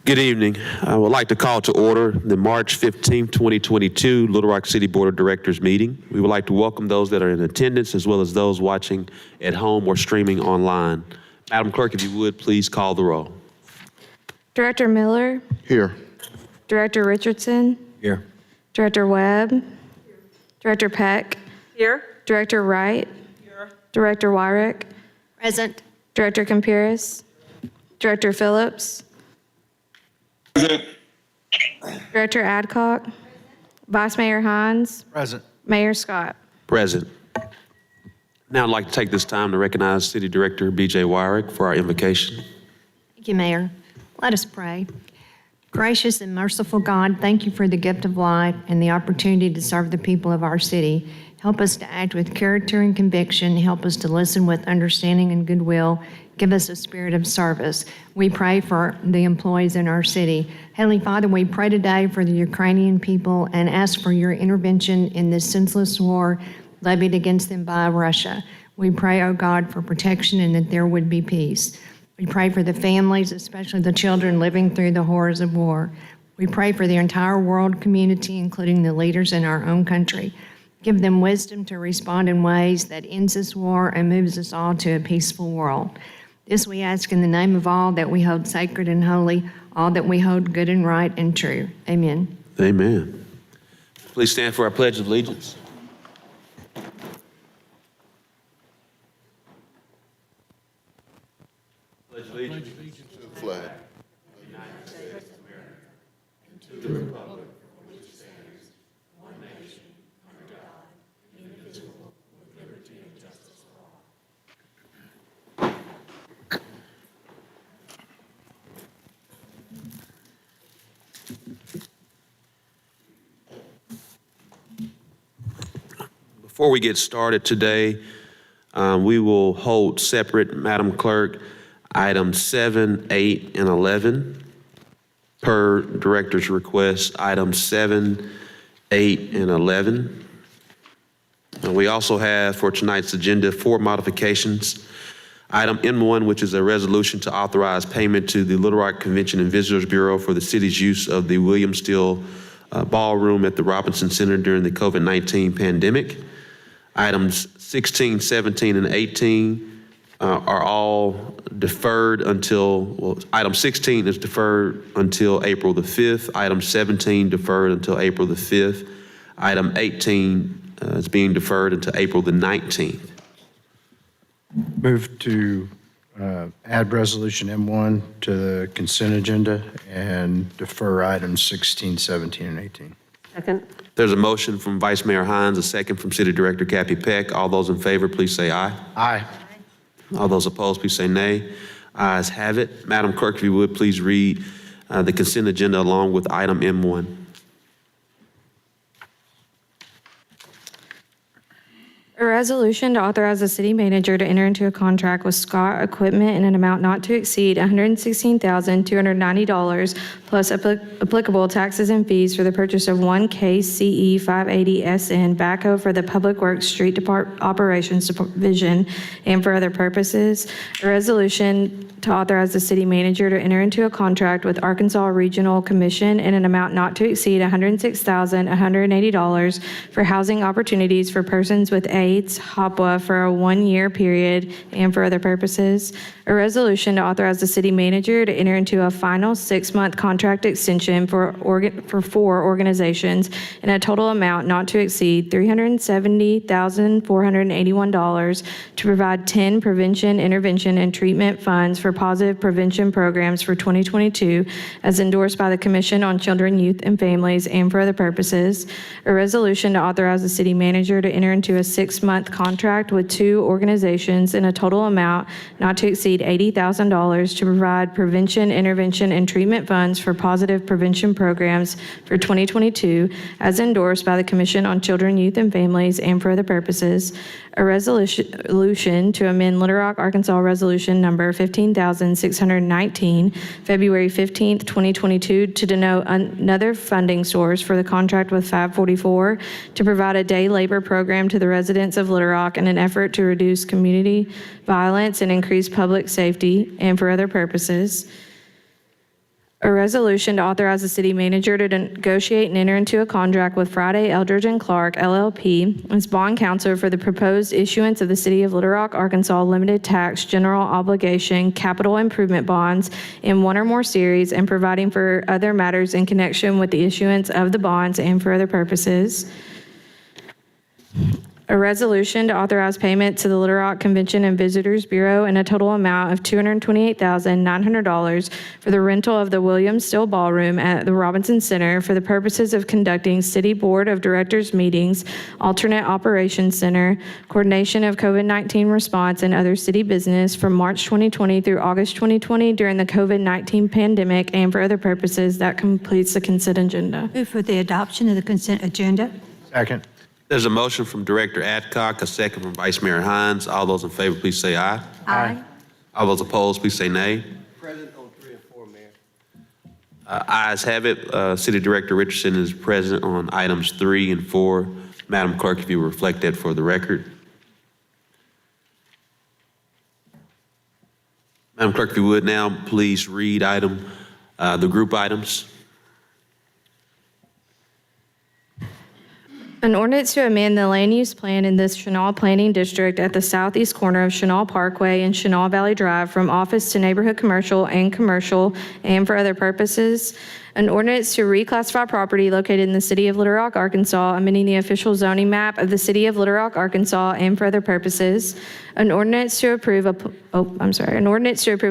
Good evening. I would like to call to order the March 15, 2022 Little Rock City Board of Directors meeting. We would like to welcome those that are in attendance as well as those watching at home or streaming online. Madam Clerk, if you would, please call the roll. Director Miller, Here. Director Richardson, Here. Director Webb, Director Peck, Here. Director Wright, Here. Director Wyrick, Present. Director Campiris, Director Phillips, Present. Director Adcock, Vice Mayor Hines, Present. Mayor Scott. Present. Now I'd like to take this time to recognize City Director B.J. Wyrick for our invocation. Thank you, Mayor. Let us pray. Gracious and merciful God, thank you for the gift of life and the opportunity to serve the people of our city. Help us to act with character and conviction. Help us to listen with understanding and goodwill. Give us a spirit of service. We pray for the employees in our city. Heavenly Father, we pray today for the Ukrainian people and ask for your intervention in this senseless war levied against them by Russia. We pray, oh God, for protection and that there would be peace. We pray for the families, especially the children living through the horrors of war. We pray for the entire world community, including the leaders in our own country. Give them wisdom to respond in ways that ends this war and moves us all to a peaceful world. This we ask in the name of all that we hold sacred and holy, all that we hold good and right and true. Amen. Amen. Please stand for our Pledge of Allegiance. Pledge allegiance To the flag. Before we get started today, we will hold separate, Madam Clerk, items 7, 8, and 11 per director's request, items 7, 8, and 11. And we also have for tonight's agenda 4 modifications. Item M1, which is a resolution to authorize payment to the Little Rock Convention and Visitors Bureau for the city's use of the William Steele Ballroom at the Robinson Center during the COVID-19 pandemic. Items 16, 17, and 18 are all deferred until, well, item 16 is deferred until April the 5th. Item 17 deferred until April the 5th. Item 18 is being deferred until April the 19th. Move to add resolution M1 to the consent agenda and defer items 16, 17, and 18. Second. There's a motion from Vice Mayor Hines, a second from City Director Kathy Peck. All those in favor, please say aye. Aye. All those opposed, please say nay. Ayes have it. Madam Clerk, if you would, please read the consent agenda along with item M1. A resolution to authorize the city manager to enter into a contract with Scott Equipment in an amount not to exceed $116,290 plus applicable taxes and fees for the purchase of one KCE 580SN backhoe for the Public Works Street Operations Division and for other purposes. A resolution to authorize the city manager to enter into a contract with Arkansas Regional Commission in an amount not to exceed $106,180 for housing opportunities for persons with AIDS, HOPWA, for a 1-year period and for other purposes. A resolution to authorize the city manager to enter into a final 6-month contract extension for 4 organizations in a total amount not to exceed $370,481 to provide 10 prevention, intervention, and treatment funds for positive prevention programs for 2022 as endorsed by the Commission on Children, Youth, and Families and for other purposes. A resolution to authorize the city manager to enter into a 6-month contract with 2 organizations in a total amount not to exceed $80,000 to provide prevention, intervention, and treatment funds for positive prevention programs for 2022 as endorsed by the Commission on Children, Youth, and Families and for other purposes. A resolution to amend Little Rock, Arkansas Resolution Number 15,619, February 15th, 2022, to denote another funding source for the contract with 544 to provide a day labor program to the residents of of Little Rock in an effort to reduce community violence and increase public safety, and for other purposes. A resolution to authorize the city manager to negotiate and enter into a contract with Friday, Eldridge & Clark LLP as bond counsel for the proposed issuance of the City of Little Rock, Arkansas limited tax general obligation capital improvement bonds in one or more series, and providing for other matters in connection with the issuance of the bonds and for other purposes. A resolution to authorize payment to the Little Rock Convention and Visitors Bureau in a total amount of $228,900 for the rental of the William Still Ballroom at the Robinson Center for the purposes of conducting City Board of Directors meetings, alternate operations center, coordination of COVID-19 response, and other city business from March 2020 through August 2020 during the COVID-19 pandemic, and for other purposes. That completes the consent agenda. Move for the adoption of the consent agenda. Second. There's a motion from Director Adcock, a second from Vice Mayor Hines. All those in favor, please say aye. Aye. All those opposed, please say nay. Present on 3 and 4, Mayor. Ayes have it. City Director Richardson is present on items 3 and 4. Madam Clerk, if you will reflect that for the record. Madam Clerk, if you would now, please read the group items. An ordinance to amend the land use plan in this Chanal Planning District at the southeast corner of Chanal Parkway and Chanal Valley Drive from office to neighborhood commercial and for other purposes. An ordinance to reclassify property located in the city of Little Rock, Arkansas, amending the official zoning map of the city of Little Rock, Arkansas, and for other purposes. An ordinance to approve a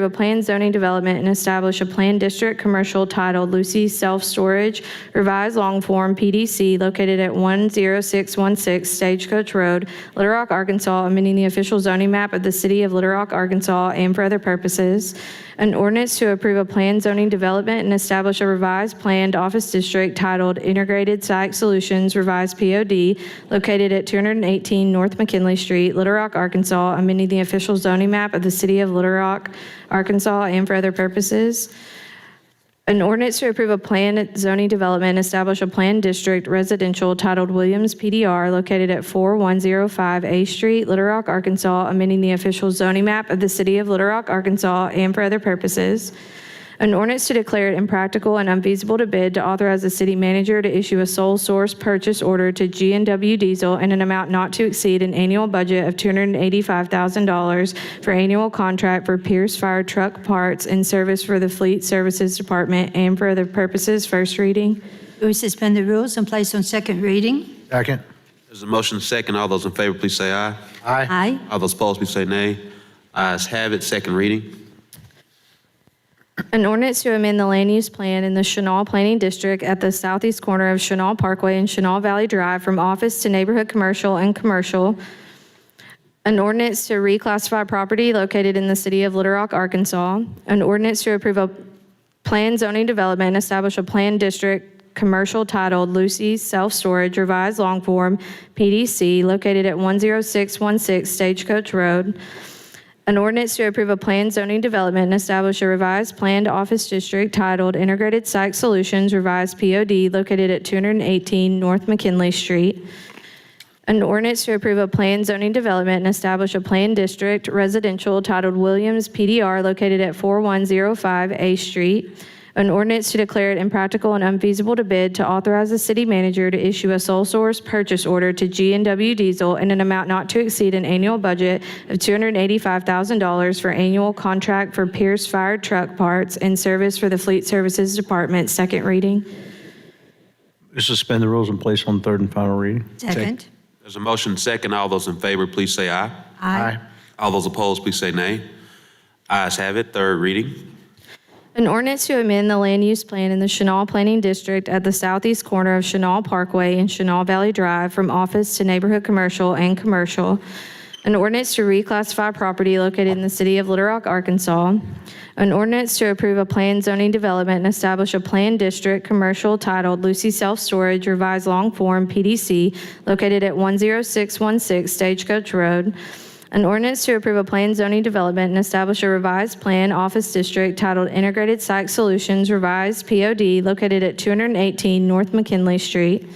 planned zoning development and establish a planned district commercial titled Lucy Self Storage, revised long form PDC, located at 10616 Stagecoach Road, Little Rock, Arkansas, amending the official zoning map of the city of Little Rock, Arkansas, and for other purposes. An ordinance to approve a planned zoning development and establish a revised planned office district titled Integrated Site Solutions, revised POD, located at 218 North McKinley Street, Little Rock, Arkansas, amending the official zoning map of the city of Little Rock, Arkansas, and for other purposes. An ordinance to approve a planned zoning development and establish a planned district residential titled Williams PDR, located at 4105 A Street, Little Rock, Arkansas, amending the official zoning map of the city of Little Rock, Arkansas, and for other purposes. An ordinance to declare it impractical and unfeasible to bid to authorize the city manager to issue a sole source purchase order to G&W Diesel in an amount not to exceed an annual budget of $285,000 for annual contract for Pierce Fire Truck parts and service for the Fleet Services Department, and for other purposes. First reading. Move to suspend the rules and place on second reading. Second. There's a motion second. All those in favor, please say aye. Aye. Aye. All those opposed, please say nay. Ayes have it. Second reading. An ordinance to amend the land use plan in the Chanal Planning District at the southeast corner of Chanal Parkway and Chanal Valley Drive from office to neighborhood commercial and commercial. An ordinance to reclassify property located in the city of Little Rock, Arkansas. An ordinance to approve a planned zoning development and establish a planned district commercial titled Lucy's Self Storage, revised long form PDC, located at 10616 Stagecoach Road. An ordinance to approve a planned zoning development and establish a revised planned office district titled Integrated Site Solutions, revised POD, located at 218 North McKinley Street. An ordinance to approve a planned zoning development and establish a planned district residential titled Williams PDR, located at 4105 A Street. An ordinance to declare it impractical and unfeasible to bid to authorize the city manager to issue a sole source purchase order to G&W Diesel in an amount not to exceed an annual budget of $285,000 for annual contract for Pierce Fire Truck parts and service for the Fleet Services Department. Second reading. Suspend the rules and place on third and final reading. Second. There's a motion second. All those in favor, please say aye. Aye. All those opposed, please say nay. Ayes have it. Third reading. An ordinance to amend the land use plan in the Chanal Planning District at the southeast corner of Chanal Parkway and Chanal Valley Drive from office to neighborhood commercial and commercial. An ordinance to reclassify property located in the city of Little Rock, Arkansas. An ordinance to approve a planned zoning development and establish a planned district commercial titled Lucy Self Storage, revised long form PDC, located at 10616 Stagecoach Road. An ordinance to approve a planned zoning development and establish a revised planned office district titled Integrated Site Solutions, revised POD, located at 218 North McKinley Street.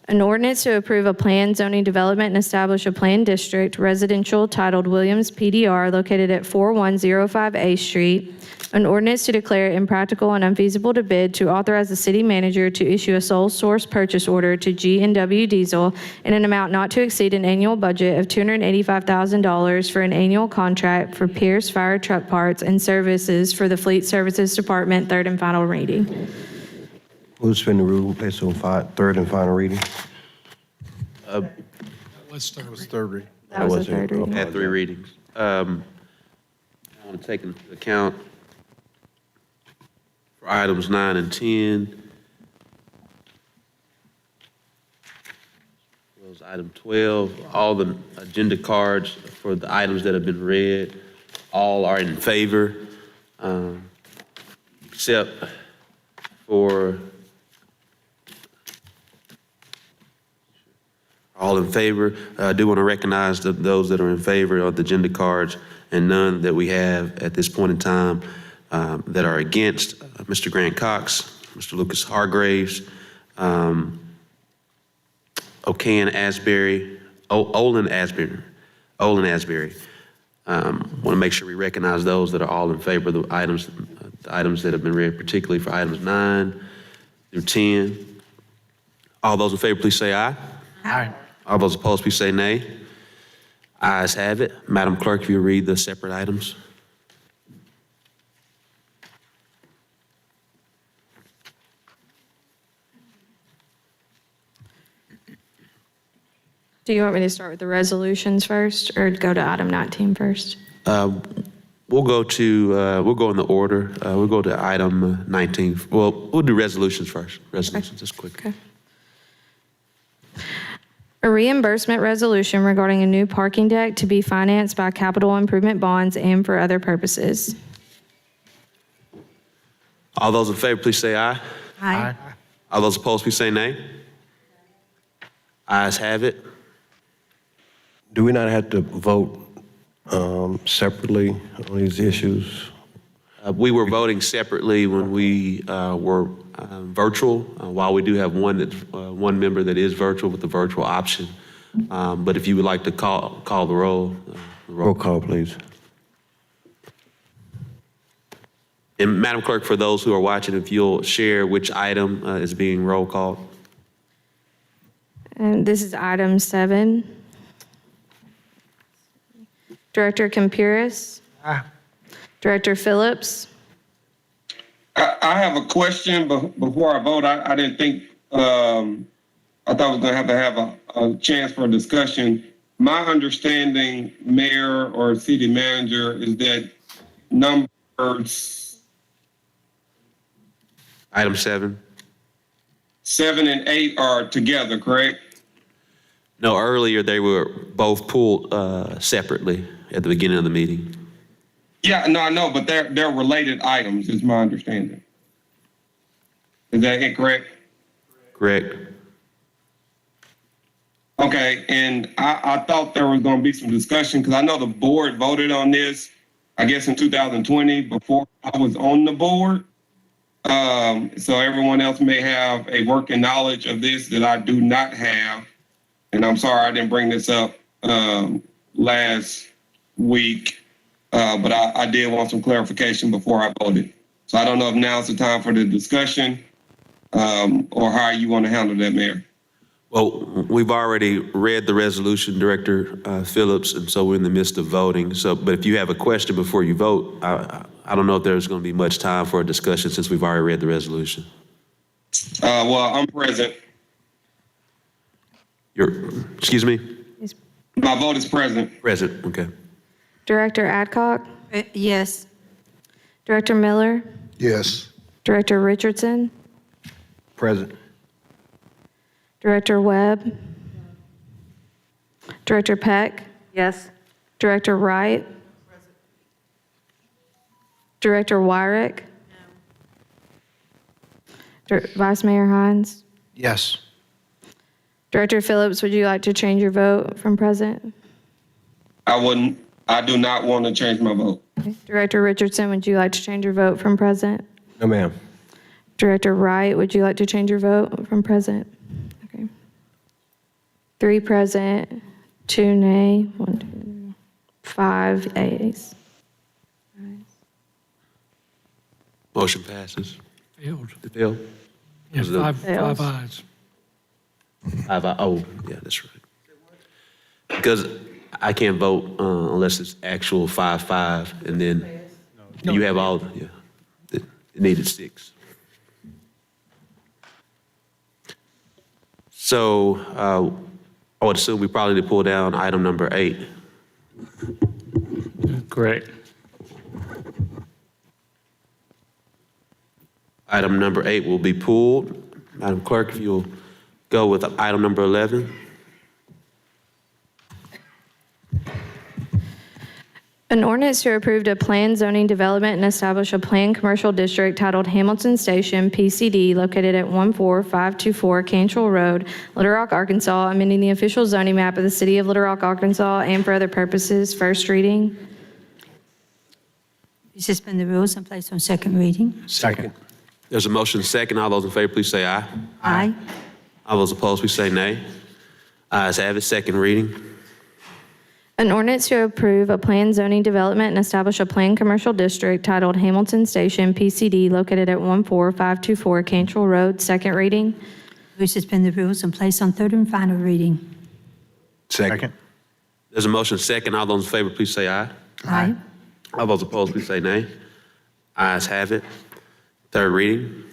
An ordinance to approve a planned zoning development and establish a planned district residential titled Williams PDR located at 4105 A Street. An ordinance to declare it impractical and unfeasible to bid, to authorize the city manager to issue a sole source purchase order to G&W Diesel in an amount not to exceed an annual budget of $285,000 for an annual contract for Pierce Fire Truck Parts and Services for the Fleet Services Department, third and final reading. Move to suspend the rule, place on third and final reading. Let's start with third reading. That was the third reading. Had 3 readings. I want to take into account for items 9 and 10. Those item 12, all the agenda cards for the items that have been read, all are in favor, except for all in favor. I do want to recognize those that are in favor of the agenda cards and none that we have at this point in time that are against. Mr. Grant Cox, Mr. Lucas Hargraves, Olin Asbury. Want to make sure we recognize those that are all in favor of the items that have been read, particularly for items 9 through 10. All those in favor, please say aye. Aye. All those opposed, please say nay. Ayes have it. Madam Clerk, if you read the separate items. Do you want me to start with the resolutions first or go to item 19 first? We'll go in the order. We'll go to item 19. Well, we'll do resolutions first. Resolutions, just quick. Okay. A reimbursement resolution regarding a new parking deck to be financed by capital improvement bonds and for other purposes. All those in favor, please say aye. Aye. All those opposed, please say nay. Ayes have it. Do we not have to vote separately on these issues? We were voting separately when we were virtual, while we do have one member that is virtual with the virtual option. But if you would like to call the roll. Roll call, please. And Madam Clerk, for those who are watching, if you'll share which item is being roll called. And this is item 7. Director Campuris. Aye. Director Phillips. I have a question before I vote. I didn't think, I thought I was going to have a chance for a discussion. My understanding, Mayor or City Manager, is that numbers Item 7. 7 and 8 are together, correct? No, earlier they were both pulled separately at the beginning of the meeting. Yeah, no, I know, but they're related items, is my understanding. Is that incorrect? Correct? Okay, and I thought there was going to be some discussion because I know the board voted on this, I guess in 2020 before I was on the board. So everyone else may have a working knowledge of this that I do not have. And I'm sorry I didn't bring this up last week, but I did want some clarification before I voted. So I don't know if now's the time for the discussion or how you want to handle that, Mayor. Well, we've already read the resolution, Director Phillips, and so we're in the midst of voting. But if you have a question before you vote, I don't know if there's going to be much time for a discussion since we've already read the resolution. Well, I'm present. Excuse me? My vote is present. Present, okay. Director Adcock. Yes. Director Miller. Yes. Director Richardson. Present. Director Webb. Director Peck. Yes. Director Wright. Director Wyrick. Vice Mayor Hines. Yes. Director Phillips, would you like to change your vote from present? I do not want to change my vote. Okay. Director Richardson, would you like to change your vote from present? No, ma'am. Director Wright, would you like to change your vote from present? Okay. 3 present, 2 nay, 1, 2, 5 ayes. Motion passes. Failed. It failed? Yeah, Was it- five ayes. Oh, yeah, that's right. Because I can't vote unless it's actual 5-5, and then you have all, yeah. It needed 6. So I would assume we probably need to pull down item number 8. Correct. Item number 8 will be pulled. Madam Clerk, if you'll go with item number 11. An ordinance to approve a planned zoning development and establish a planned commercial district titled Hamilton Station, PCD, located at 14524 Cantrell Road, Little Rock, Arkansas, amending the official zoning map of the city of Little Rock, Arkansas, and for other purposes. First reading. Suspend the rules and place on second reading. Second. There's a motion second. All those in favor, please say aye. Aye. All those opposed, please say nay. Ayes have it. Second reading. An ordinance to approve a planned zoning development and establish a planned commercial district titled Hamilton Station, PCD, located at 14524 Cantrell Road. Second reading. We suspend the rules and place on third and final reading. Second. There's a motion second. All those in favor, please say aye. Aye. All those opposed, please say nay. Ayes have it. Third reading.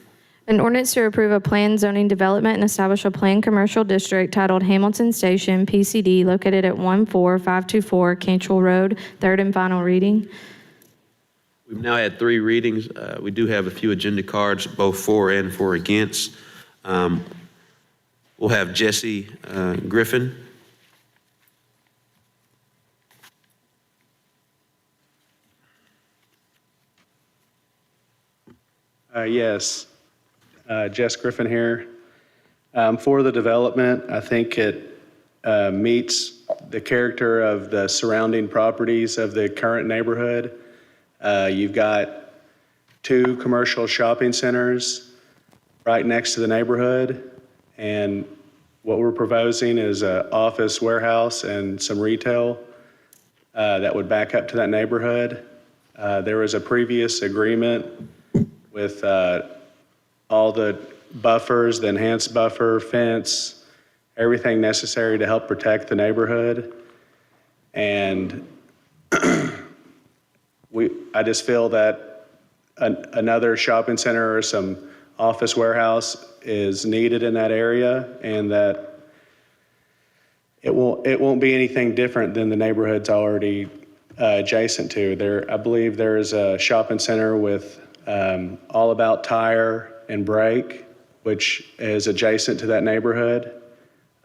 An ordinance to approve a planned zoning development and establish a planned commercial district titled Hamilton Station, PCD, located at 14524 Cantrell Road. Third and final reading. We've now had 3 readings. We do have a few agenda cards, both for and for against. We'll have Jesse Griffin. Yes, Jess Griffin here. For the development, I think it meets the character of the surrounding properties of the current neighborhood. You've got 2 commercial shopping centers right next to the neighborhood, and what we're proposing is an office warehouse and some retail that would back up to that neighborhood. There was a previous agreement with all the buffers, the enhanced buffer, fence, everything necessary to help protect the neighborhood. And I just feel that another shopping center or some office warehouse is needed in that area, and that it won't be anything different than the neighborhood's already adjacent to. I believe there is a shopping center with All About Tire and Brake, which is adjacent to that neighborhood.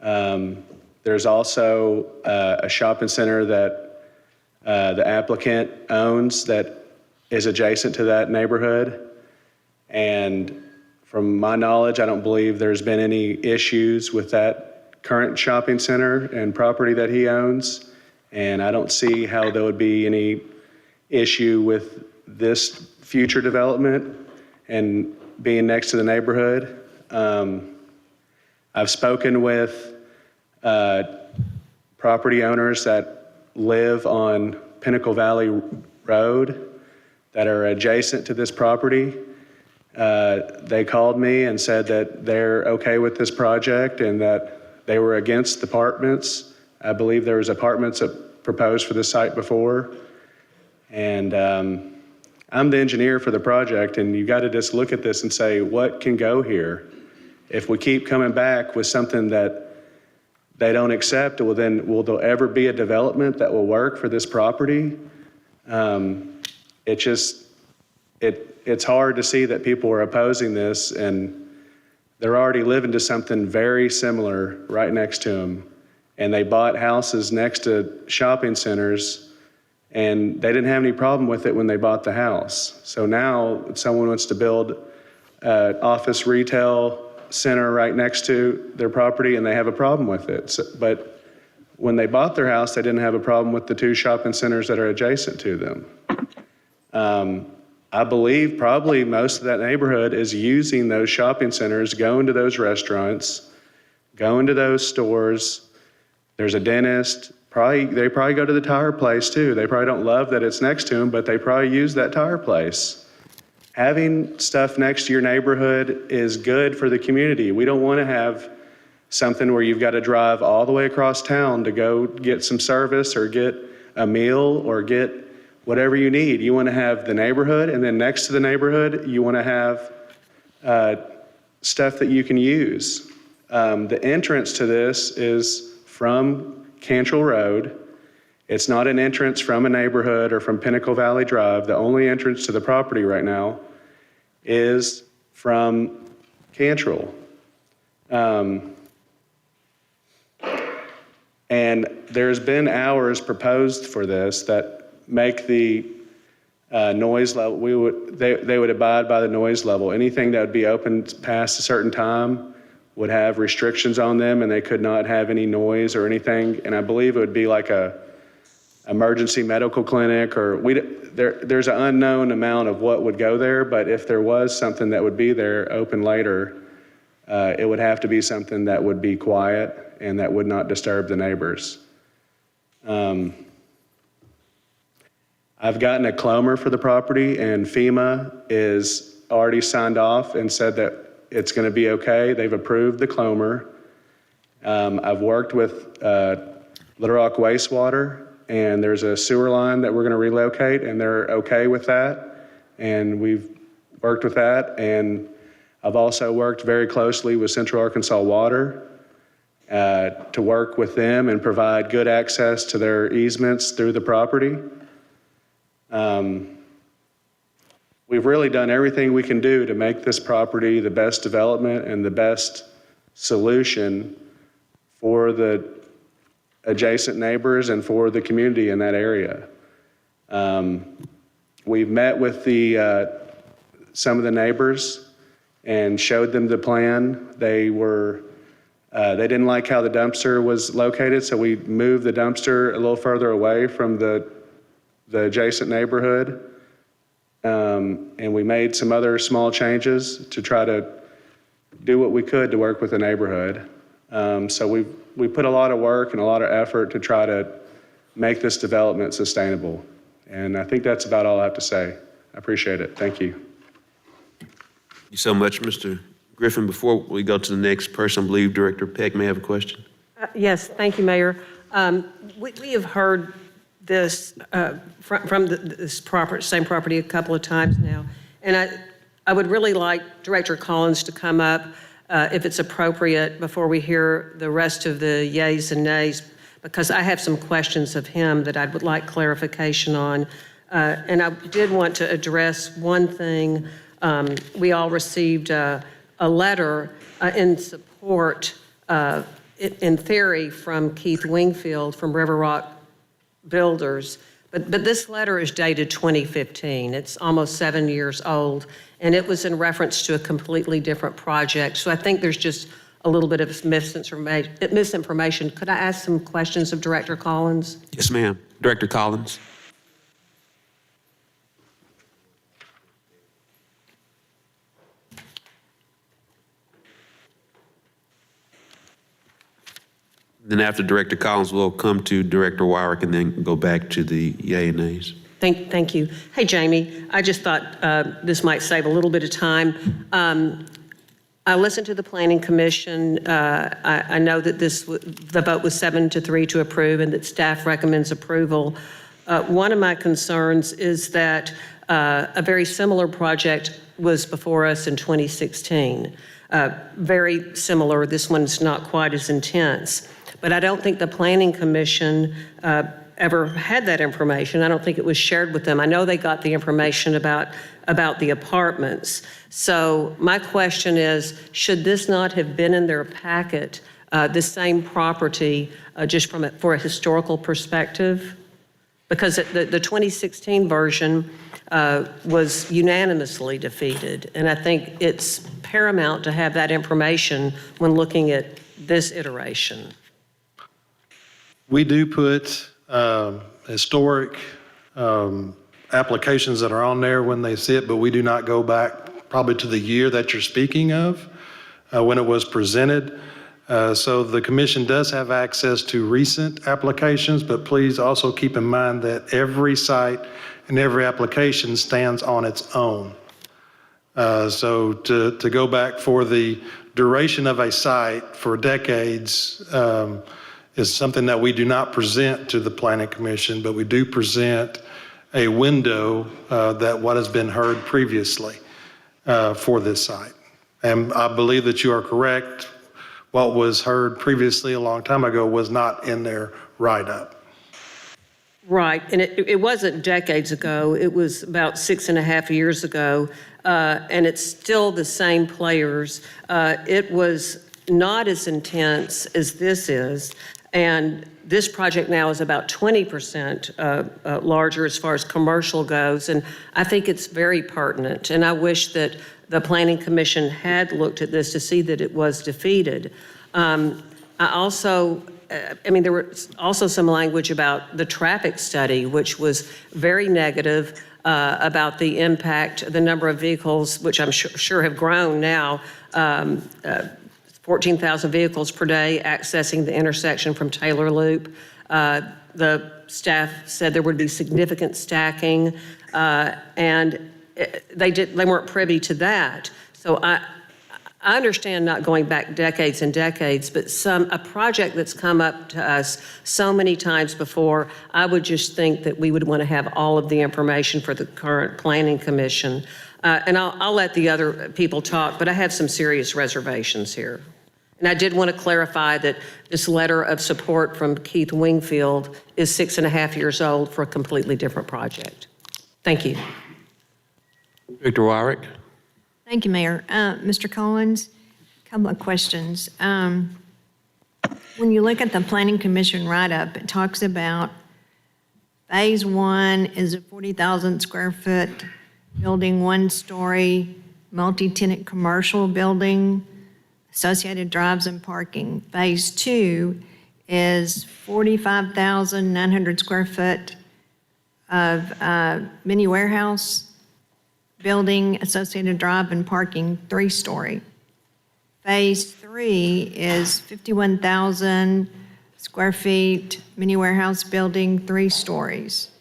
There's also a shopping center that the applicant owns that is adjacent to that neighborhood. And from my knowledge, I don't believe there's been any issues with that current shopping center and property that he owns. And I don't see how there would be any issue with this future development and being next to the neighborhood. I've spoken with property owners that live on Pinnacle Valley Road that are adjacent to this property. They called me and said that they're okay with this project and that they were against apartments. I believe there was apartments that proposed for this site before. And I'm the engineer for the project, and you got to just look at this and say, what can go here? If we keep coming back with something that they don't accept, well, then will there ever be a development that will work for this property? It's hard to see that people are opposing this, and they're already living to something very similar right next to them. And they bought houses next to shopping centers, and they didn't have any problem with it when they bought the house. So now someone wants to build an office retail center right next to their property, and they have a problem with it. But when they bought their house, they didn't have a problem with the 2 shopping centers that are adjacent to them. I believe probably most of that neighborhood is using those shopping centers, going to those restaurants, going to those stores, There's a dentist. They probably go to the tire place too. They probably don't love that it's next to them, but they probably use that tire place. Having stuff next to your neighborhood is good for the community. We don't want to have something where you've got to drive all the way across town to go get some service or get a meal or get whatever you need. You want to have the neighborhood, and then next to the neighborhood, you want to have stuff that you can use. The entrance to this is from Cantrell Road. It's not an entrance from a neighborhood or from Pinnacle Valley Drive. The only entrance to the property right now is from Cantrell. And there's been hours proposed for this that make the noise level, they would abide by the noise level. Anything that would be open past a certain time would have restrictions on them, and they could not have any noise or anything. And I believe it would be like a emergency medical clinic, or there's an unknown amount of what would go there, but if there was something that would be there open later, it would have to be something that would be quiet and that would not disturb the neighbors. I've gotten a clomer for the property, and FEMA is already signed off and said that it's going to be okay. They've approved the clomer. I've worked with Little Rock Wastewater, and there's a sewer line that we're going to relocate, and they're okay with that. And we've worked with that. And I've also worked very closely with Central Arkansas Water to work with them and provide good access to their easements through the property. We've really done everything we can do to make this property the best development and the best solution for the adjacent neighbors and for the community in that area. We've met with some of the neighbors and showed them the plan. They didn't like how the dumpster was located, so we moved the dumpster a little further away from the adjacent neighborhood. And we made some other small changes to try to do what we could to work with the neighborhood. So we put a lot of work and a lot of effort to try to make this development sustainable. And I think that's about all I have to say. I appreciate it. Thank you. Thank you so much, Mr. Griffin. Before we go to the next person, I believe Director Peck may have a question. Yes, thank you, Mayor. We have heard this from this same property a couple of times now, and I would really like Director Collins to come up if it's appropriate before we hear the rest of the yays and nays, because I have some questions of him that I would like clarification on. And I did want to address one thing. We all received a letter in support, in theory, from Keith Wingfield from River Rock Builders, but this letter is dated 2015. It's almost 7 years old, and it was in reference to a completely different project. So I think there's just a little bit of misinformation. Could I ask some questions of Director Collins? Yes, ma'am. Director Collins. Then after Director Collins, we'll come to Director Wyrick and then go back to the yay and nays. Thank you. Hey, Jamie, I just thought this might save a little bit of time. I listened to the Planning Commission. I know that the vote was 7-3 to approve and that staff recommends approval. One of my concerns is that a very similar project was before us in 2016. Very similar. This one's not quite as intense. But I don't think the Planning Commission ever had that information. I don't think it was shared with them. I know they got the information about the apartments. So my question is, should this not have been in their packet, the same property, just for a historical perspective? Because the 2016 version was unanimously defeated. And I think it's paramount to have that information when looking at this iteration. We do put historic applications that are on there when they sit, but we do not go back probably to the year that you're speaking of when it was presented. So the commission does have access to recent applications, but please also keep in mind that every site and every application stands on its own. So to go back for the duration of a site for decades is something that we do not present to the Planning Commission, but we do present a window that what has been heard previously for this site. And I believe that you are correct. What was heard previously a long time ago was not in their write-up. Right, and it wasn't decades ago, it was about 6.5 years ago, and it's still the same players. It was not as intense as this is, and this project now is about 20% larger as far as commercial goes, and I think it's very pertinent, and I wish that the Planning Commission had looked at this to see that it was defeated. There was also some language about the traffic study, which was very negative about the impact, the number of vehicles, which I'm sure have grown now, 14,000 vehicles per day accessing the intersection from Taylor Loop. The staff said there would be significant stacking, and they weren't privy to that. So I understand not going back decades and decades, but a project that's come up to us so many times before, I would just think that we would want to have all of the information for the current Planning Commission. And I'll let the other people talk, but I have some serious reservations here. And I did want to clarify that this letter of support from Keith Wingfield is 6.5 years old for a completely different project. Thank you. Victor Wyrick. Thank you, Mayor. Mr. Collins, a couple of questions. When you look at the Planning Commission write-up, it talks about Phase 1 is a 40,000 square foot building, one-story, multi-tenant commercial building, associated drives and parking. Phase 2 is 45,900 square foot of mini warehouse building, associated drive and parking, 3-story. Phase 3 is 51,000 square feet, mini warehouse building, 3 stories.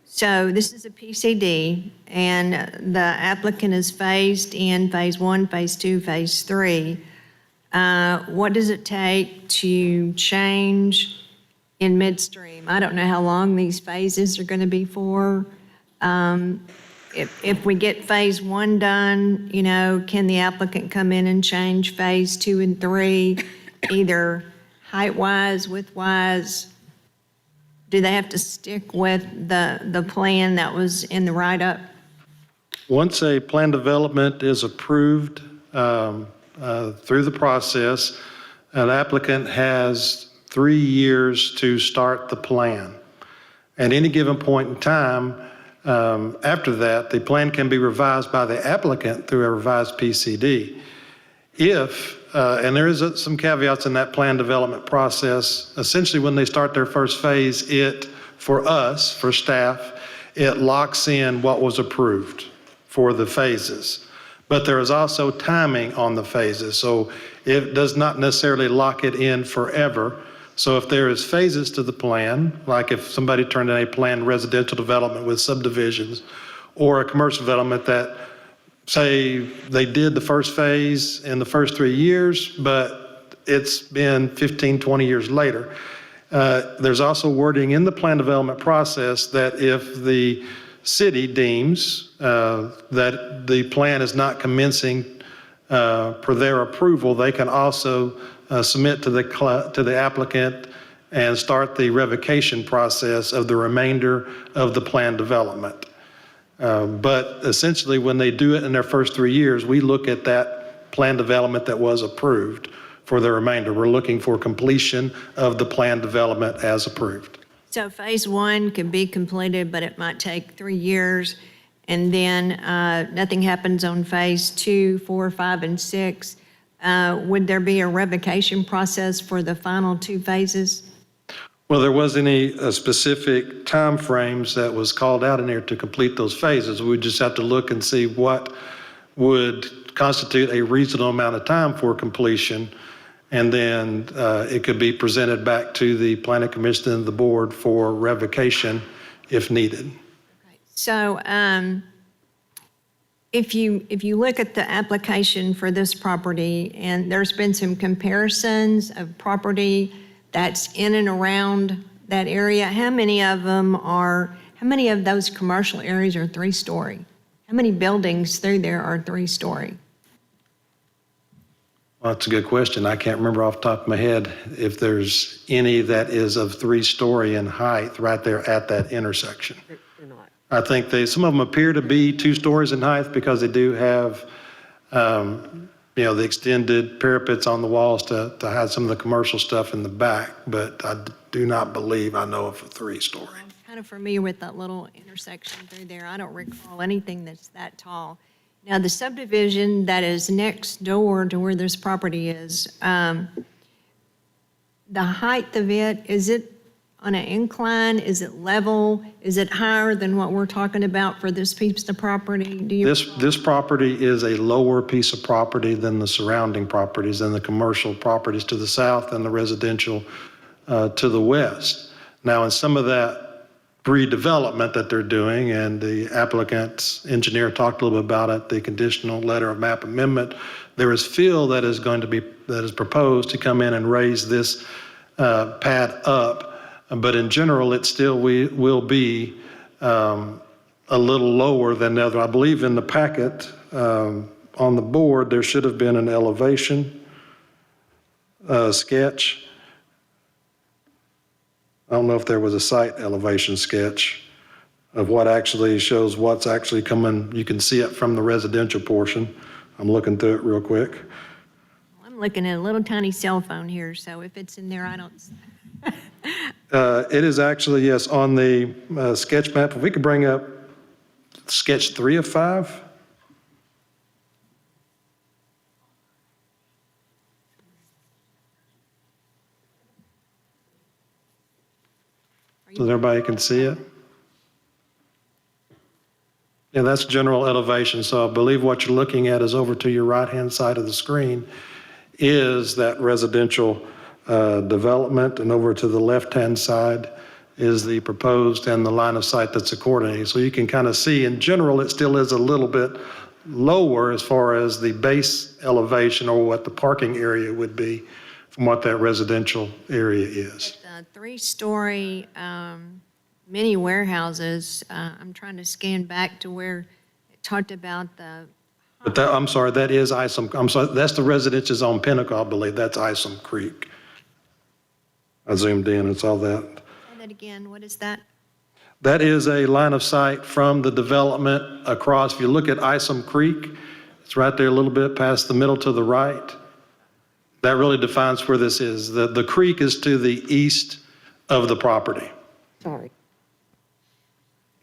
So this is a PCD, and the applicant is phased in Phase 1, Phase 2, Phase 3. What does it take to change in midstream? I don't know how long these phases are going to be for. If we get Phase 1 done, can the applicant come in and change Phase 2 and 3, either height-wise, width-wise? Do they have to stick with the plan that was in the write-up? Once a plan development is approved through the process, an applicant has 3 years to start the plan. At any given point in time, after that, the plan can be revised by the applicant through a revised PCD. And there is some caveats in that plan development process. Essentially, when they start their first phase, for us, for staff, it locks in what was approved for the phases. But there is also timing on the phases, so it does not necessarily lock it in forever. So if there is phases to the plan, like if somebody turned in a planned residential development with subdivisions, or a commercial development that, say, they did the first phase in the first 3 years, but it's been 15, 20 years later. There's also wording in the plan development process that if the city deems that the plan is not commencing per their approval, they can also submit to the applicant and start the revocation process of the remainder of the plan development. But essentially, when they do it in their first 3 years, we look at that plan development that was approved for the remainder. We're looking for completion of the plan development as approved. So Phase 1 can be completed, but it might take 3 years, and then nothing happens on Phase 2, 4, 5, and 6. Would there be a revocation process for the final 2 phases? Well, there wasn't any specific timeframes that was called out in there to complete those phases. We just have to look and see what would constitute a reasonable amount of time for completion. And then it could be presented back to the planning commission and the board for revocation if needed. So if you look at the application for this property, and there's been some comparisons of property that's in and around that area, how many of those commercial areas are 3-story? How many buildings through there are 3-story? Well, that's a good question. I can't remember off the top of my head if there's any that is of 3-story in height right there at that intersection. They're not. I think some of them appear to be 2 stories in height because they do have, the extended parapets on the walls to hide some of the commercial stuff in the back, but I do not believe I know of a 3-story. I'm kind of familiar with that little intersection through there. I don't recall anything that's that tall. Now, the subdivision that is next door to where this property is, the height of it, is it on an incline? Is it level? Is it higher than what we're talking about for this piece of property? Do you This property is a lower piece of property than the surrounding properties and the commercial properties to the south and the residential to the west. Now, in some of that redevelopment that they're doing, and the applicant's engineer talked a little bit about it, the conditional letter of map amendment, there is fill that is proposed to come in and raise this pad up. But in general, it still will be a little lower than the other. I believe in the packet on the board, there should have been an elevation sketch. I don't know if there was a site elevation sketch of what actually shows what's actually coming. You can see it from the residential portion. I'm looking through it real quick. I'm looking at a little tiny cell phone here, so if it's in there, I don't. It is actually, yes, on the sketch map. If we could bring up sketch 3 of 5. So that everybody can see it. Yeah, that's general elevation. So I believe what you're looking at is over to your right-hand side of the screen is that residential development, and over to the left-hand side is the proposed and the line of sight that's accordingly. So you can kind of see, in general, it still is a little bit lower as far as the base elevation or what the parking area would be from what that residential area is. The 3-story mini warehouses, I'm trying to scan back to where it talked about the. But that, I'm sorry, that is Isom, I'm sorry, that's the residences on Pinnacle, I believe. That's Isom Creek. I zoomed in and saw that. Say that again, what is that? That is a line of sight from the development across. If you look at Isom Creek, it's right there a little bit past the middle to the right. That really defines where this is. The creek is to the east of the property. Sorry.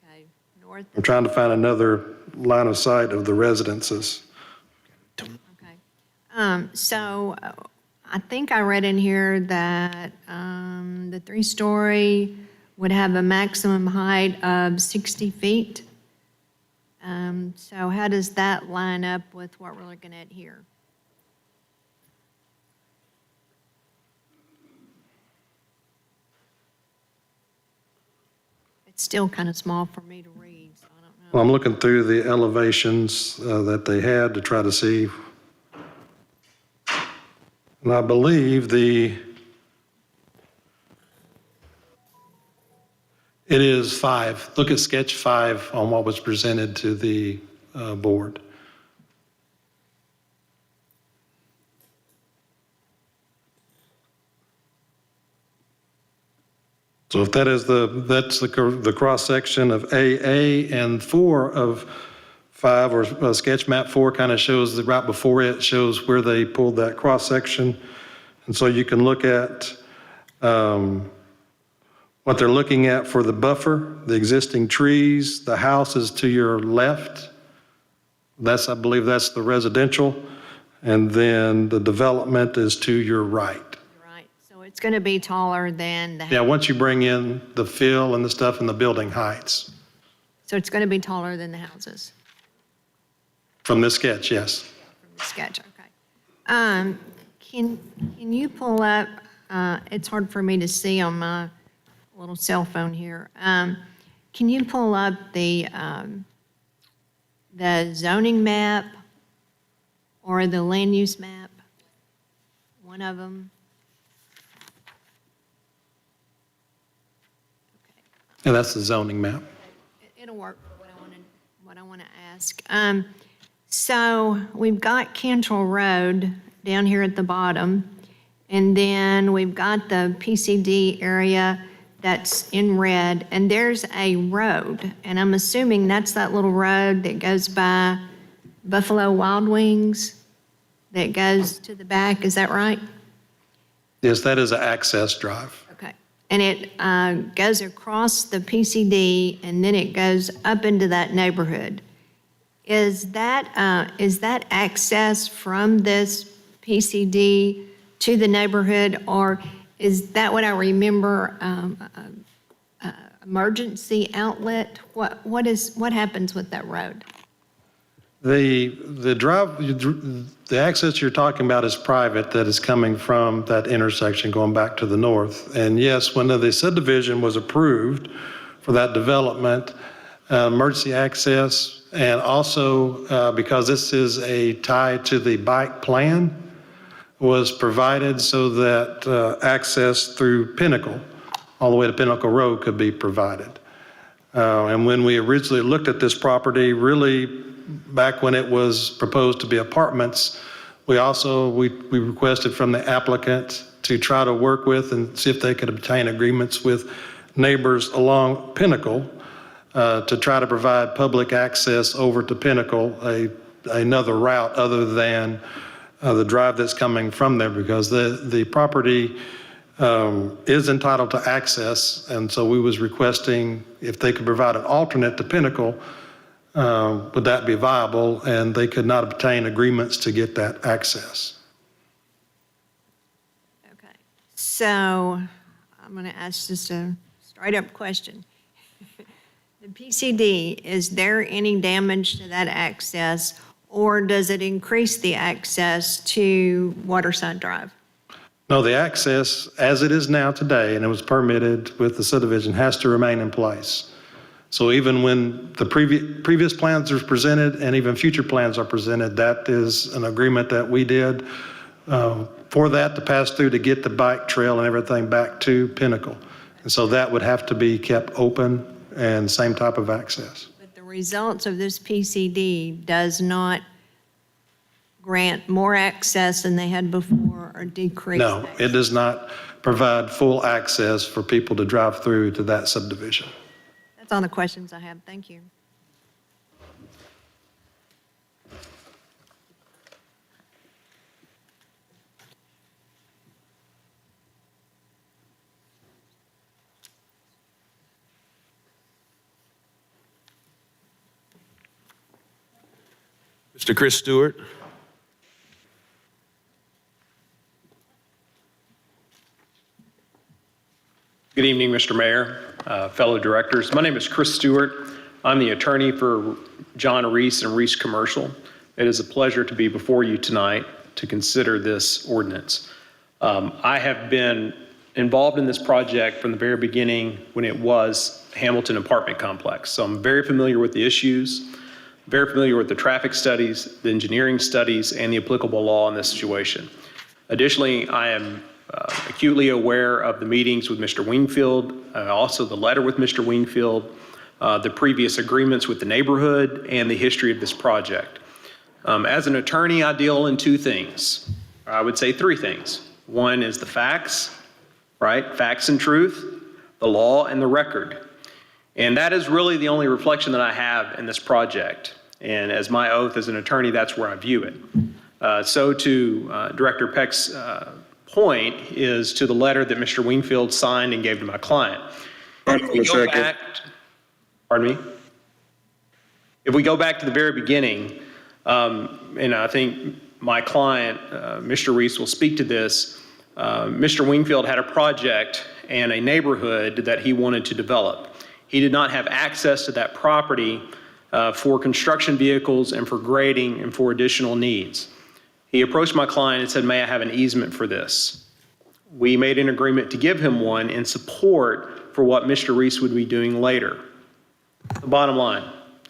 Okay, north. I'm trying to find another line of sight of the residences. Okay. So I think I read in here that the 3-story would have a maximum height of 60 feet. So how does that line up with what we're looking at here? It's still kind of small for me to read, so I don't know. Well, I'm looking through the elevations that they had to try to see. And I believe it is 5. Look at sketch 5 on what was presented to the board. So if that's the cross-section of AA, and 4 of 5, or sketch map 4 kind of shows that right before it shows where they pulled that cross-section. And so you can look at what they're looking at for the buffer, the existing trees, the house is to your left. I believe that's the residential. And then the development is to your right. Right, so it's going to be taller than the house. Yeah, once you bring in the fill and the stuff in the building heights. So it's going to be taller than the houses. From this sketch, yes. From the sketch, okay. Can you pull up, it's hard for me to see on my little cell phone here. Can you pull up the zoning map or the land use map? One of them. And that's the zoning map. It'll work for what I want to ask. So we've got Cantrell Road down here at the bottom, and then we've got the PCD area that's in red, and there's a road, and I'm assuming that's that little road that goes by Buffalo Wild Wings that goes to the back, is that right? Yes, that is an access drive. Okay. And it goes across the PCD, and then it goes up into that neighborhood. Is that access from this PCD to the neighborhood, or is that what I remember, emergency outlet? What happens with that road? The drive, the access you're talking about is private, that is coming from that intersection going back to the north. And yes, when the subdivision was approved for that development, emergency access, and also because this is a tie to the bike plan, was provided so that access through Pinnacle, all the way to Pinnacle Road, could be provided. And when we originally looked at this property, really back when it was proposed to be apartments, we requested from the applicant to try to work with and see if they could obtain agreements with neighbors along Pinnacle to try to provide public access over to Pinnacle, another route other than the drive that's coming from there, because the property is entitled to access, and so we was requesting if they could provide an alternate to Pinnacle, would that be viable? And they could not obtain agreements to get that access. Okay. So I'm going to ask just a straight up question. The PCD, is there any damage to that access, or does it increase the access to Waterside Drive? No, the access as it is now today, and it was permitted with the subdivision, has to remain in place. So even when the previous plans are presented and even future plans are presented, that is an agreement that we did for that to pass through to get the bike trail and everything back to Pinnacle. And so that would have to be kept open and same type of access. But the results of this PCD does not grant more access than they had before or decrease? No, it does not provide full access for people to drive through to that subdivision. That's all the questions I have. Thank you. Mr. Chris Stewart. Good evening, Mr. Mayor, fellow directors. My name is Chris Stewart. I'm the attorney for John Reese and Reese Commercial. It is a pleasure to be before you tonight to consider this ordinance. I have been involved in this project from the very beginning when it was Hamilton Apartment Complex. So I'm very familiar with the issues, very familiar with the traffic studies, the engineering studies, and the applicable law in this situation. Additionally, I am acutely aware of the meetings with Mr. Wingfield, also the letter with Mr. Wingfield, the previous agreements with the neighborhood, and the history of this project. As an attorney, I deal in two things. I would say three things. One is the facts, right? Facts and truth, the law, and the record. And that is really the only reflection that I have in this project. And as my oath as an attorney, that's where I view it. So to Director Peck's point is to the letter that Mr. Wingfield signed and gave to my client. If we go back, pardon me? If we go back to the very beginning, and I think my client, Mr. Reese, will speak to this, Mr. Wingfield had a project and a neighborhood that he wanted to develop. He did not have access to that property for construction vehicles and for grading and for additional needs. He approached my client and said, may I have an easement for this? We made an agreement to give him one in support for what Mr. Reese would be doing later. The bottom line.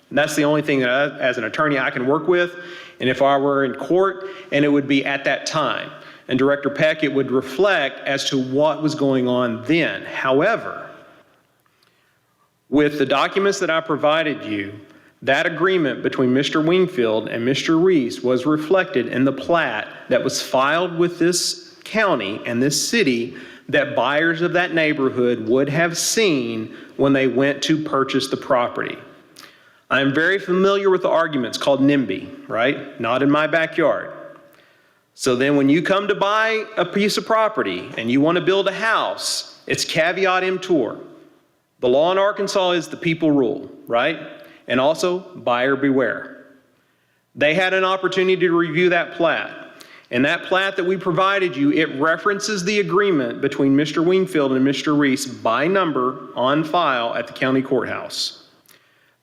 And that's the only thing that as an attorney I can work with. And if I were in court, and it would be at that time. And Director Peck, it would reflect as to what was going on then. However, with the documents that I provided you, that agreement between Mr. Wingfield and Mr. Reese was reflected in the plat that was filed with this county and this city that buyers of that neighborhood would have seen when they went to purchase the property. I'm very familiar with the arguments called NIMBY, right? Not in my backyard. So then when you come to buy a piece of property and you want to build a house, it's caveat emptor. The law in Arkansas is the people rule, right? And also buyer beware. They had an opportunity to review that plat. And that plat that we provided you, it references the agreement between Mr. Wingfield and Mr. Reese by number on file at the county courthouse.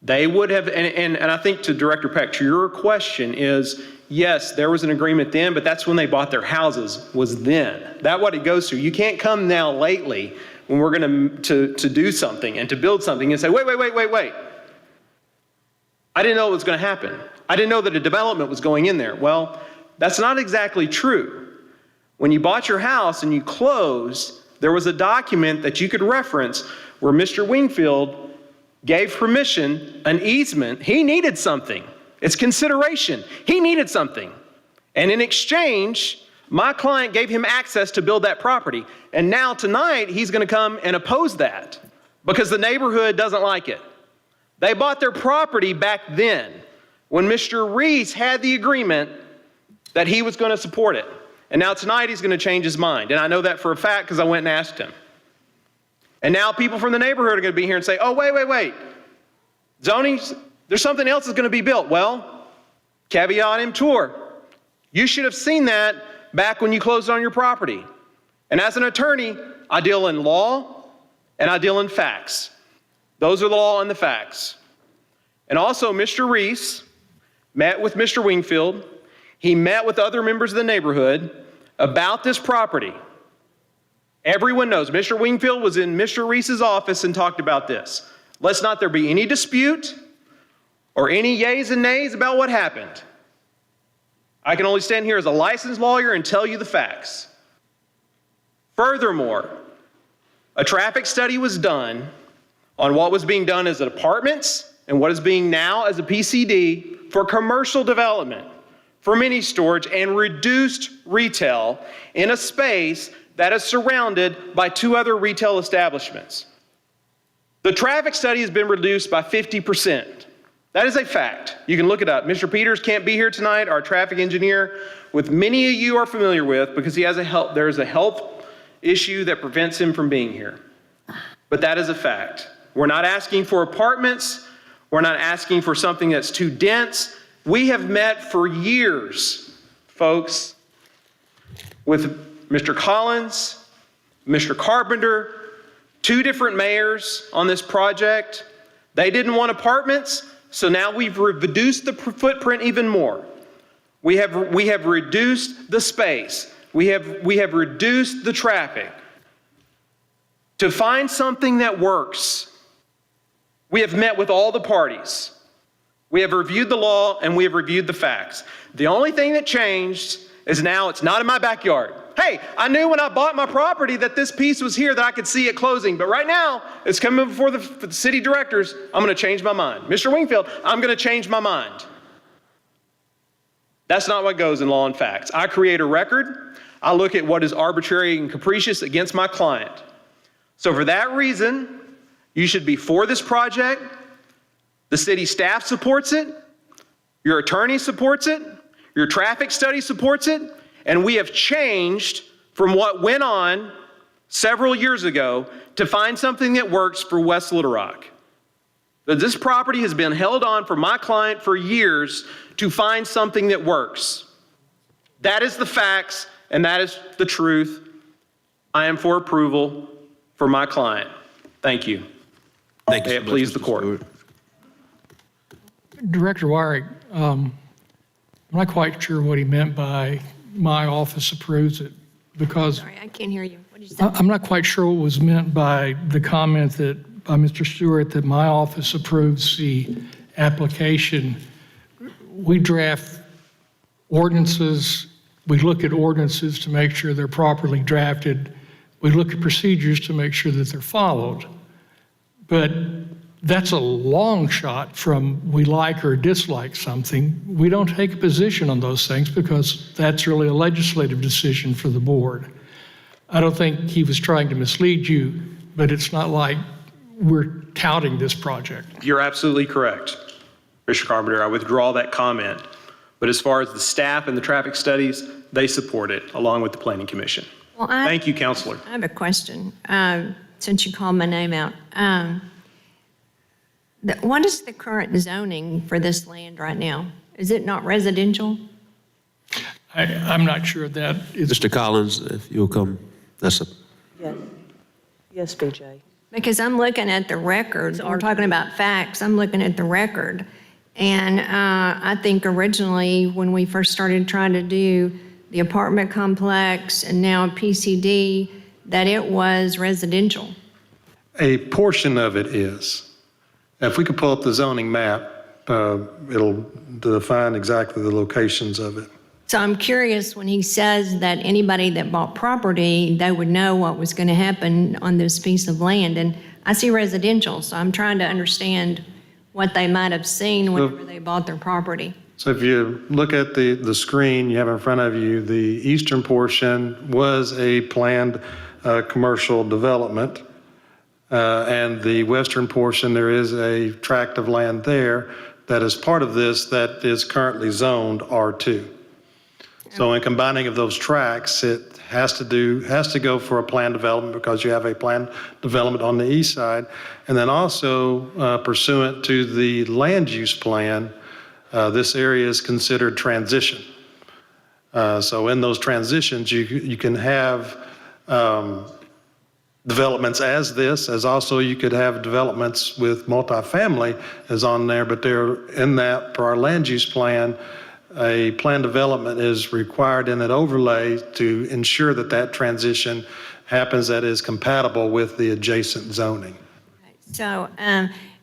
They would have, and I think to Director Peck, to your question is, yes, there was an agreement then, but that's when they bought their houses, was then. That's what it goes to. You can't come now lately when we're going to do something and to build something and say, wait. I didn't know it was going to happen. I didn't know that a development was going in there. Well, that's not exactly true. When you bought your house and you closed, there was a document that you could reference where Mr. Wingfield gave permission, an easement. He needed something. It's consideration. He needed something. And in exchange, my client gave him access to build that property. And now tonight, he's going to come and oppose that because the neighborhood doesn't like it. They bought their property back then when Mr. Reese had the agreement that he was going to support it. And now tonight, he's going to change his mind. And I know that for a fact because I went and asked him. And now people from the neighborhood are going to be here and say, oh, wait. Zoning, there's something else that's going to be built. Well, caveat emptor. You should have seen that back when you closed on your property. And as an attorney, I deal in law and I deal in facts. Those are the law and the facts. And also, Mr. Reese met with Mr. Wingfield. He met with other members of the neighborhood about this property. Everyone knows Mr. Wingfield was in Mr. Reese's office and talked about this. Let's not there be any dispute or any yays and nays about what happened. I can only stand here as a licensed lawyer and tell you the facts. Furthermore, a traffic study was done on what was being done as apartments and what is being now as a PCD for commercial development, for mini storage and reduced retail in a space that is surrounded by 2 other retail establishments. The traffic study has been reduced by 50%. That is a fact. You can look it up. Mr. Peters can't be here tonight, our traffic engineer, which many of you are familiar with because there is a health issue that prevents him from being here. But that is a fact. We're not asking for apartments. We're not asking for something that's too dense. We have met for years, folks, with Mr. Collins, Mr. Carpenter, 2 different mayors on this project. They didn't want apartments, so now we've reduced the footprint even more. We have reduced the space. We have reduced the traffic. To find something that works, we have met with all the parties. We have reviewed the law and we have reviewed the facts. The only thing that changed is now it's not in my backyard. Hey, I knew when I bought my property that this piece was here that I could see it closing, but right now it's coming before the city directors. I'm going to change my mind. Mr. Wingfield, I'm going to change my mind. That's not what goes in law and facts. I create a record. I look at what is arbitrary and capricious against my client. So for that reason, you should be for this project. The city staff supports it. Your attorney supports it. Your traffic study supports it. And we have changed from what went on several years ago to find something that works for West Little Rock. But this property has been held on for my client for years to find something that works. That is the facts and that is the truth. I am for approval for my client. Thank you. Thank you. May it please the court. Director Wyrick, I'm not quite sure what he meant by my office approves it, because Sorry, I can't hear you. What did you say? I'm not quite sure what was meant by the comment by Mr. Stewart that my office approves the application. We draft ordinances, we look at ordinances to make sure they're properly drafted. We look at procedures to make sure that they're followed. But that's a long shot from we like or dislike something. We don't take a position on those things because that's really a legislative decision for the board. I don't think he was trying to mislead you, but it's not like we're touting this project. You're absolutely correct, Mr. Carpenter. I withdraw that comment. But as far as the staff and the traffic studies, they support it along with the Planning Commission. Well, Thank you, Counselor. I have a question, since you called my name out. What is the current zoning for this land right now? Is it not residential? I'm not sure that is. Mr. Collins, if you'll come, that's a, Yes. Yes, BJ. Because I'm looking at the record, we're talking about facts, I'm looking at the record. And I think originally, when we first started trying to do the apartment complex and now PCD, that it was residential. A portion of it is. If we could pull up the zoning map, it'll define exactly the locations of it. So I'm curious, when he says that anybody that bought property, they would know what was going to happen on this piece of land. And I see residential, so I'm trying to understand what they might have seen whenever they bought their property. So if you look at the screen you have in front of you, the eastern portion was a planned commercial development. And the western portion, there is a tract of land there that is part of this that is currently zoned R2. So in combining of those tracts, it has to go for a planned development because you have a planned development on the east side. And then also pursuant to the land use plan, this area is considered transition. So in those transitions, you can have developments as this, as also you could have developments with multifamily is on there, but they're in that, per our land use plan, a planned development is required in that overlay to ensure that that transition happens that is compatible with the adjacent zoning. So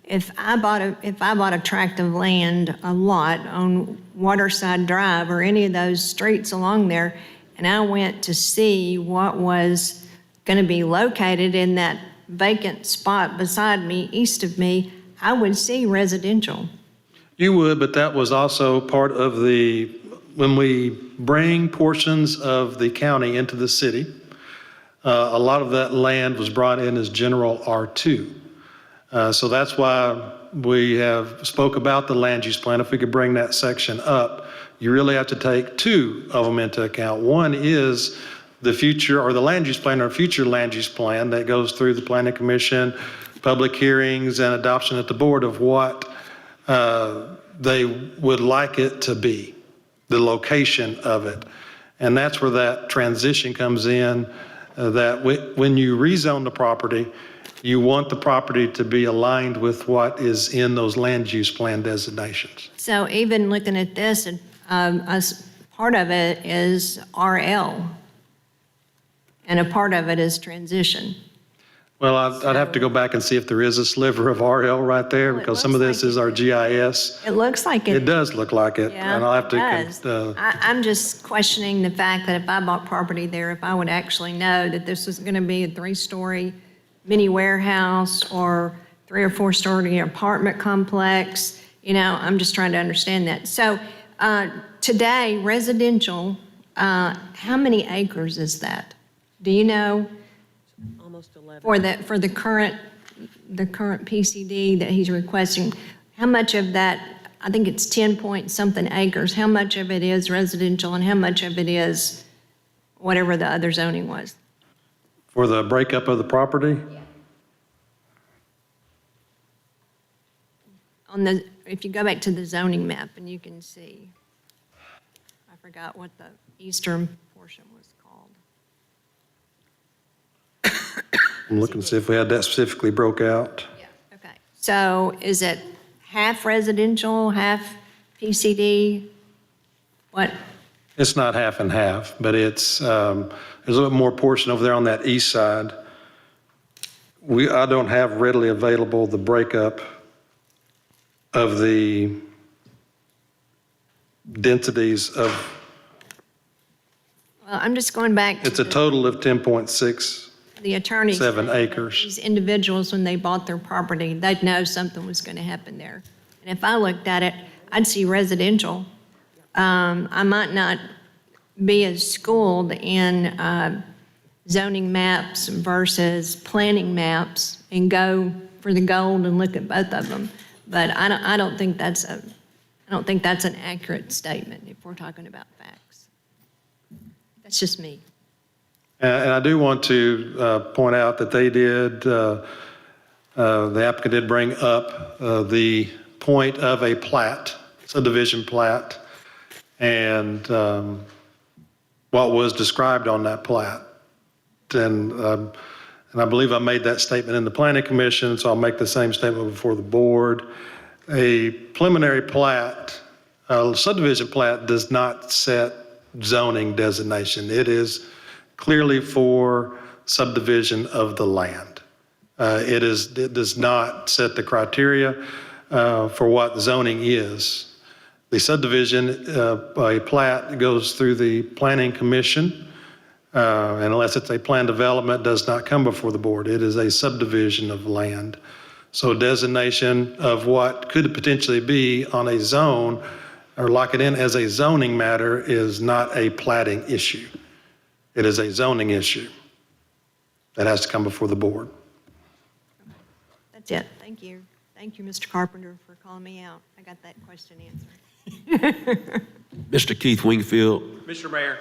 if I bought a tract of land, a lot on Waterside Drive or any of those streets along there, and I went to see what was going to be located in that vacant spot beside me, east of me, I would see residential. You would, but that was also part of when we bring portions of the county into the city, a lot of that land was brought in as general R2. So that's why we have spoke about the land use plan. If we could bring that section up, you really have to take two of them into account. One is the future or the land use plan or future land use plan that goes through the Planning Commission, public hearings and adoption at the board of what they would like it to be, the location of it. And that's where that transition comes in, that when you rezone the property, you want the property to be aligned with what is in those land use plan designations. So even looking at this, part of it is RL, and a part of it is transition. Well, I'd have to go back and see if there is a sliver of RL right there, because some of this is our GIS. It looks like it. It does look like it, Yeah, and I'll have it to. does. I'm just questioning the fact that if I bought property there, if I would actually know that this was going to be a 3-story mini warehouse or 3 or 4-story apartment complex. I'm just trying to understand that. So today, residential, how many acres is that? Do you know? Almost 11. For the current PCD that he's requesting, how much of that, I think it's 10 point something acres, how much of it is residential and how much of it is whatever the other zoning was? For the breakup of the property? Yeah. If you go back to the zoning map and you can see, I forgot what the eastern portion was called. I'm looking to see if we had that specifically broke out. Yeah, okay. So is it half residential, half PCD? What? It's not half and half, but it's, there's a little more portion over there on that east side. I don't have readily available the breakup of the densities of, Well, I'm just going back to it's a total of 10.67 the attorneys. acres. These individuals, when they bought their property, they'd know something was going to happen there. And if I looked at it, I'd see residential. I might not be as schooled in zoning maps versus planning maps and go for the gold and look at both of them. But I don't think that's an accurate statement if we're talking about facts. That's just me. And I do want to point out that they did, the applicant did bring up the point of a plat, subdivision plat, and what was described on that plat. And I believe I made that statement in the Planning Commission, so I'll make the same statement before the board. A preliminary plat, a subdivision plat does not set zoning designation. It is clearly for subdivision of the land. It does not set the criteria for what zoning is. The subdivision, a plat goes through the Planning Commission, and unless it's a plan development, does not come before the board. It is a subdivision of land. So designation of what could potentially be on a zone or lock it in as a zoning matter is not a platting issue. It is a zoning issue that has to come before the board. That's it. Thank you. Thank you, Mr. Carpenter, for calling me out. I got that question answered. Mr. Keith Wingfield. Mr. Mayor,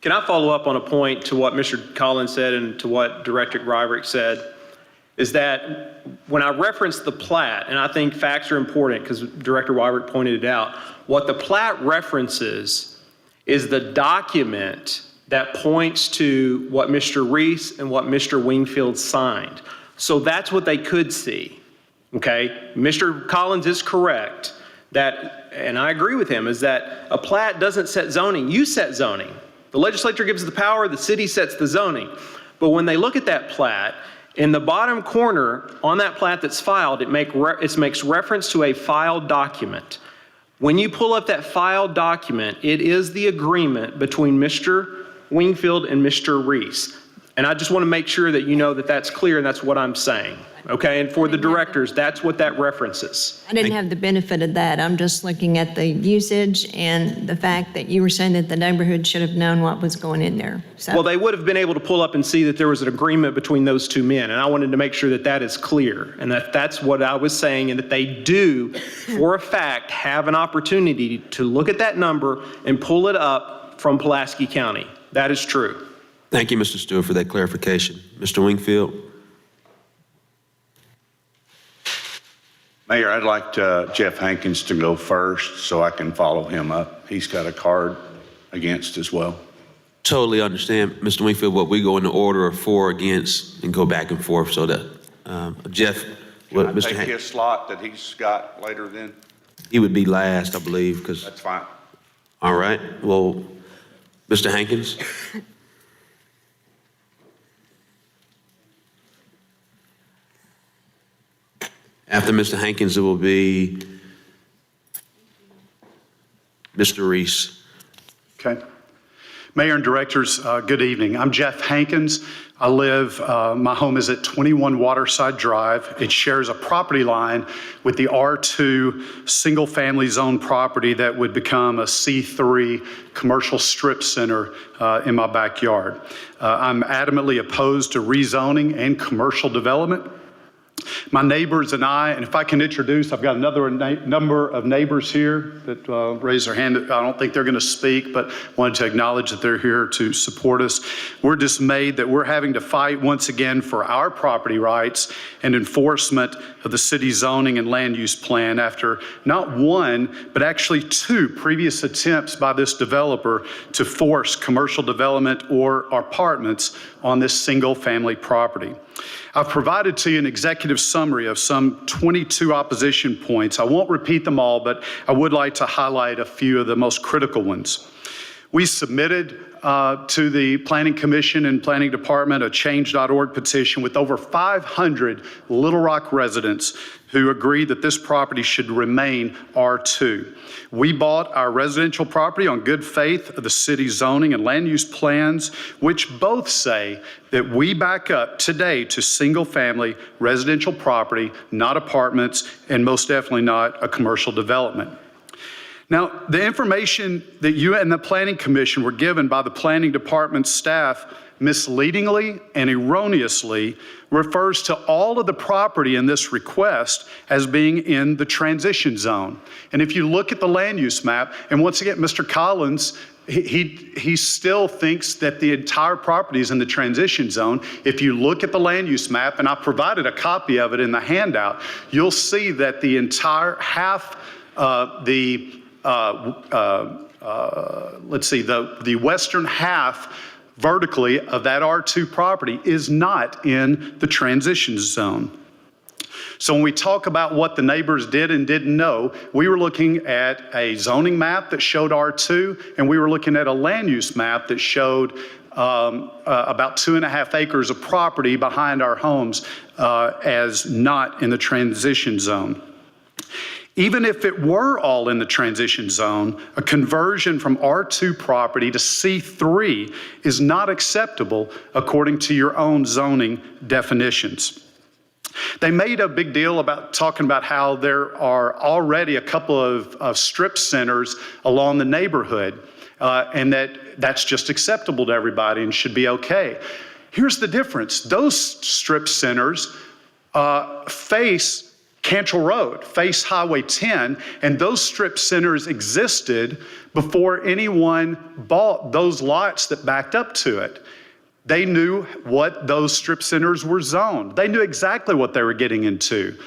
can I follow up on a point to what Mr. Collins said and to what Director Greiverick said? Is that when I reference the plat, and I think facts are important because Director Greiverick pointed it out, what the plat references is the document that points to what Mr. Reese and what Mr. Wingfield signed. So that's what they could see, okay? Mr. Collins is correct that, and I agree with him, is that a plat doesn't set zoning. You set zoning. The legislature gives the power, the city sets the zoning. But when they look at that plat, in the bottom corner on that plat that's filed, it makes reference to a filed document. When you pull up that filed document, it is the agreement between Mr. Wingfield and Mr. Reese. And I just want to make sure that you know that that's clear and that's what I'm saying. Okay, and for the directors, that's what that references. I didn't have the benefit of that. I'm just looking at the usage and the fact that you were saying that the neighborhood should have known what was going in there. So, Well, they would have been able to pull up and see that there was an agreement between those two men, and I wanted to make sure that that is clear, and that's what I was saying, and that they do, for a fact, have an opportunity to look at that number and pull it up from Pulaski County. That is true. Thank you, Mr. Stewart, for that clarification. Mr. Wingfield. Mayor, I'd like Jeff Hankins to go first so I can follow him up. He's got a card against as well. Totally understand, Mr. Wingfield, what we go in the order of for, against, and go back and forth so that, Jeff, Can I Mr. take Hankins, his slot that he's got later then? he would be last, I believe, because, That's fine. all right, well, Mr. Hankins? After Mr. Hankins, it will be Mr. Reese. Okay. Mayor and directors, good evening. I'm Jeff Hankins. I live, my home is at 21 Waterside Drive. It shares a property line with the R2 single-family zone property that would become a C3 commercial strip center in my backyard. I'm adamantly opposed to rezoning and commercial development. My neighbors and I, and if I can introduce, I've got another number of neighbors here that raise their hand. I don't think they're going to speak, but wanted to acknowledge that they're here to support us. We're dismayed that we're having to fight once again for our property rights and enforcement of the city zoning and land use plan after not one, but actually two previous attempts by this developer to force commercial development or apartments on this single family property. I've provided to you an executive summary of some 22 opposition points. I won't repeat them all, but I would like to highlight a few of the most critical ones. We submitted to the Planning Commission and Planning Department a change.org petition with over 500 Little Rock residents who agreed that this property should remain R2. We bought our residential property on good faith of the city's zoning and land use plans, which both say that we back up today to single-family residential property, not apartments, and most definitely not a commercial development. Now, the information that you and the Planning Commission were given by the Planning Department staff misleadingly and erroneously refers to all of the property in this request as being in the transition zone. And if you look at the land use map, and once again, Mr. Collins, he still thinks that the entire property is in the transition zone. If you look at the land use map, and I provided a copy of it in the handout, you'll see that the entire the western half vertically of that R2 property is not in the transition zone. So when we talk about what the neighbors did and didn't know, we were looking at a zoning map that showed R2, and we were looking at a land use map that showed about 2.5 acres of property behind our homes as not in the transition zone. Even if it were all in the transition zone, a conversion from R2 property to C3 is not acceptable according to your own zoning definitions. They made a big deal about talking about how there are already a couple of strip centers along the neighborhood, and that's just acceptable to everybody and should be okay. Here's the difference. Those strip centers face Cantrell Road, face Highway 10, and those strip centers existed before anyone bought those lots that backed up to it. They knew what those strip centers were zoned. They knew exactly what they were getting into.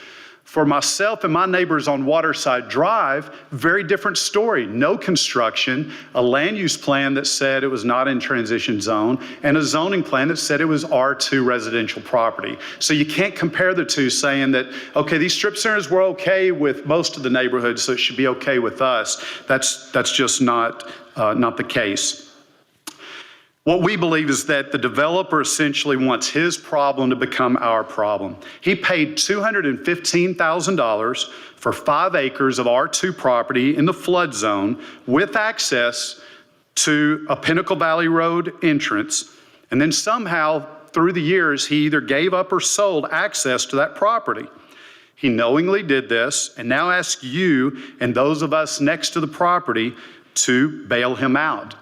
For myself and my neighbors on Waterside Drive, very different story. No construction, a land use plan that said it was not in transition zone, and a zoning plan that said it was R2 residential property. So you can't compare the two saying that, okay, these strip centers were okay with most of the neighborhoods, so it should be okay with us. That's just not the case. What we believe is that the developer essentially wants his problem to become our problem. He paid $215,000 for 5 acres of R2 property in the flood zone with access to a Pinnacle Valley Road entrance. And then somehow through the years, he either gave up or sold access to that property. He knowingly did this and now asks you and those of us next to the property to bail him out.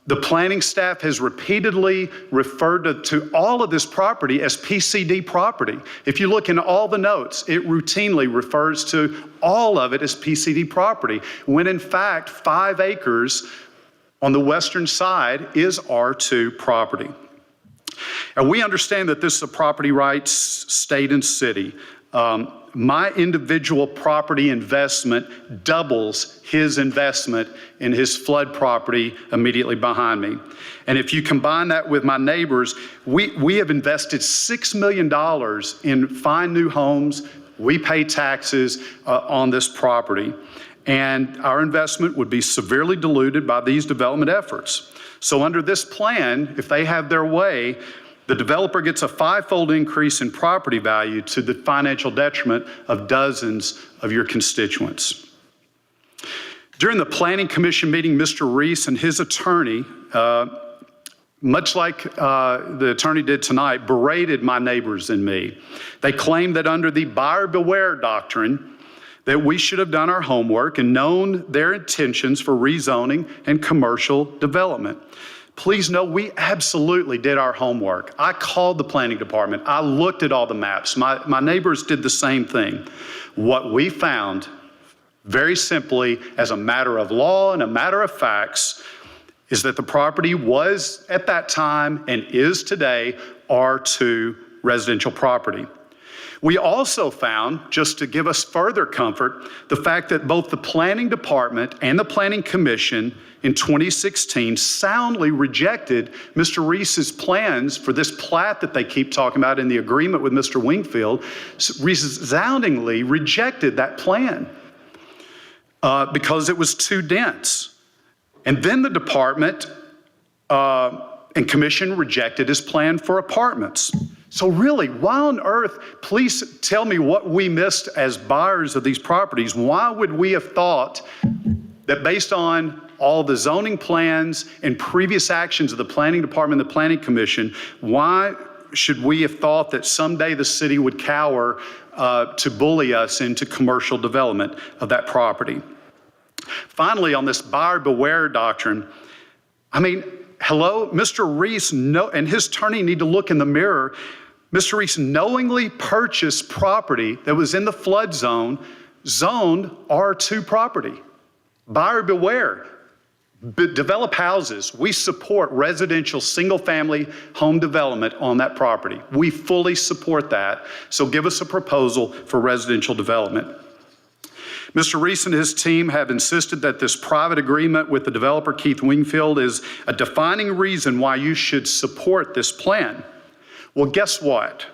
The planning staff has repeatedly referred to all of this property as PCD property. If you look in all the notes, it routinely refers to all of it as PCD property, when in fact 5 acres on the western side is R2 property. And we understand that this is a property rights state and city. My individual property investment doubles his investment in his flood property immediately behind me. And if you combine that with my neighbors, we have invested $6 million in fine new homes. We pay taxes on this property. And our investment would be severely diluted by these development efforts. So under this plan, if they have their way, the developer gets a 5-fold increase in property value to the financial detriment of dozens of your constituents. During the Planning Commission meeting, Mr. Reese and his attorney, much like the attorney did tonight, berated my neighbors and me. They claimed that under the buyer beware doctrine, that we should have done our homework and known their intentions for rezoning and commercial development. Please know we absolutely did our homework. I called the planning department. I looked at all the maps. My neighbors did the same thing. What we found, very simply, as a matter of law and a matter of facts, is that the property was at that time and is today R2 residential property. We also found, just to give us further comfort, the fact that both the Planning Department and the Planning Commission in 2016 soundly rejected Mr. Reese's plans for this plat that they keep talking about in the agreement with Mr. Wingfield, resoundingly rejected that plan because it was too dense. And then the department and commission rejected his plan for apartments. So really, why on earth, please tell me what we missed as buyers of these properties. Why would we have thought that based on all the zoning plans and previous actions of the Planning Department and the Planning Commission, why should we have thought that someday the city would cower to bully us into commercial development of that property? Finally, on this buyer beware doctrine, I mean, hello, Mr. Reese and his attorney need to look in the mirror. Mr. Reese knowingly purchased property that was in the flood zone, zoned R2 property. Buyer beware. Develop houses. We support residential single-family home development on that property. We fully support that. So give us a proposal for residential development. Mr. Reese and his team have insisted that this private agreement with the developer, Keith Wingfield, is a defining reason why you should support this plan. Well, guess what?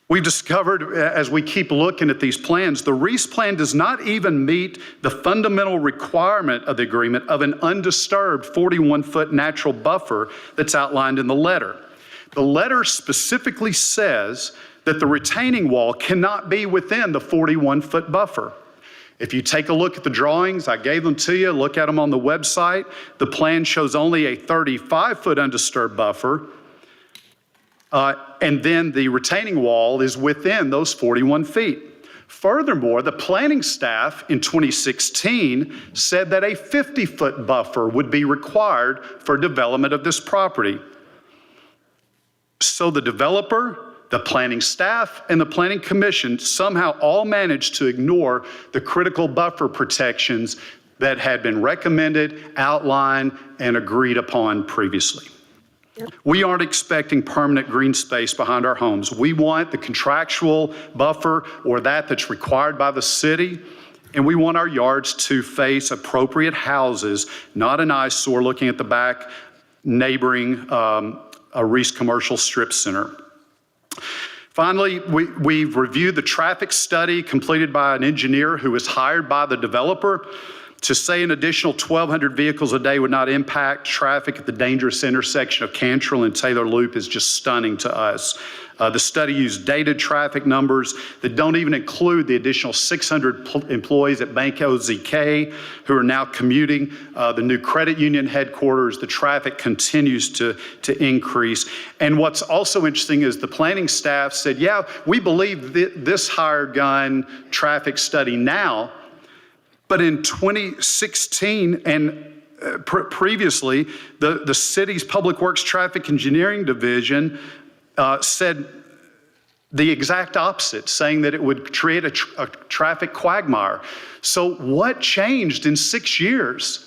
We've discovered, as we keep looking at these plans, the Reese plan does not even meet the fundamental requirement of the agreement of an undisturbed 41-foot natural buffer that's outlined in the letter. The letter specifically says that the retaining wall cannot be within the 41-foot buffer. If you take a look at the drawings, I gave them to you, look at them on the website, the plan shows only a 35-foot undisturbed buffer, and then the retaining wall is within those 41 feet. Furthermore, the planning staff in 2016 said that a 50-foot buffer would be required for development of this property. So the developer, the planning staff, and the planning commission somehow all managed to ignore the critical buffer protections that had been recommended, outlined, and agreed upon previously. We aren't expecting permanent green space behind our homes. We want the contractual buffer or that's required by the city, and we want our yards to face appropriate houses, not an eyesore looking at the back neighboring a Reese Commercial Strip Center. Finally, we've reviewed the traffic study completed by an engineer who was hired by the developer. To say an additional 1,200 vehicles a day would not impact traffic at the dangerous intersection of Cantrell and Taylor Loop is just stunning to us. The study used dated traffic numbers that don't even include the additional 600 employees at Bank OZK who are now commuting. The new credit union headquarters, the traffic continues to increase. And what's also interesting is the planning staff said, yeah, we believe this hired gun traffic study now, but in 2016 and previously, the city's Public Works Traffic Engineering Division said the exact opposite, saying that it would create a traffic quagmire. So what changed in 6 years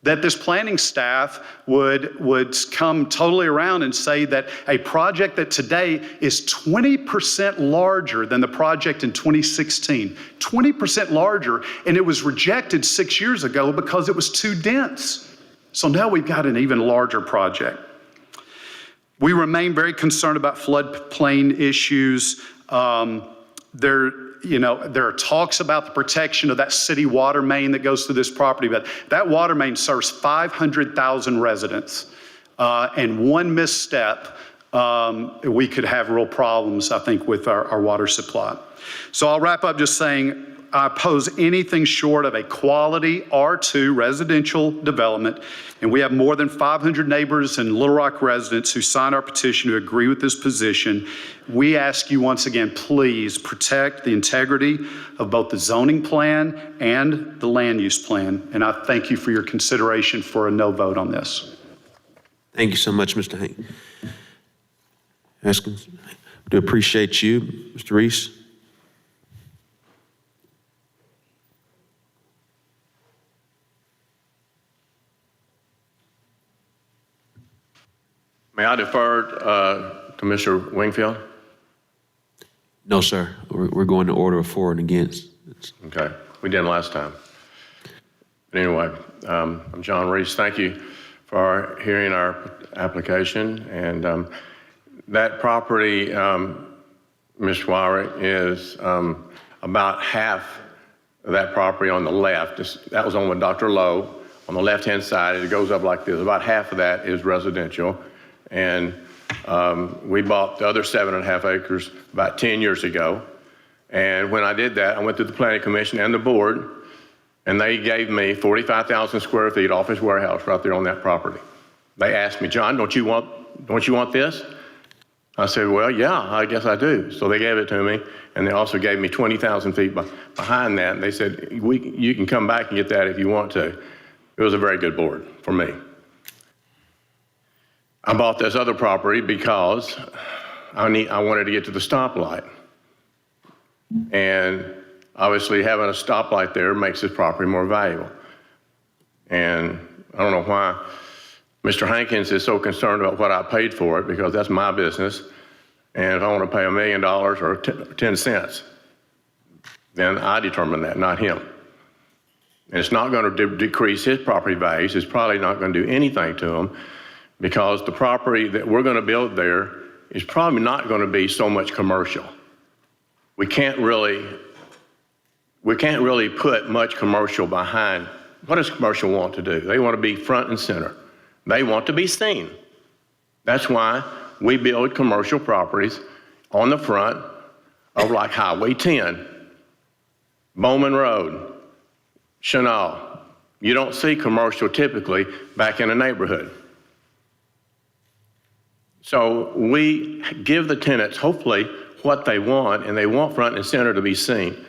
that this planning staff would come totally around and say that a project that today is 20% larger than the project in 2016, 20% larger, and it was rejected 6 years ago because it was too dense. So now we've got an even larger project. We remain very concerned about floodplain issues. There are talks about the protection of that city water main that goes through this property, but that water main serves 500,000 residents. And one misstep, we could have real problems, I think, with our water supply. So I'll wrap up just saying, I oppose anything short of a quality R2 residential development, and we have more than 500 neighbors and Little Rock residents who signed our petition to agree with this position. We ask you once again, please protect the integrity of both the zoning plan and the land use plan, and I thank you for your consideration for a no vote on this. Thank you so much, Mr. Hank. Haskins, do appreciate you, Mr. Reese. May I defer to Mr. Wingfield? No, sir. We're going to order of for and against. Okay, we did last time. But anyway, I'm John Reese. Thank you for hearing our application. And that property, Ms. Wyrick, is about half of that property on the left. That was on with Dr. Lowe. On the left-hand side, it goes up like this. About half of that is residential. And we bought the other 7.5 acres about 10 years ago. And when I did that, I went to the Planning Commission and the board, and they gave me 45,000 square feet office warehouse right there on that property. They asked me, John, don't you want this? I said, well, yeah, I guess I do. So they gave it to me, and they also gave me 20,000 feet behind that. And they said, you can come back and get that if you want to. It was a very good board for me. I bought this other property because I wanted to get to the stoplight. And obviously having a stoplight there makes this property more valuable. And I don't know why Mr. Hankins is so concerned about what I paid for it, because that's my business. And if I want to pay $1 million or 10 cents, then I determine that, not him. And it's not going to decrease his property values. It's probably not going to do anything to him, because the property that we're going to build there is probably not going to be so much commercial. We can't really put much commercial behind. What does commercial want to do? They want to be front and center. They want to be seen. That's why we build commercial properties on the front of like Highway 10, Bowman Road, Chanal. You don't see commercial typically back in a neighborhood. So we give the tenants, hopefully, what they want, and they want front and center to be seen.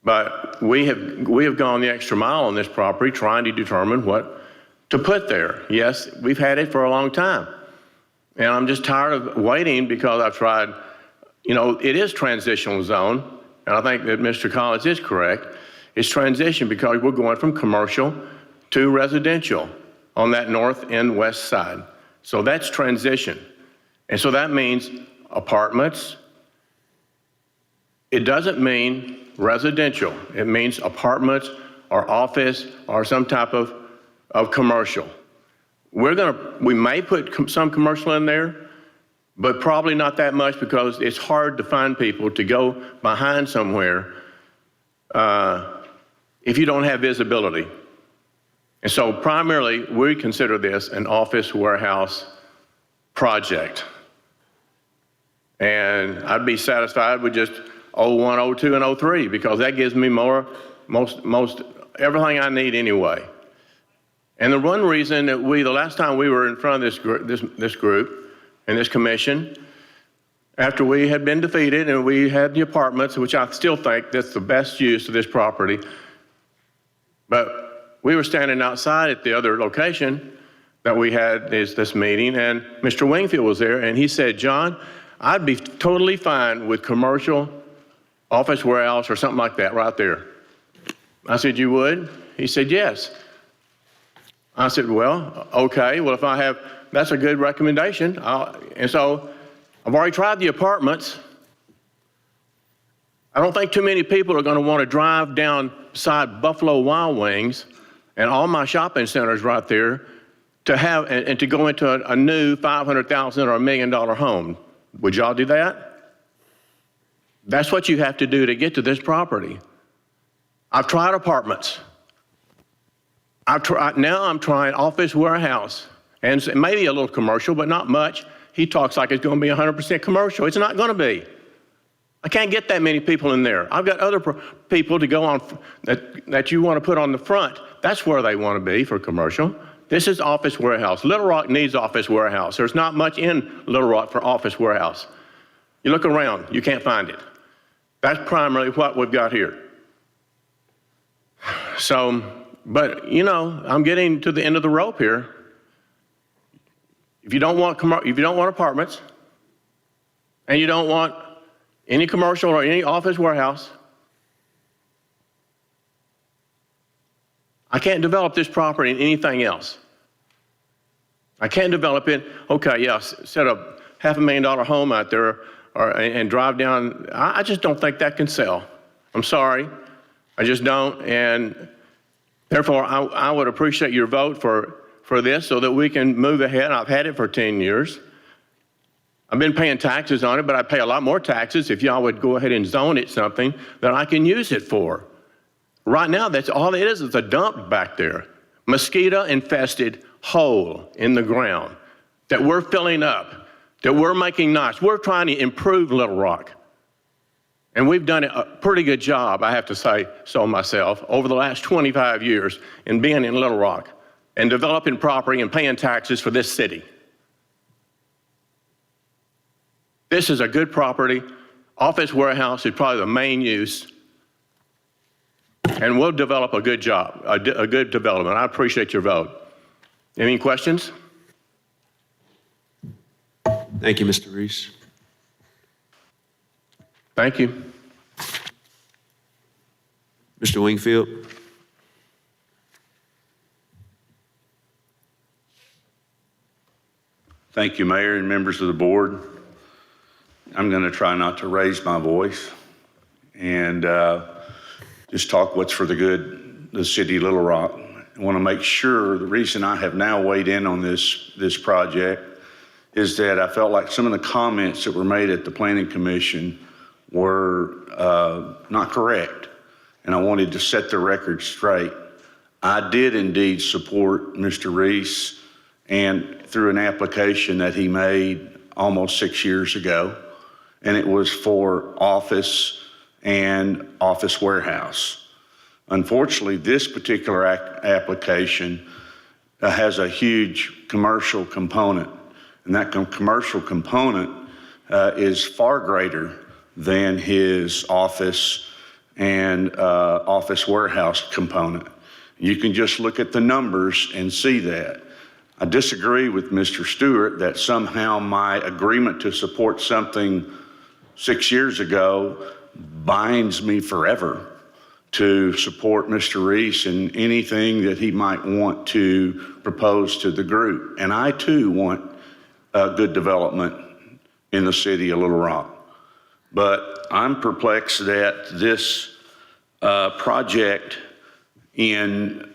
But we have gone the extra mile on this property trying to determine what to put there. Yes, we've had it for a long time. And I'm just tired of waiting, because I've tried, it is transitional zone. And I think that Mr. Collins is correct. It's transition because we're going from commercial to residential on that north and west side. So that's transition. And so that means apartments. It doesn't mean residential. It means apartments or office or some type of commercial. We may put some commercial in there, but probably not that much, because it's hard to find people to go behind somewhere if you don't have visibility. And so primarily, we consider this an office warehouse project. And I'd be satisfied with just 01, 02, and 03, because that gives me most everything I need anyway. And the one reason that the last time we were in front of this group and this commission, after we had been defeated and we had the apartments, which I still think that's the best use of this property, but we were standing outside at the other location that we had this meeting, and Mr. Wingfield was there, and he said, John, I'd be totally fine with commercial office warehouse or something like that right there. I said, you would? He said, yes. I said, well, okay, well, that's a good recommendation. And so I've already tried the apartments. I don't think too many people are going to want to drive down beside Buffalo Wild Wings and all my shopping centers right there to have and to go into a new $500,000 or $1 million home. Would y'all do that? That's what you have to do to get to this property. I've tried apartments. Now I'm trying office warehouse, and maybe a little commercial, but not much. He talks like it's going to be 100% commercial. It's not going to be. I can't get that many people in there. I've got other people to go on that you want to put on the front. That's where they want to be for commercial. This is office warehouse. Little Rock needs office warehouse. There's not much in Little Rock for office warehouse. You look around, you can't find it. That's primarily what we've got here. So, but I'm getting to the end of the rope here. If you don't want apartments, and you don't want any commercial or any office warehouse, I can't develop this property in anything else. I can't develop it. Okay, yeah, set a $500,000 home out there and drive down. I just don't think that can sell. I'm sorry. I just don't. And therefore, I would appreciate your vote for this so that we can move ahead. I've had it for 10 years. I've been paying taxes on it, but I'd pay a lot more taxes if y'all would go ahead and zone it something that I can use it for. Right now, that's all it is a dump back there. Mosquito-infested hole in the ground that we're filling up, that we're making nice. We're trying to improve Little Rock. And we've done a pretty good job, I have to say so myself, over the last 25 years in being in Little Rock and developing property and paying taxes for this city. This is a good property. Office warehouse is probably the main use. And we'll develop a good job, a good development. I appreciate your vote. Any questions? Thank you, Mr. Reese. Thank you. Mr. Wingfield? Thank you, Mayor and members of the board. I'm going to try not to raise my voice and just talk what's for the good of the city of Little Rock. I want to make sure the reason I have now weighed in on this project is that I felt like some of the comments that were made at the Planning Commission were not correct, and I wanted to set the record straight. I did indeed support Mr. Reese and through an application that he made almost 6 years ago, and it was for office and office warehouse. Unfortunately, this particular application has a huge commercial component, and that commercial component is far greater than his office and office warehouse component. You can just look at the numbers and see that. I disagree with Mr. Stewart that somehow my agreement to support something 6 years ago binds me forever to support Mr. Reese in anything that he might want to propose to the group. And I too want good development in the city of Little Rock. But I'm perplexed that this project in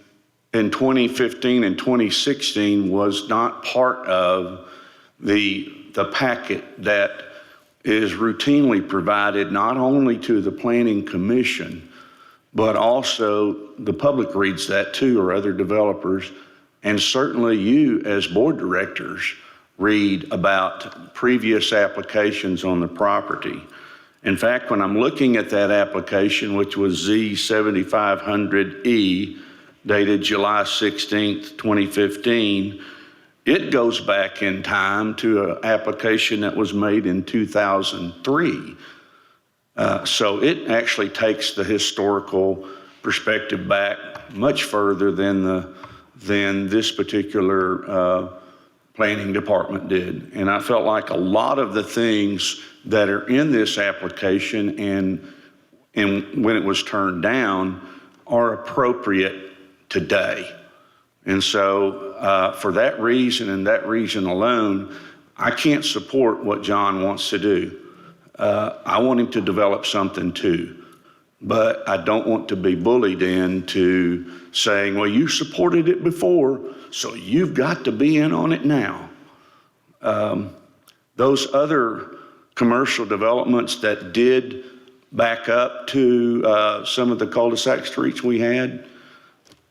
2015 and 2016 was not part of the packet that is routinely provided not only to the Planning Commission, but also the public reads that too, or other developers, and certainly you as board directors read about previous applications on the property. In fact, when I'm looking at that application, which was Z7500E, dated July 16th, 2015, it goes back in time to an application that was made in 2003. So it actually takes the historical perspective back much further than this particular planning department did. And I felt like a lot of the things that are in this application and when it was turned down are appropriate today. And so for that reason and that reason alone, I can't support what John wants to do. I want him to develop something too, but I don't want to be bullied into saying, well, you supported it before, so you've got to be in on it now. Those other commercial developments that did back up to some of the cul-de-sac streets we had,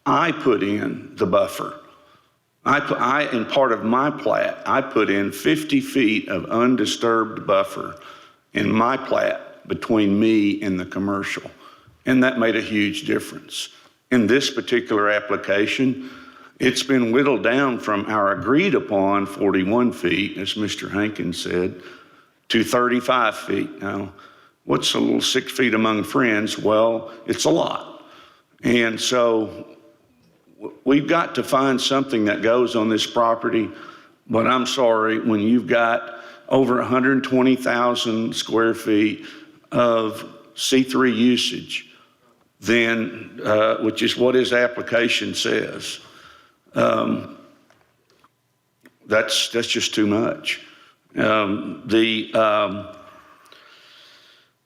I put in the buffer. In part of my plat, I put in 50 feet of undisturbed buffer in my plat between me and the commercial. And that made a huge difference. In this particular application, it's been whittled down from our agreed upon 41 feet, as Mr. Hankins said, to 35 feet. Now, what's a little 6 feet among friends? Well, it's a lot. And so we've got to find something that goes on this property, but I'm sorry, when you've got over 120,000 square feet of C3 usage, then, which is what his application says, that's just too much.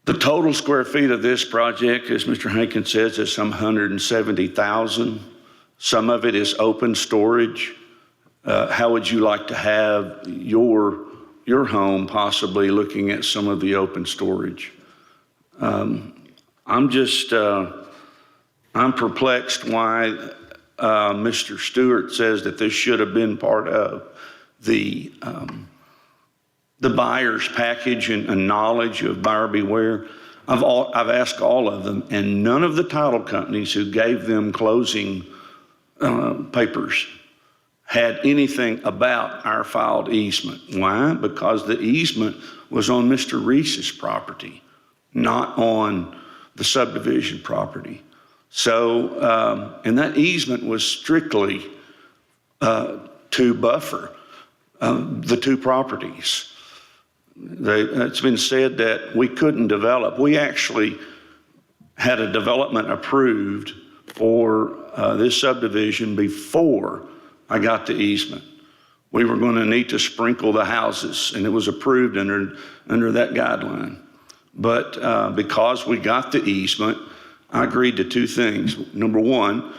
The total square feet of this project, as Mr. Hankins says, is some 170,000. Some of it is open storage. How would you like to have your home possibly looking at some of the open storage? I'm perplexed why Mr. Stewart says that this should have been part of the buyer's package and knowledge of buyer beware. I've asked all of them, and none of the title companies who gave them closing papers had anything about our filed easement. Why? Because the easement was on Mr. Reese's property, not on the subdivision property. So, and that easement was strictly to buffer the two properties. It's been said that we couldn't develop. We actually had a development approved for this subdivision before I got the easement. We were going to need to sprinkle the houses, and it was approved under that guideline. But because we got the easement, I agreed to two things. Number one,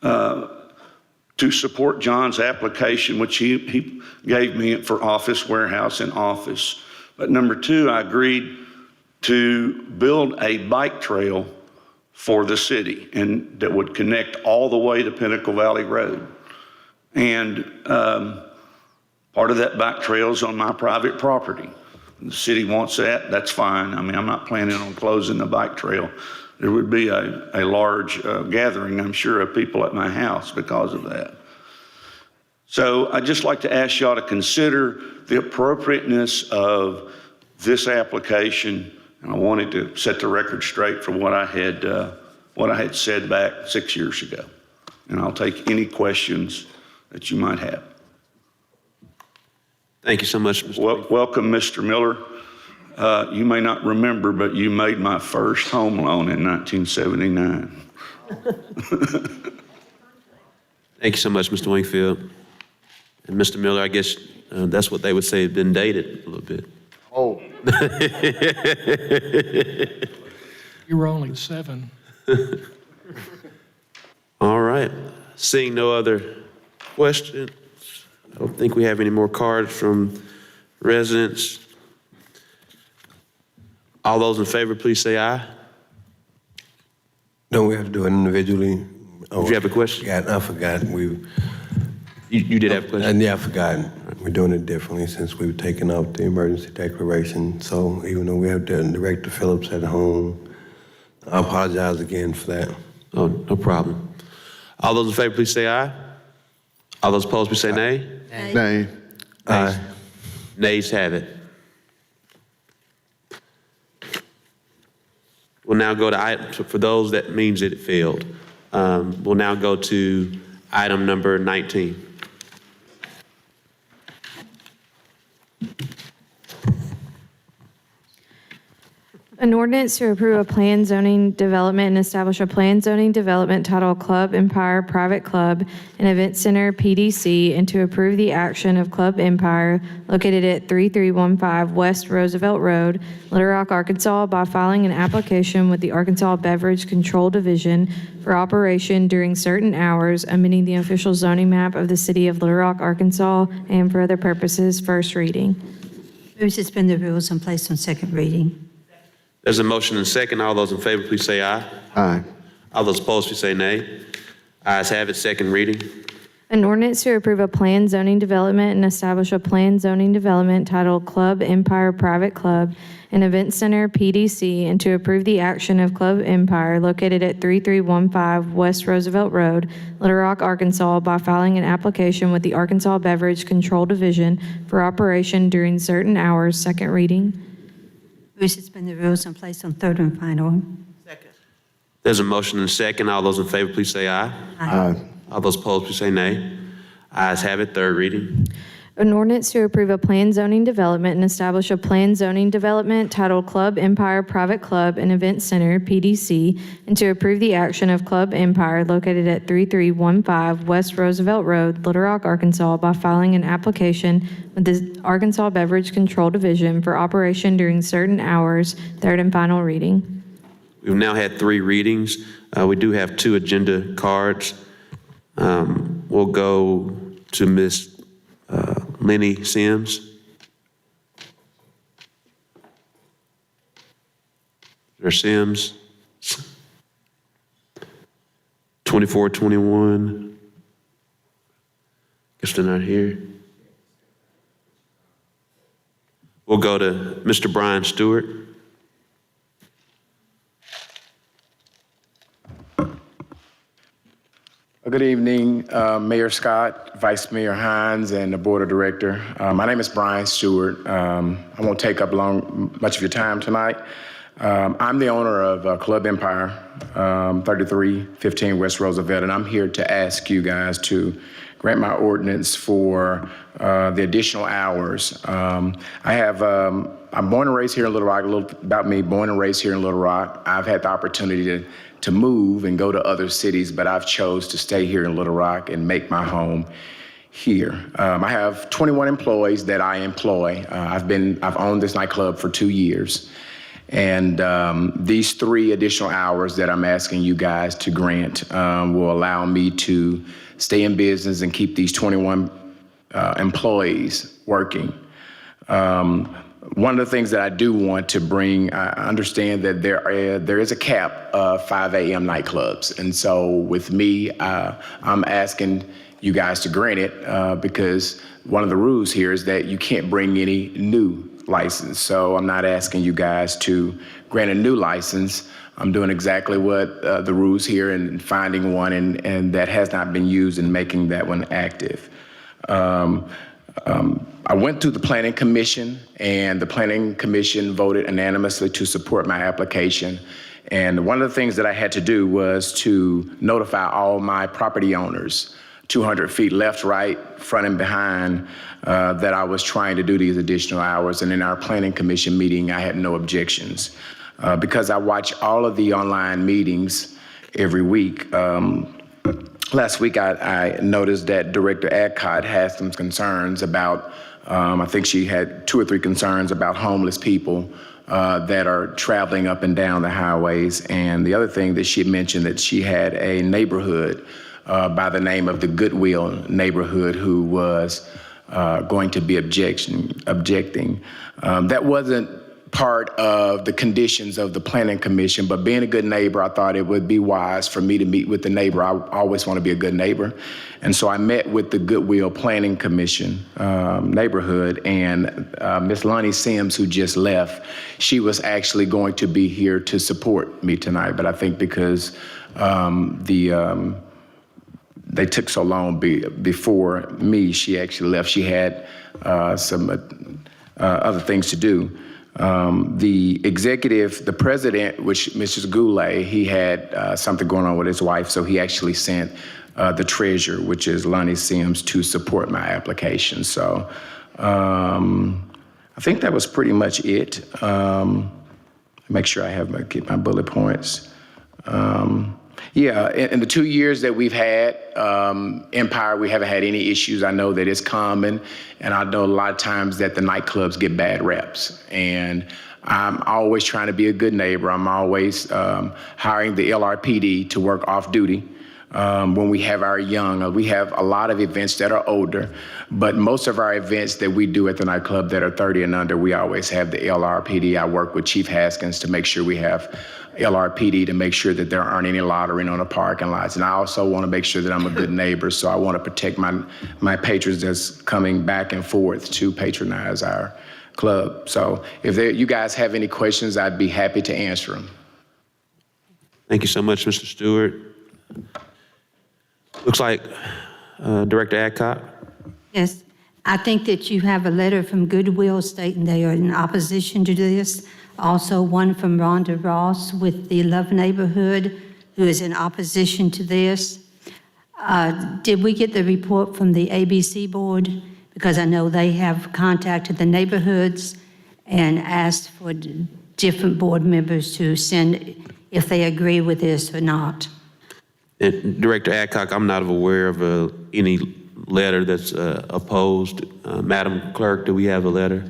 to support John's application, which he gave me for office, warehouse, and office. But number two, I agreed to build a bike trail for the city and that would connect all the way to Pinnacle Valley Road. And part of that bike trail is on my private property. The city wants that, that's fine. I mean, I'm not planning on closing the bike trail. There would be a large gathering, I'm sure, of people at my house because of that. So I'd just like to ask y'all to consider the appropriateness of this application. And I wanted to set the record straight for what I had said back 6 years ago. And I'll take any questions that you might have. Thank you so much, Mr. Welcome, Mr. Miller. You may not remember, but you made my first home loan in 1979. Thank you so much, Mr. Wingfield. And Mr. Miller, I guess that's what they would say, been dated a little bit. Oh. You were only 7. All right. Seeing no other questions, I don't think we have any more cards from residents. All those in favor, please say aye. Don't we have to do it individually? Did you have a question? I forgot. You did have a question? Yeah, I forgot. We're doing it differently since we've taken out the emergency declaration. So even though we have Director Phillips at home, I apologize again for that. Oh, no problem. All those in favor, please say aye. All those opposed, please say nay. Nay. Aye. Nays have it. We'll now go to item, for those that means that it failed. We'll now go to item number 19. An ordinance to approve a planned zoning development and establish a planned zoning development titled Club Empire Private Club and Event Center PDC, and to approve the action of Club Empire located at 3315 West Roosevelt Road, Little Rock, Arkansas, by filing an application with the Arkansas Beverage Control Division for operation during certain hours, amending the official zoning map of the city of Little Rock, Arkansas, and for other purposes. First reading. Move to suspend the rules and place on second reading. There's a motion and second. All those in favor, please say aye. Aye. All those opposed, please say nay. Ayes have it, second reading. An ordinance to approve a planned zoning development and establish a planned zoning development titled Club Empire Private Club and Event Center PDC, and to approve the action of Club Empire located at 3315 West Roosevelt Road, Little Rock, Arkansas, by filing an application with the Arkansas Beverage Control Division for operation during certain hours. Second reading. Move to suspend the rules and place on third and final. There's a motion and second. All those in favor, please say aye. Aye. All those opposed, please say nay. Ayes have it, third reading. An ordinance to approve a planned zoning development and establish a planned zoning development titled Club Empire Private Club and Event Center, PDC, and to approve the action of Club Empire located at 3315 West Roosevelt Road, Little Rock, Arkansas, by filing an application with the Arkansas Beverage Control Division for operation during certain hours, third and final reading. We've now had 3 readings. We do have 2 agenda cards. We'll go to Ms. Lenny Sims. Or Sims. 2421. Guess they're not here. We'll go to Mr. Brian Stewart. Good evening, Mayor Scott, Vice Mayor Hines, and the Board of Directors. My name is Brian Stewart. I won't take up much of your time tonight. I'm the owner of Club Empire, 3315 West Roosevelt, and I'm here to ask you guys to grant my ordinance for the additional hours. I'm born and raised here in Little Rock. A little about me, born and raised here in Little Rock. I've had the opportunity to move and go to other cities, but I've chose to stay here in Little Rock and make my home here. I have 21 employees that I employ. I've owned this nightclub for 2 years. And these 3 additional hours that I'm asking you guys to grant will allow me to stay in business and keep these 21 employees working. One of the things that I do want to bring, I understand that there is a cap of 5 a.m. nightclubs. And so with me, I'm asking you guys to grant it because one of the rules here is that you can't bring any new license. So I'm not asking you guys to grant a new license. I'm doing exactly what the rules here and finding one and that has not been used and making that one active. I went to the Planning Commission, and the Planning Commission voted unanimously to support my application. And one of the things that I had to do was to notify all my property owners, 200 feet left, right, front, and behind, that I was trying to do these additional hours. And in our Planning Commission meeting, I had no objections. Because I watch all of the online meetings every week, last week, I noticed that Director Adcott had some concerns about, I think she had 2 or 3 concerns about homeless people that are traveling up and down the highways. And the other thing that she mentioned that she had a neighborhood by the name of the Goodwill neighborhood who was going to be objecting. That wasn't part of the conditions of the Planning Commission, but being a good neighbor, I thought it would be wise for me to meet with the neighbor. I always want to be a good neighbor. And so I met with the Goodwill Planning Commission neighborhood, and Miss Lonnie Sims, who just left, she was actually going to be here to support me tonight, but I think because they took so long before me, she actually left. She had some other things to do. The executive, the president, which Mrs. Goulet, he had something going on with his wife, so he actually sent the treasurer, which is Lonnie Sims, to support my application. So I think that was pretty much it. Make sure I keep my bullet points. Yeah, in the 2 years that we've had Empire, we haven't had any issues. I know that it's common, and I know a lot of times that the nightclubs get bad reps. And I'm always trying to be a good neighbor. I'm always hiring the LRPD to work off duty when we have our young. We have a lot of events that are older, but most of our events that we do at the nightclub that are 30 and under, we always have the LRPD. I work with Chief Haskins to make sure we have LRPD to make sure that there aren't any loitering on the parking lots. And I also want to make sure that I'm a good neighbor, so I want to protect my patrons that's coming back and forth to patronize our club. So if you guys have any questions, I'd be happy to answer them. Thank you so much, Mr. Stewart. Looks like Director Adcock. Yes, I think that you have a letter from Goodwill stating they are in opposition to this. Also one from Rhonda Ross with the Love Neighborhood, who is in opposition to this. Did we get the report from the ABC board? because I know they have contacted the neighborhoods and asked for different board members to send if they agree with this or not. And Director Adcock, I'm not aware of any letter that's opposed. Madam Clerk, do we have a letter?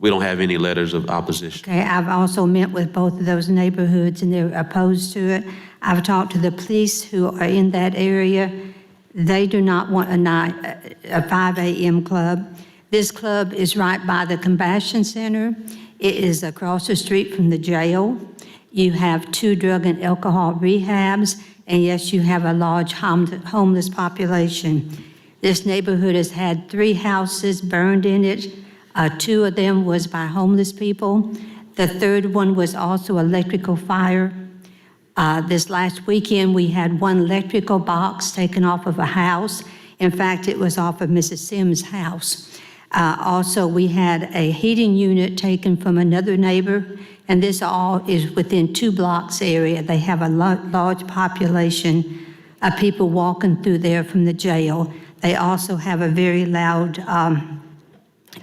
We don't have any letters of opposition. Okay, I've also met with both of those neighborhoods, and they're opposed to it. I've talked to the police who are in that area. They do not want a 5 a.m. club. This club is right by the Compassion Center. It is across the street from the jail. You have 2 drug and alcohol rehabs, and yes, you have a large homeless population. This neighborhood has had 3 houses burned in it. 2 of them was by homeless people. The 3rd one was also electrical fire. This last weekend, we had 1 electrical box taken off of a house. In fact, it was off of Mrs. Sims' house. Also, we had a heating unit taken from another neighbor, and this all is within 2 blocks area. They have a large population of people walking through there from the jail. They also have a very loud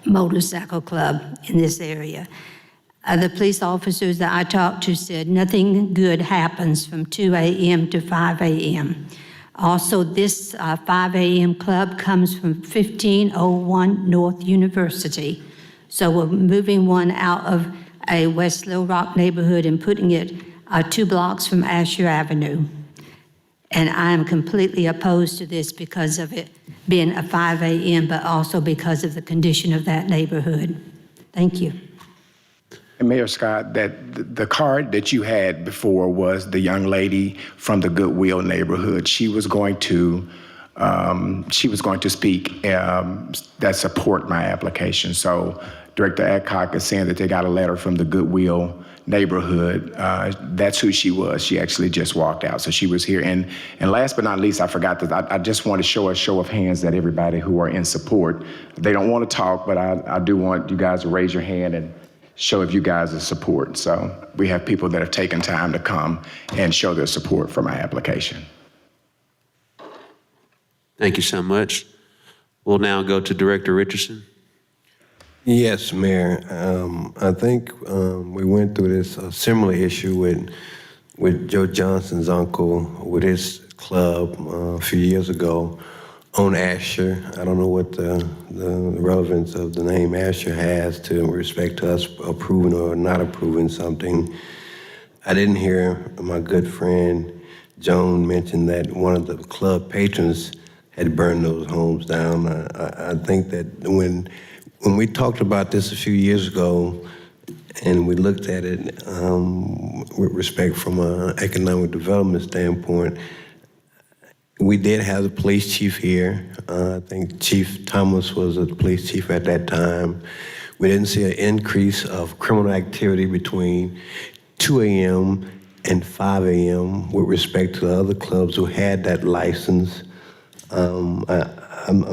motorcycle club in this area. The police officers that I talked to said nothing good happens from 2 a.m. to 5 a.m. Also, this 5 a.m. club comes from 1501 North University. So we're moving one out of a West Little Rock neighborhood and putting it 2 blocks from Asher Avenue. And I am completely opposed to this because of it being a 5 a.m., but also because of the condition of that neighborhood. Thank you. And Mayor Scott, that the card that you had before was the young lady from the Goodwill neighborhood. She was going to speak that support my application. So Director Adcock is saying that they got a letter from the Goodwill neighborhood. That's who she was. She actually just walked out. So she was here. And last but not least, I forgot that I just want to show a show of hands that everybody who are in support. They don't want to talk, but I do want you guys to raise your hand and show if you guys are support. So we have people that have taken time to come and show their support for my application. Thank you so much. We'll now go to Director Richardson. Yes, Mayor. I think we went through this similar issue with Joe Johnson's uncle with his club a few years ago on Asher. I don't know what the relevance of the name Asher has to respect to us approving or not approving something. I didn't hear my good friend Joan mention that one of the club patrons had burned those homes down. I think that when we talked about this a few years ago and we looked at it with respect from an economic development standpoint, we did have the police chief here. I think Chief Thomas was the police chief at that time. We didn't see an increase of criminal activity between 2 a.m. and 5 a.m. with respect to the other clubs who had that license. I'm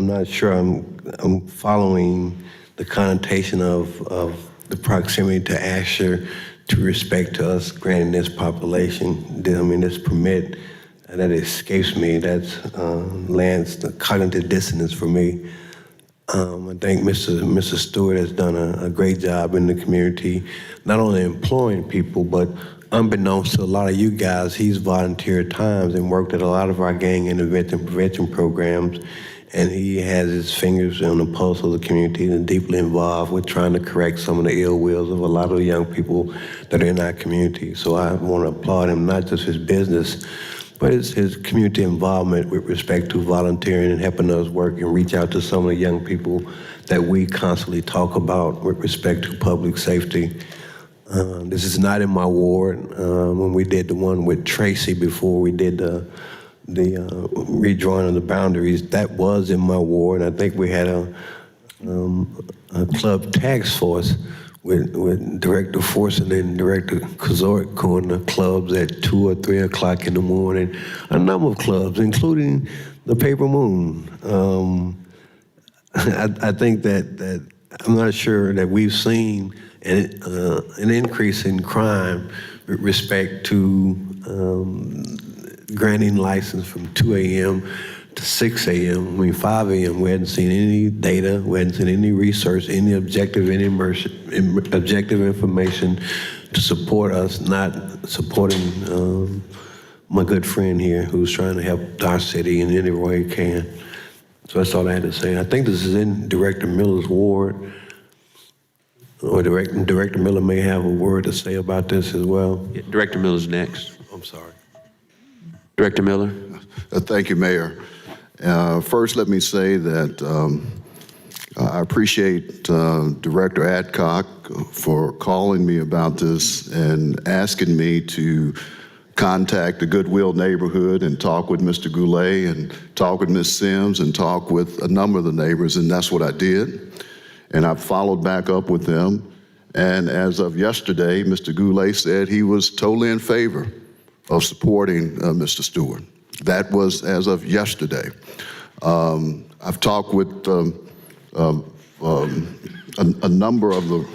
not sure I'm following the connotation of the proximity to Asher to respect to us granting this population. I mean, this permit, that escapes me. That's lands the cognitive dissonance for me. I think Mr. Stewart has done a great job in the community, not only employing people, but unbeknownst to a lot of you guys, he's volunteered times and worked at a lot of our gang intervention prevention programs, and he has his fingers on the pulse of the community and deeply involved with trying to correct some of the ill wills of a lot of the young people that are in our community. So I want to applaud him, not just his business, but his community involvement with respect to volunteering and helping us work and reach out to some of the young people that we constantly talk about with respect to public safety. This is not in my ward. When we did the one with Tracy before we did the redrawing of the boundaries, that was in my ward. I think we had a club task force with Director Forson and Director Kozorek going to clubs at 2 or 3 o'clock in the morning. A number of clubs, including the Paper Moon. I think that I'm not sure that we've seen an increase in crime with respect to granting license from 2 a.m. to 6 a.m. I mean, 5 a.m. We hadn't seen any data, we hadn't seen any research, any objective information to support us not supporting my good friend here who's trying to help our city in any way he can. So that's all I had to say. I think this is in Director Miller's ward, or Director Miller may have a word to say about this as well. Yeah, Director Miller's next. I'm sorry. Director Miller. Thank you, Mayor. First, let me say that I appreciate Director Adcock for calling me about this and asking me to contact the Goodwill neighborhood and talk with Mr. Goulet and talk with Ms. Sims and talk with a number of the neighbors, and that's what I did. And I followed back up with them. And as of yesterday, Mr. Goulet said he was totally in favor of supporting Mr. Stewart. That was as of yesterday. I've talked with a number of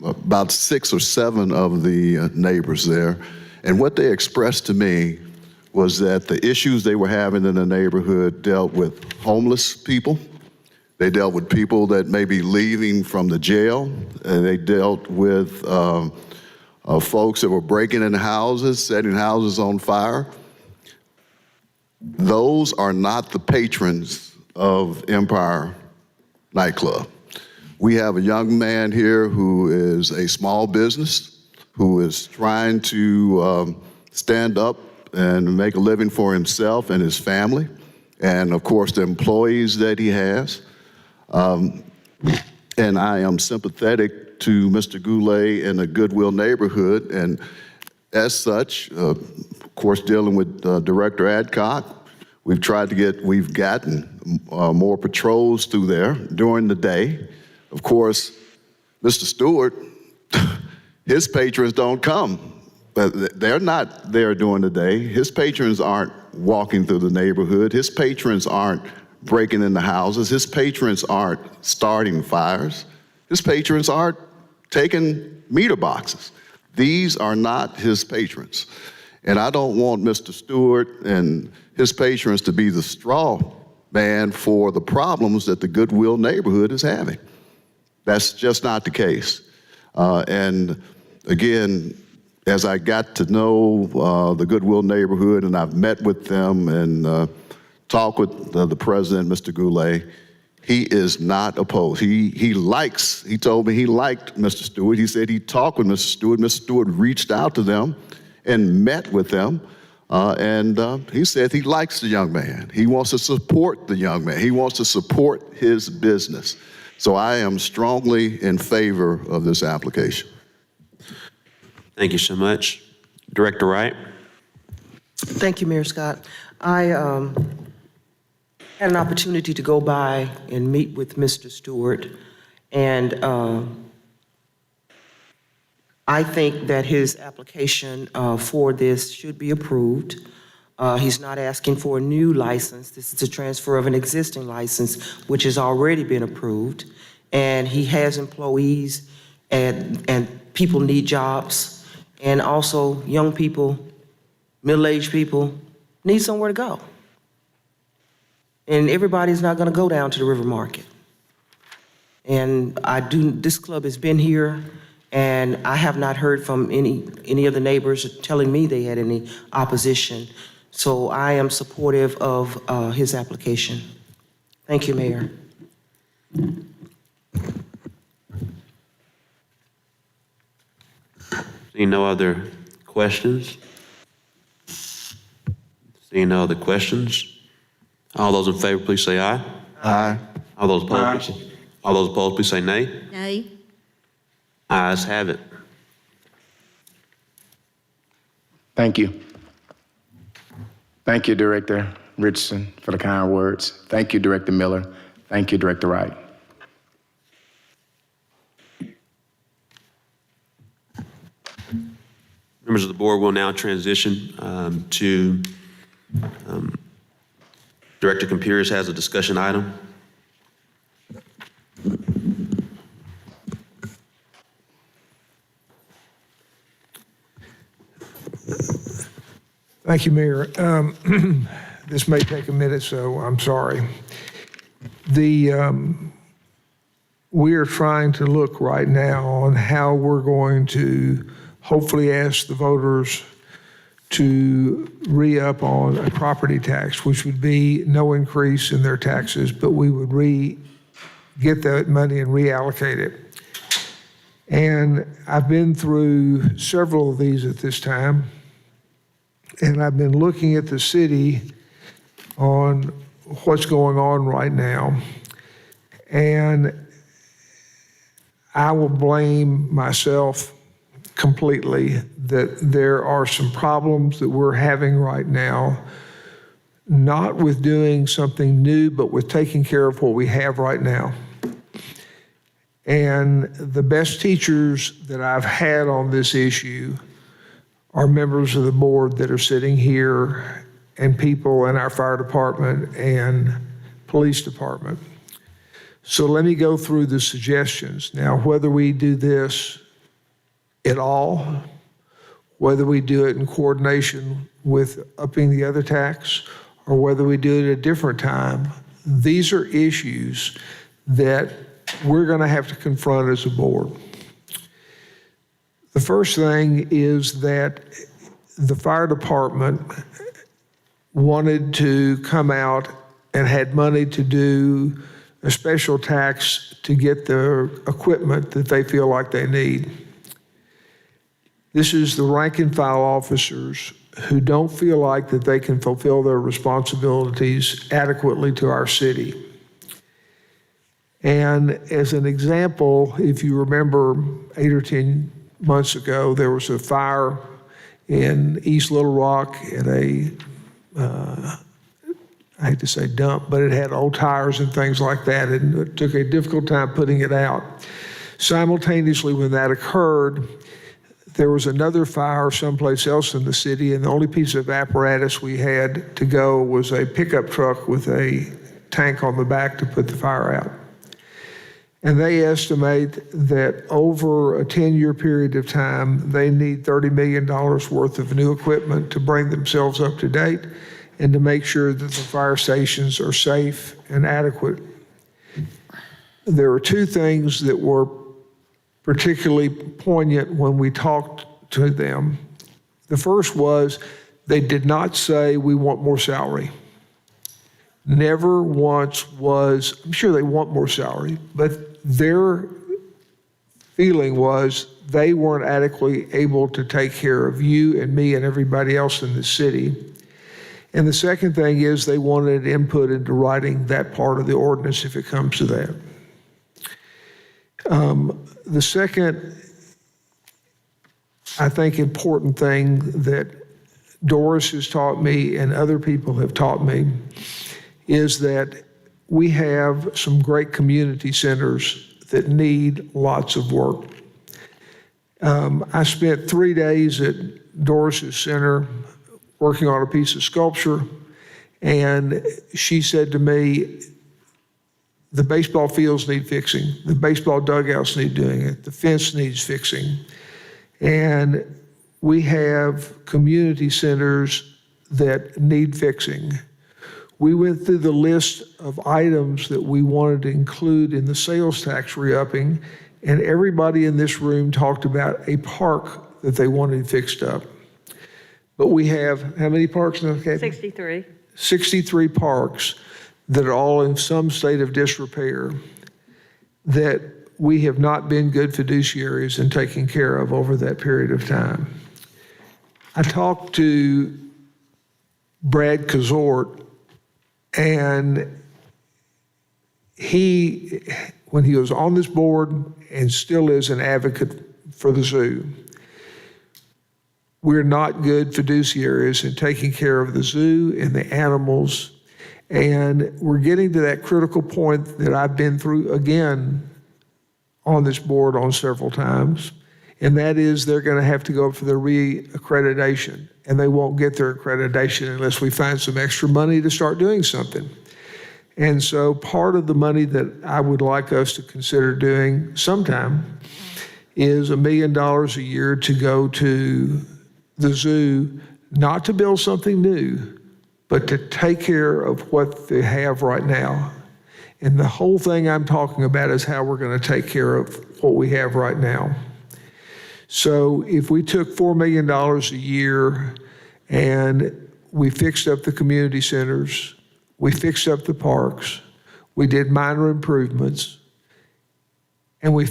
about 6 or 7 of the neighbors there, and what they expressed to me was that the issues they were having in the neighborhood dealt with homeless people. They dealt with people that may be leaving from the jail, and they dealt with folks that were breaking in houses, setting houses on fire. Those are not the patrons of Empire Nightclub. We have a young man here who is a small business, who is trying to stand up and make a living for himself and his family, and of course the employees that he has. And I am sympathetic to Mr. Goulet in the Goodwill neighborhood, and as such, of course, dealing with Director Adcock, we've gotten more patrols through there during the day. Of course, Mr. Stewart, his patrons don't come, but they're not there during the day. His patrons aren't walking through the neighborhood. His patrons aren't breaking into houses. His patrons aren't starting fires. His patrons aren't taking meter boxes. These are not his patrons. And I don't want Mr. Stewart and his patrons to be the straw man for the problems that the Goodwill neighborhood is having. That's just not the case. And again, as I got to know the Goodwill neighborhood, and I've met with them and talked with the president, Mr. Goulet, he is not opposed. He told me he liked Mr. Stewart. He said he talked with Mr. Stewart. Mr. Stewart reached out to them and met with them. And he said he likes the young man. He wants to support the young man. He wants to support his business. So I am strongly in favor of this application. Thank you so much. Director Wright. Thank you, Mayor Scott. I had an opportunity to go by and meet with Mr. Stewart, and I think that his application for this should be approved. He's not asking for a new license. This is a transfer of an existing license, which has already been approved. And he has employees, and people need jobs. And also, young people, middle-aged people need somewhere to go. And everybody's not going to go down to the River Market. And this club has been here, and I have not heard from any of the neighbors telling me they had any opposition. So I am supportive of his application. Thank you, Mayor. Seeing no other questions? Seeing no other questions? All those in favor, please say aye. Aye. All those opposed, please say nay. Nay. Ayes have it. Thank you. Thank you, Director Richardson, for the kind words. Thank you, Director Miller. Thank you, Director Wright. Members of the board will now transition to Director Computers has a discussion item. Thank you, Mayor. this may take a minute, so I'm sorry. We are trying to look right now on how we're going to hopefully ask the voters to re-up on a property tax, which would be no increase in their taxes, but we would get that money and reallocate it. And I've been through several of these at this time, and I've been looking at the city on what's going on right now. And I will blame myself completely that there are some problems that we're having right now, not with doing something new, but with taking care of what we have right now. And the best teachers that I've had on this issue are members of the board that are sitting here and people in our fire department and police department. So let me go through the suggestions. Now, whether we do this at all, whether we do it in coordination with upping the other tax, or whether we do it at a different time, these are issues that we're going to have to confront as a board. The first thing is that the fire department wanted to come out and had money to do a special tax to get the equipment that they feel like they need. This is the rank and file officers who don't feel like that they can fulfill their responsibilities adequately to our city. And as an example, if you remember 8 or 10 months ago, there was a fire in East Little Rock at I hate to say dump, but it had old tires and things like that, and it took a difficult time putting it out. Simultaneously, when that occurred, there was another fire someplace else in the city, and the only piece of apparatus we had to go was a pickup truck with a tank on the back to put the fire out. And they estimate that over a 10-year period of time, they need $30 million worth of new equipment to bring themselves up to date and to make sure that the fire stations are safe and adequate. There are two things that were particularly poignant when we talked to them. The first was they did not say, we want more salary. Never once was, I'm sure they want more salary, but their feeling was they weren't adequately able to take care of you and me and everybody else in the city. And the second thing is they wanted input into writing that part of the ordinance if it comes to that. The second, I think, important thing that Doris has taught me and other people have taught me is that we have some great community centers that need lots of work. I spent 3 days at Doris's center working on a piece of sculpture, and she said to me, the baseball fields need fixing, the baseball dugouts need doing it, the fence needs fixing. And we have community centers that need fixing. We went through the list of items that we wanted to include in the sales tax re-upping, and everybody in this room talked about a park that they wanted fixed up. But we have, how many parks now, Kathy? 63. 63 parks that are all in some state of disrepair that we have not been good fiduciaries in taking care of over that period of time. I talked to Brad Kazort, and he, when he was on this board and still is an advocate for the zoo, we're not good fiduciaries in taking care of the zoo and the animals. And we're getting to that critical point that I've been through again on this board on several times. And that is they're going to have to go for their re-accreditation. And they won't get their accreditation unless we find some extra money to start doing something. And so part of the money that I would like us to consider doing sometime is $1 million a year to go to the zoo, not to build something new, but to take care of what they have right now. And the whole thing I'm talking about is how we're going to take care of what we have right now. So if we took $4 million a year and we fixed up the community centers, we fixed up the parks, we did minor improvements, and we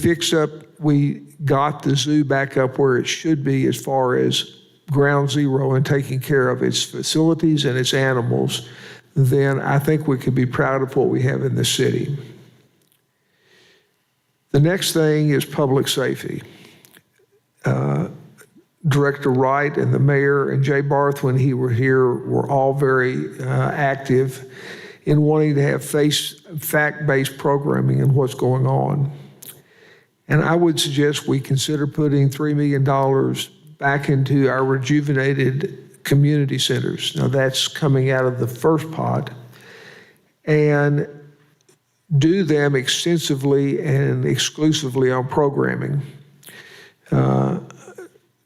got the zoo back up where it should be as far as ground zero and taking care of its facilities and its animals, then I think we could be proud of what we have in the city. The next thing is public safety. Director Wright and the mayor and Jay Barth, when he were here, were all very active in wanting to have fact-based programming in what's going on. And I would suggest we consider putting $3 million back into our rejuvenated community centers. Now that's coming out of the first pot, and do them extensively and exclusively on programming.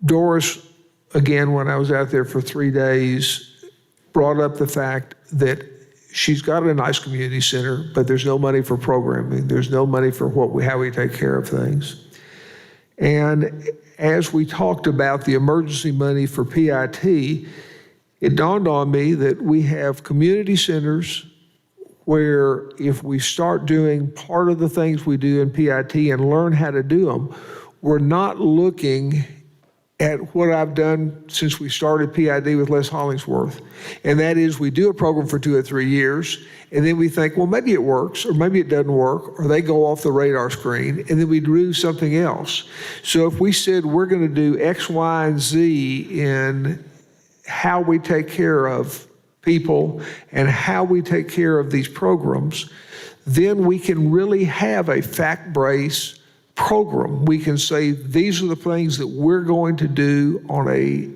Doris, again, when I was out there for 3 days, brought up the fact that she's got a nice community center, but there's no money for programming. There's no money for how we take care of things. And as we talked about the emergency money for PIT, it dawned on me that we have community centers where if we start doing part of the things we do in PIT and learn how to do them, we're not looking at what I've done since we started PID with Les Hollingsworth. And that is we do a program for 2 or 3 years, and then we think, well, maybe it works, or maybe it doesn't work, or they go off the radar screen, and then we do something else. So if we said we're going to do X, Y, and Z in how we take care of people and how we take care of these programs, then we can really have a fact-based program. We can say these are the things that we're going to do on a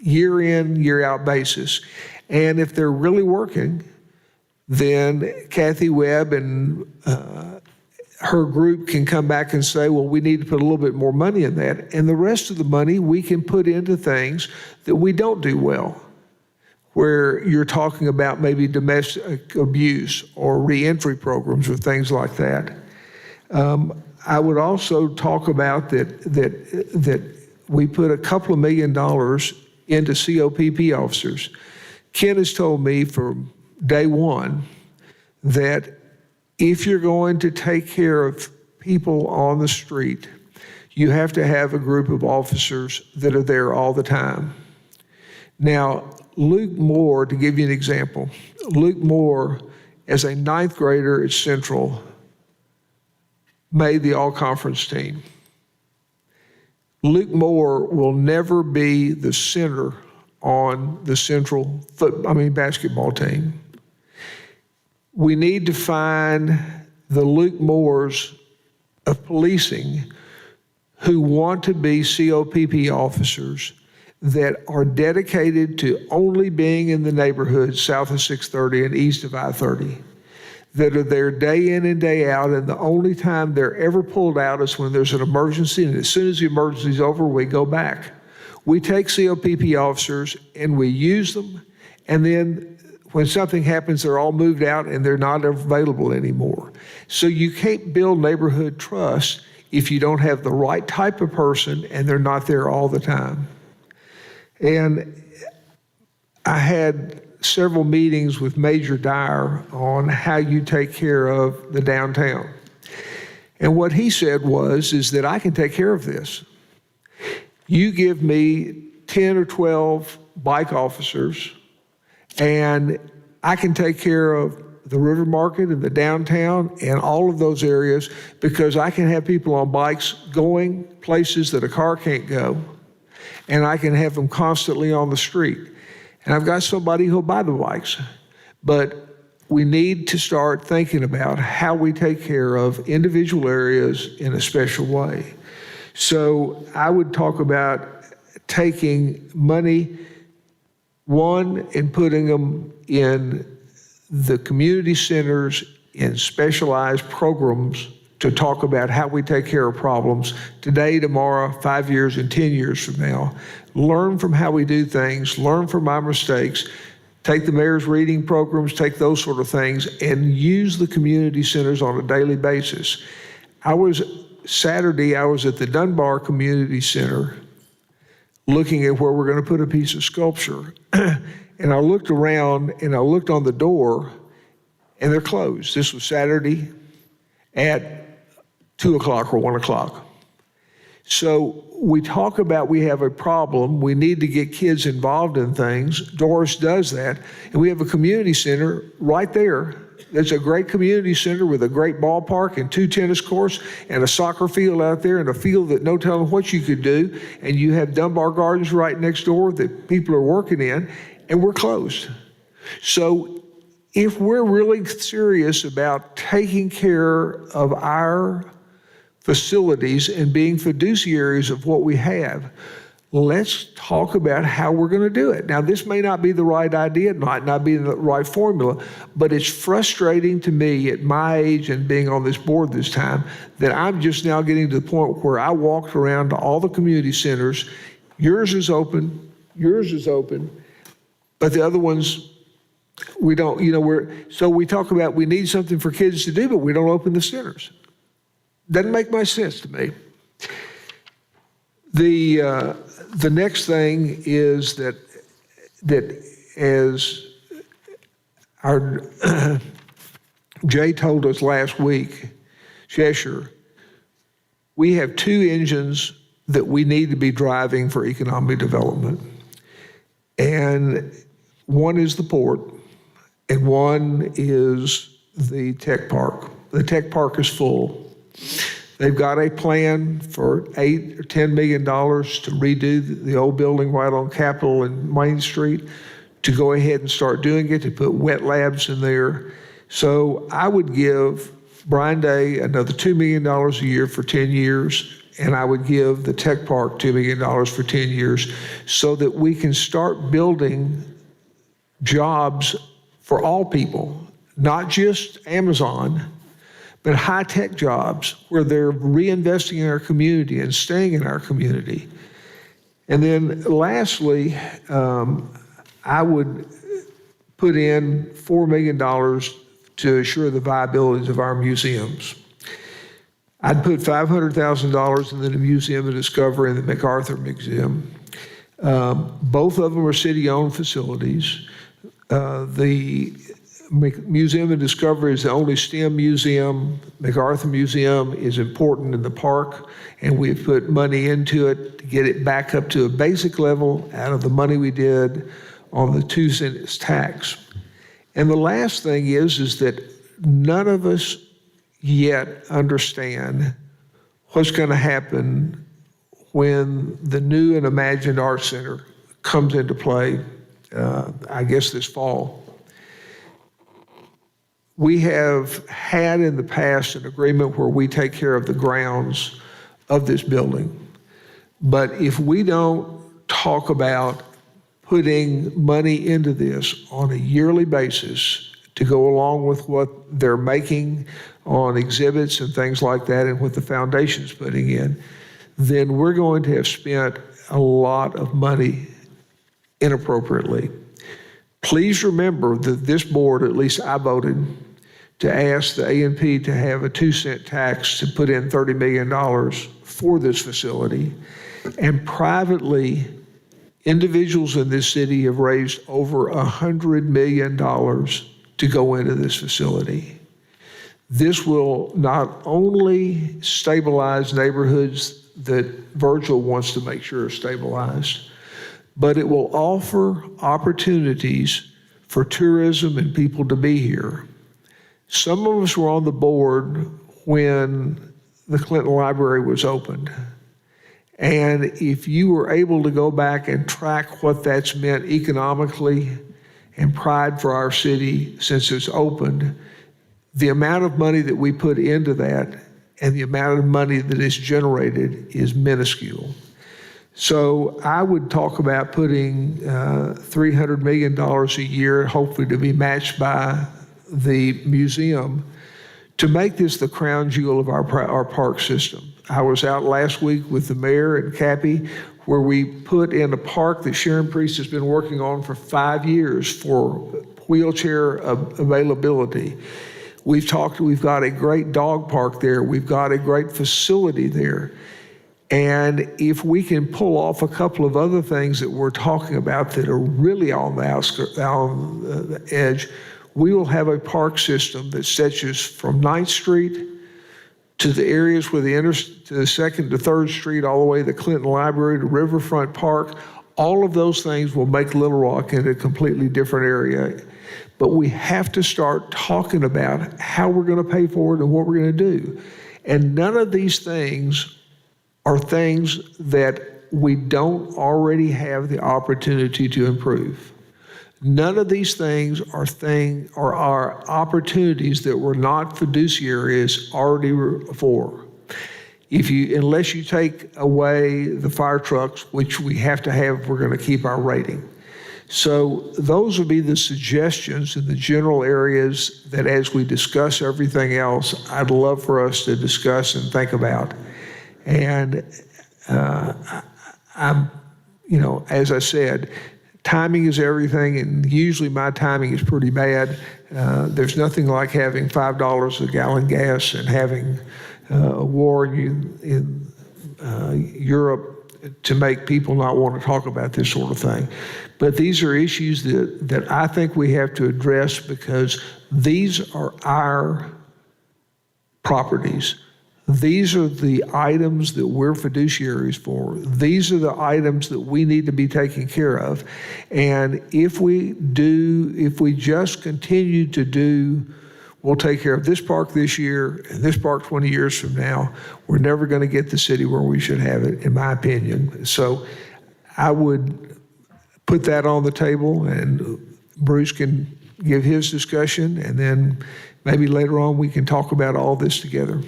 year in, year out basis. And if they're really working, then Kathy Webb and her group can come back and say, well, we need to put a little bit more money in that. And the rest of the money we can put into things that we don't do well, where you're talking about maybe domestic abuse or reentry programs or things like that. I would also talk about that we put a couple of $1 million into COPP officers. Ken has told me from day one that if you're going to take care of people on the street, you have to have a group of officers that are there all the time. Now, Luke Moore, to give you an example, Luke Moore, as a 9th grader at Central, made the all-conference team. Luke Moore will never be the center on the Central basketball team. We need to find the Luke Moores of policing who want to be COPP officers that are dedicated to only being in the neighborhood south of 630 and east of I-30. That are there day in and day out, and the only time they're ever pulled out is when there's an emergency, and as soon as the emergency's over, we go back. We take COPP officers and we use them, and then when something happens, they're all moved out and they're not available anymore. So you can't build neighborhood trust if you don't have the right type of person and they're not there all the time. And I had several meetings with Major Dyer on how you take care of the downtown. And what he said is that I can take care of this. You give me 10 or 12 bike officers, and I can take care of the River Market and the downtown and all of those areas because I can have people on bikes going places that a car can't go, and I can have them constantly on the street. And I've got somebody who'll buy the bikes. But we need to start thinking about how we take care of individual areas in a special way. So I would talk about taking money, one, and putting them in the community centers in specialized programs to talk about how we take care of problems today, tomorrow, 5 years, and 10 years from now. Learn from how we do things, learn from our mistakes, take the mayor's reading programs, take those sort of things, and use the community centers on a daily basis. Saturday, I was at the Dunbar Community Center looking at where we're going to put a piece of sculpture. And I looked around and I looked on the door and they're closed. This was Saturday at 2 o'clock or 1 o'clock. So we talk about we have a problem. We need to get kids involved in things. Doris does that. And we have a community center right there. There's a great community center with a great ballpark and 2 tennis courts and a soccer field out there and a field that no telling what you could do. And you have Dunbar Gardens right next door that people are working in, and we're closed. So if we're really serious about taking care of our facilities and being fiduciaries of what we have, let's talk about how we're going to do it. Now, this may not be the right idea, it might not be the right formula, but it's frustrating to me at my age and being on this board this time that I'm just now getting to the point where I walked around to all the community centers. Yours is open, but the other ones, we don't, so we talk about we need something for kids to do, but we don't open the centers. Doesn't make much sense to me. The next thing is that as our Jay told us last week, Cheshire, we have 2 engines that we need to be driving for economic development. And one is the port, and one is the tech park. The tech park is full. They've got a plan for $8 or $10 million to redo the old building right on Capitol and Main Street, to go ahead and start doing it, to put wet labs in there. So I would give Brian Day another $2 million a year for 10 years, and I would give the tech park $2 million for 10 years so that we can start building jobs for all people, not just Amazon, but high-tech jobs where they're reinvesting in our community and staying in our community. And then lastly, I would put in $4 million to assure the viability of our museums. I'd put $500,000 in the Museum of Discovery and the MacArthur Museum. Both of them are city-owned facilities. The Museum of Discovery is the only STEM museum. MacArthur Museum is important in the park, and we've put money into it to get it back up to a basic level out of the money we did on the 2 cents tax. And the last thing is that none of us yet understand what's going to happen when the new and imagined Arts Center comes into play, I guess this fall. We have had in the past an agreement where we take care of the grounds of this building. But if we don't talk about putting money into this on a yearly basis to go along with what they're making on exhibits and things like that and what the foundation's putting in, then we're going to have spent a lot of money inappropriately. Please remember that this board, at least I voted, to ask the A&P to have a 2 cent tax to put in $30 million for this facility. And privately, individuals in this city have raised over $100 million to go into this facility. This will not only stabilize neighborhoods that Virgil wants to make sure are stabilized, but it will offer opportunities for tourism and people to be here. Some of us were on the board when the Clinton Library was opened. And if you were able to go back and track what that's meant economically and pride for our city since it's opened, the amount of money that we put into that and the amount of money that is generated is minuscule. So I would talk about putting $300 million a year, hopefully to be matched by the museum, to make this the crown jewel of our park system. I was out last week with the mayor and Cappy, where we put in a park that Sharon Priest has been working on for 5 years for wheelchair availability. We've got a great dog park there. We've got a great facility there. And if we can pull off a couple of other things that we're talking about that are really on the edge, we will have a park system that stretches from 9th Street to the areas where to the 2nd to 3rd Street, all the way to the Clinton Library, to Riverfront Park. All of those things will make Little Rock into a completely different area. But we have to start talking about how we're going to pay for it and what we're going to do. And none of these things are things that we don't already have the opportunity to improve. None of these things are opportunities that were not fiduciaries already for. Unless you take away the fire trucks, which we have to have if we're going to keep our rating. So those would be the suggestions in the general areas that, as we discuss everything else, I'd love for us to discuss and think about. And as I said, timing is everything, and usually my timing is pretty bad. There's nothing like having $5 a gallon gas and having a war in Europe to make people not want to talk about this sort of thing. But these are issues that I think we have to address, because these are our properties. These are the items that we're fiduciaries for. These are the items that we need to be taking care of. And if we just continue to do, we'll take care of this park this year and this park 20 years from now, we're never going to get the city where we should have it, in my opinion. So I would put that on the table, and Bruce can give his discussion, and then maybe later on we can talk about all this together.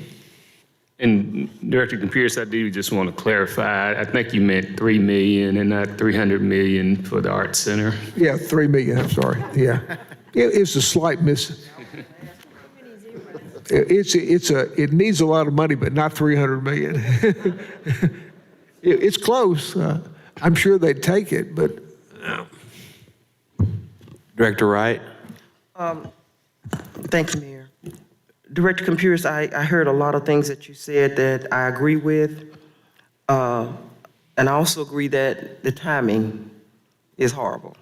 And Director Pierce, I do just want to clarify, I think you meant $3 million and not $300 million for the Arts Center. Yeah, $3 million, I'm sorry, yeah. It's a slight miss. It needs a lot of money, but not $300 million. It's close. I'm sure they'd take it, but. Director Wright. Thank you, Mayor. Director Computers, I heard a lot of things that you said that I agree with. And I also agree that the timing is horrible.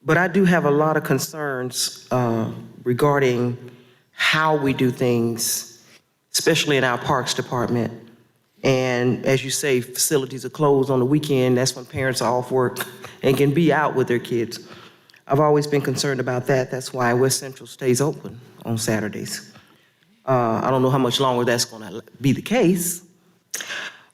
But I do have a lot of concerns regarding how we do things, especially in our Parks Department. And as you say, facilities are closed on the weekend. That's when parents are off work and can be out with their kids. I've always been concerned about that. That's why West Central stays open on Saturdays. I don't know how much longer that's going to be the case,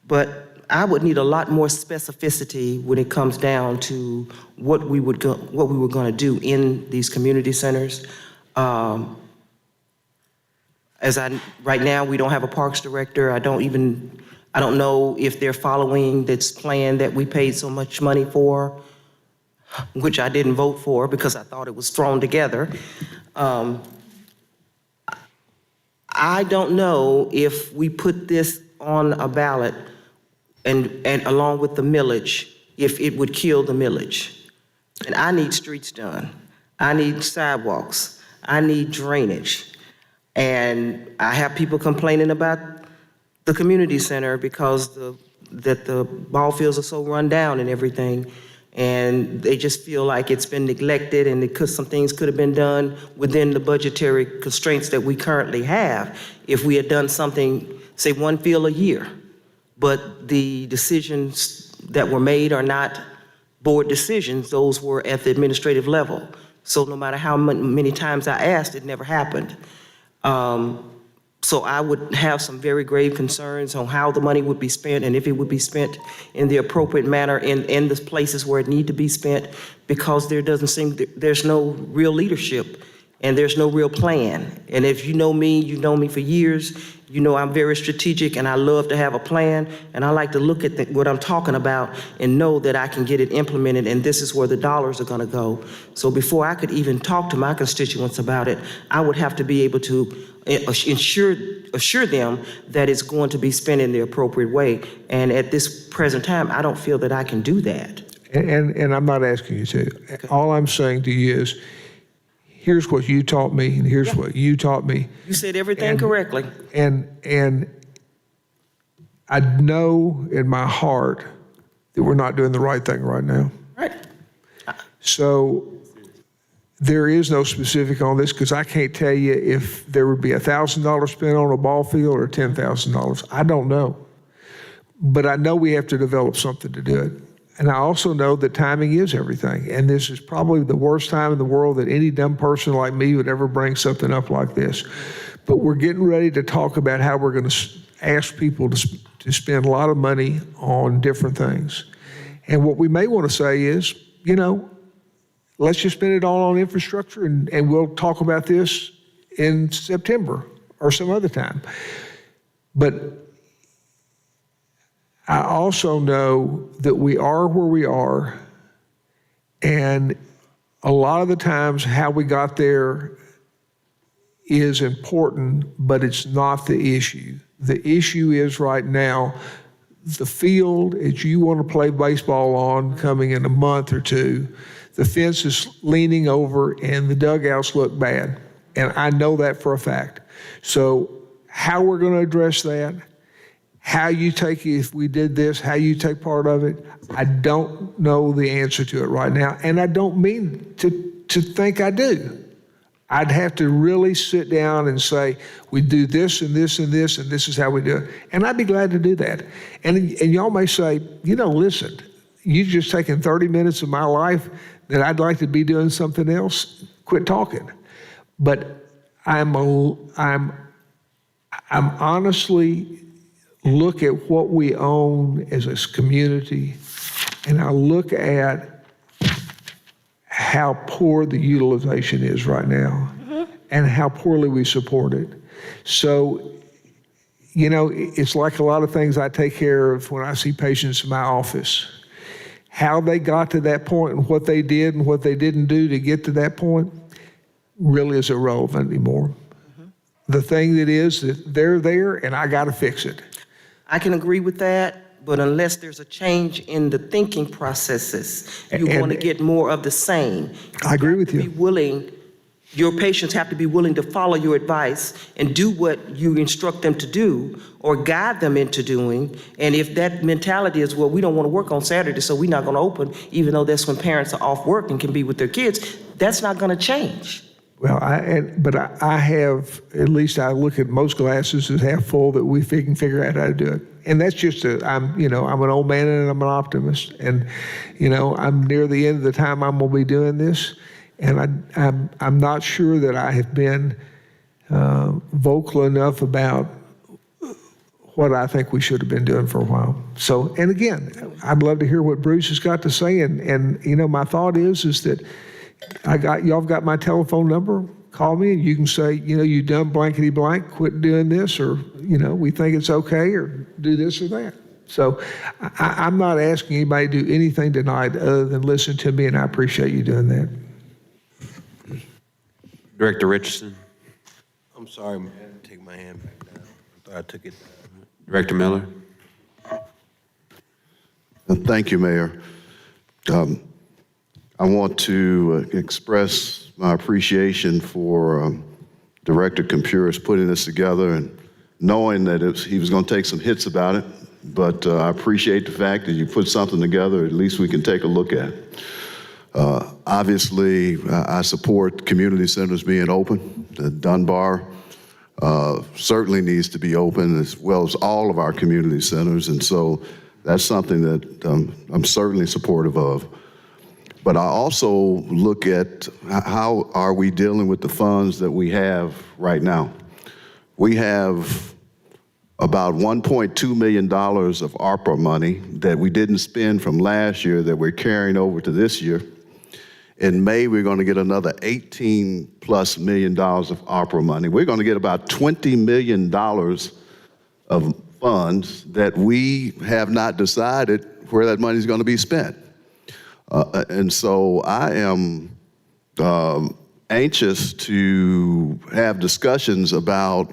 but I would need a lot more specificity when it comes down to what we were going to do in these community centers. Right now, we don't have a parks director. I don't know if they're following this plan that we paid so much money for, which I didn't vote for because I thought it was thrown together. I don't know if we put this on a ballot and along with the millage, if it would kill the millage. And I need streets done. I need sidewalks. I need drainage. And I have people complaining about the community center because the ball fields are so run down and everything. And they just feel like it's been neglected, and some things could have been done within the budgetary constraints that we currently have if we had done something, say, one field a year. But the decisions that were made are not board decisions. Those were at the administrative level. So no matter how many times I asked, it never happened. So I would have some very grave concerns on how the money would be spent and if it would be spent in the appropriate manner in the places where it need to be spent, because there's no real leadership and there's no real plan. And if you know me for years, you know I'm very strategic and I love to have a plan, and I like to look at what I'm talking about and know that I can get it implemented, and this is where the dollars are gonna go. So before I could even talk to my constituents about it, I would have to be able to assure them that it's going to be spent in the appropriate way. And at this present time, I don't feel that I can do that. And I'm not asking you to. All I'm saying to you is, here's what you taught me, and here's what you taught me. You said everything correctly. And I know in my heart that we're not doing the right thing right now. Right. So there is no specific on this, because I can't tell you if there would be $1,000 spent on a ball field or $10,000. I don't know. But I know we have to develop something to do it. And I also know that timing is everything. And this is probably the worst time in the world that any dumb person like me would ever bring something up like this. But we're getting ready to talk about how we're going to ask people to spend a lot of money on different things. And what we may want to say is, let's just spend it all on infrastructure, and we'll talk about this in September or some other time. But I also know that we are where we are, and a lot of the times how we got there is important, but it's not the issue. The issue is right now, the field that you want to play baseball on coming in a month or two, the fence is leaning over and the dugouts look bad. And I know that for a fact. So how we're going to address that, how you take it, if we did this, how you take part of it, I don't know the answer to it right now. And I don't mean to think I do. I'd have to really sit down and say, we do this and this and this, and this is how we do it. And I'd be glad to do that. And y'all may say, listen, you've just taken 30 minutes of my life that I'd like to be doing something else. Quit talking. But I'm honestly look at what we own as a community, and I look at how poor the utilization is right now, and how poorly we support it. So, it's like a lot of things I take care of when I see patients in my office. How they got to that point and what they did and what they didn't do to get to that point really is irrelevant anymore. The thing that is that they're there and I got to fix it. I can agree with that, but unless there's a change in the thinking processes, you're going to get more of the same. I agree with you. Your patients have to be willing to follow your advice and do what you instruct them to do or guide them into doing. And if that mentality is, well, we don't want to work on Saturday, so we're not going to open, even though that's when parents are off work and can be with their kids, that's not going to change. Well, I have, at least I look at most glasses as half full that we can figure out how to do it. And that's just I'm an old man and I'm an optimist. And, I'm near the end of the time I'm going to be doing this. And I'm not sure that I have been vocal enough about what I think we should have been doing for a while. So, and again, I'd love to hear what Bruce has got to say. And my thought is that y'all have got my telephone number. Call me and you can say, you done blankety blank, quit doing this, or, we think it's okay, or do this or that. So I'm not asking anybody to do anything tonight other than listen to me, and I appreciate you doing that. Director Richardson. I'm sorry, man. I had to take my hand back down. I thought I took it down. Director Miller. Thank you, Mayor. I want to express my appreciation for Director Compuris putting this together and knowing that he was going to take some hits about it, but I appreciate the fact that you put something together at least we can take a look at. Obviously, I support community centers being open. The Dunbar certainly needs to be open, as well as all of our community centers, and so that's something that I'm certainly supportive of. But I also look at how are we dealing with the funds that we have right now. We have about $1.2 million of ARPA money that we didn't spend from last year that we're carrying over to this year. In May, we're going to get another $18+ million of ARPA money. We're going to get about $20 million of funds that we have not decided where that money is going to be spent. And so I am anxious to have discussions about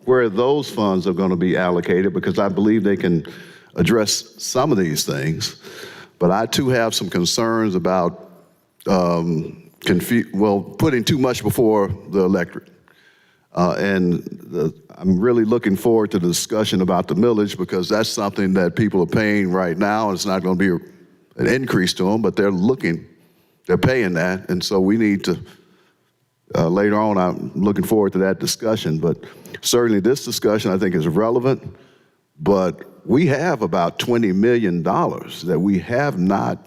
where those funds are going to be allocated, because I believe they can address some of these things. But I too have some concerns about putting too much before the electorate. I'm really looking forward to the discussion about the millage, because that's something that people are paying right now. It's not going to be an increase to them, but they're paying that. And so we need to, later on, I'm looking forward to that discussion. But certainly this discussion I think is relevant, but we have about $20 million that we have not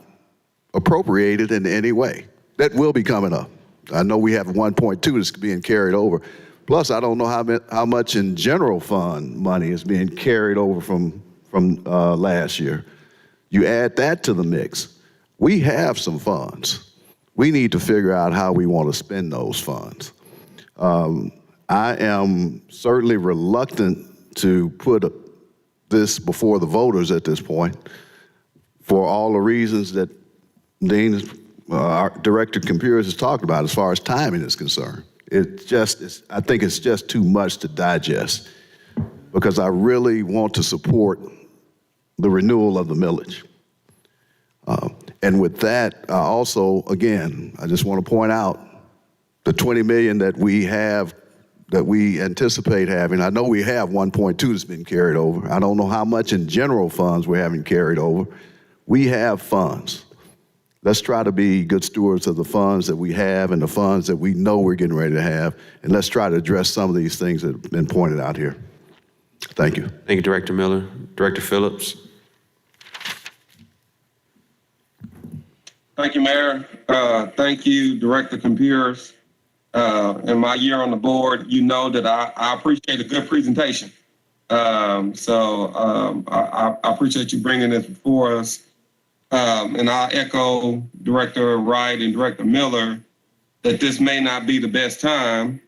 appropriated in any way. That will be coming up. I know we have 1.2 that's being carried over. Plus, I don't know how much in general fund money is being carried over from last year. You add that to the mix. We have some funds. We need to figure out how we want to spend those funds. I am certainly reluctant to put this before the voters at this point for all the reasons that Dean, our Director of Computers, has talked about as far as timing is concerned. I think it's just too much to digest, because I really want to support the renewal of the millage. And with that, also, again, I just want to point out the $20 million that we have, that we anticipate having. I know we have 1.2 that's been carried over. I don't know how much in general funds we're having carried over. We have funds. Let's try to be good stewards of the funds that we have and the funds that we know we're getting ready to have, and let's try to address some of these things that have been pointed out here. Thank you. Thank you, Director Miller. Director Phillips. Thank you, Mayor. Thank you, Director Computers. In my year on the board, you know that I appreciate a good presentation. I appreciate you bringing this before us. And I echo Director Wright and Director Miller that this may not be the best time,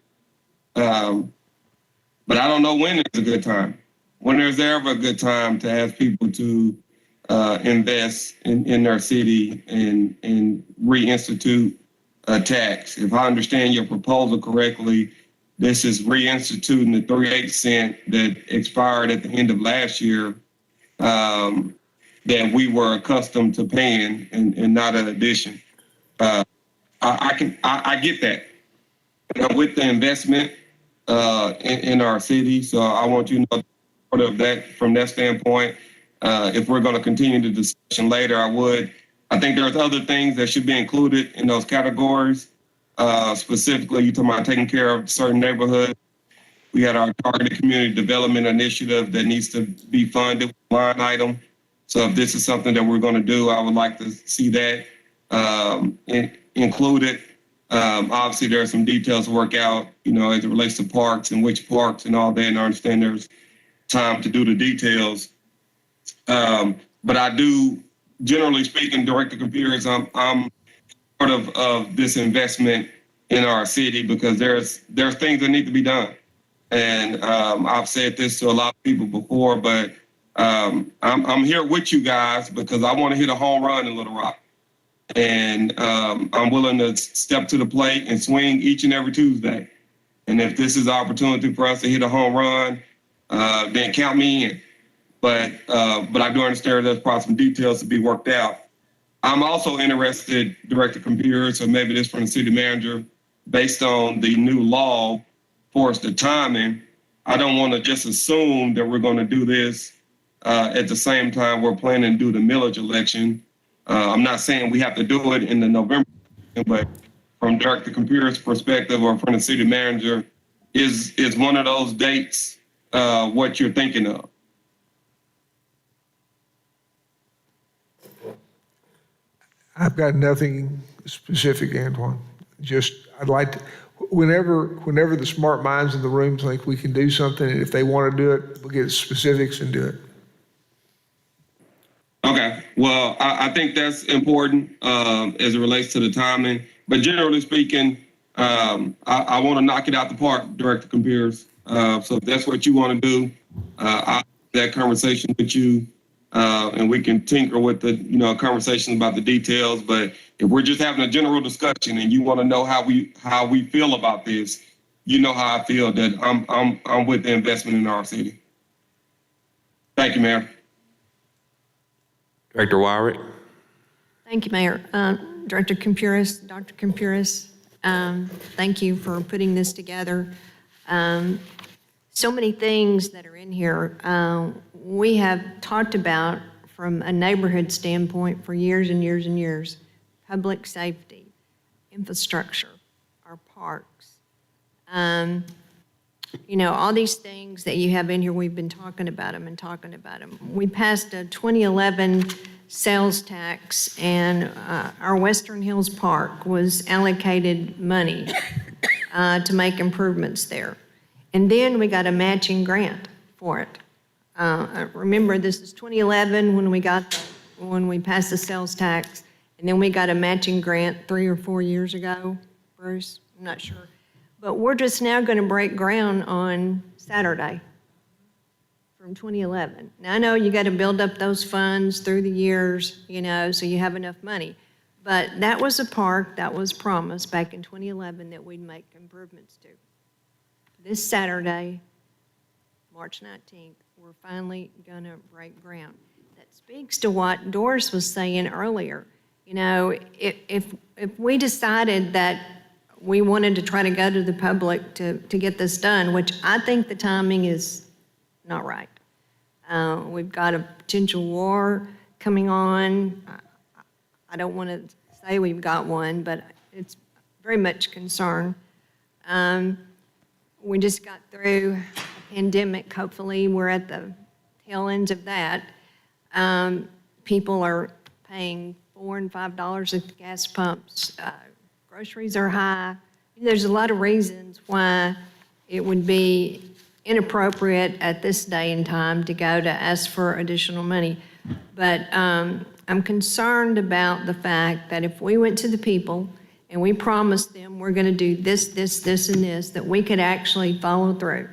but I don't know when is a good time. When there's ever a good time to ask people to invest in their city and reinstitute a tax. If I understand your proposal correctly, this is reinstituting the 3/8 cent that expired at the end of last year that we were accustomed to paying, and not an addition. I get that. With the investment in our city, so I want you to know part of that from that standpoint. If we're going to continue the discussion later, I think there's other things that should be included in those categories. Specifically, you're talking about taking care of certain neighborhoods. We had our targeted community development initiative that needs to be funded with a line item. So if this is something that we're going to do, I would like to see that included. Obviously, there are some details to work out, as it relates to parks and which parks and all that, and I understand there's time to do the details. But I do, generally speaking, Director Computers, I'm part of this investment in our city, because there's things that need to be done. And I've said this to a lot of people before, but I'm here with you guys because I want to hit a home run in Little Rock. And I'm willing to step to the plate and swing each and every Tuesday. And if this is an opportunity for us to hit a home run, then count me in. But I do understand there's probably some details to be worked out. I'm also interested, Director Computers, or maybe this from the city manager, based on the new law, for us the timing. I don't want to just assume that we're going to do this at the same time we're planning to do the millage election. I'm not saying we have to do it in the November, but from Director Computers' perspective or from the city manager, is one of those dates what you're thinking of? I've got nothing specific, Antoine. Just, I'd like to, whenever the smart minds in the room think we can do something, and if they want to do it, we'll get specifics and do it. Okay. Well, I think that's important as it relates to the timing. But generally speaking, I want to knock it out the park, Director Compeers. So if that's what you want to do, I'll have that conversation with you, and we can tinker with the conversation about the details. But if we're just having a general discussion and you want to know how we feel about this, you know how I feel that I'm with the investment in our city. Thank you, Mayor. Director Wyrick. Thank you, Mayor. Director Compuris, Dr. Compuris, thank you for putting this together. So many things that are in here we have talked about from a neighborhood standpoint for years and years and years. Public safety, infrastructure, our parks. All these things that you have in here, we've been talking about them and talking about them. We passed a 2011 sales tax, and our Western Hills Park was allocated money to make improvements there. And then we got a matching grant for it. Remember, this is 2011 when we passed the sales tax, and then we got a matching grant 3 or 4 years ago, Bruce, I'm not sure. But we're just now going to break ground on Saturday from 2011. Now, I know you got to build up those funds through the years, so you have enough money. But that was a park that was promised back in 2011 that we'd make improvements to. This Saturday, March 19th, we're finally going to break ground. That speaks to what Doris was saying earlier. If we decided that we wanted to try to go to the public to get this done, which I think the timing is not right. We've got a potential war coming on. I don't want to say we've got one, but it's very much concern. We just got through a pandemic. Hopefully, we're at the tail end of that. People are paying $4 and $5 at the gas pumps. Groceries are high. There's a lot of reasons why it would be inappropriate at this day and time to go to ask for additional money. But I'm concerned about the fact that if we went to the people and we promised them we're going to do this, this, this, and this, that we could actually follow through.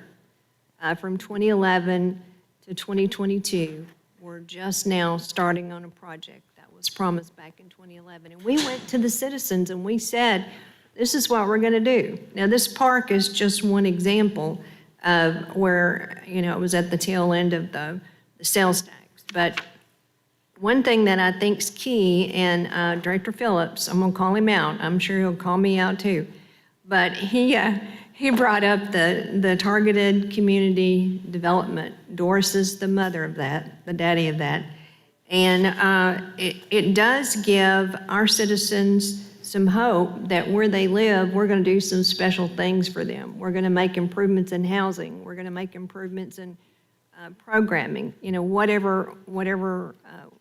From 2011 to 2022, we're just now starting on a project that was promised back in 2011. And we went to the citizens and we said, this is what we're going to do. Now, this park is just one example of where, it was at the tail end of the sales tax. But one thing that I think is key, and Director Phillips, I'm going to call him out. I'm sure he'll call me out too. But he brought up the targeted community development. Doris is the mother of that, the daddy of that. And it does give our citizens some hope that where they live, we're going to do some special things for them. We're going to make improvements in housing. We're going to make improvements in programming, whatever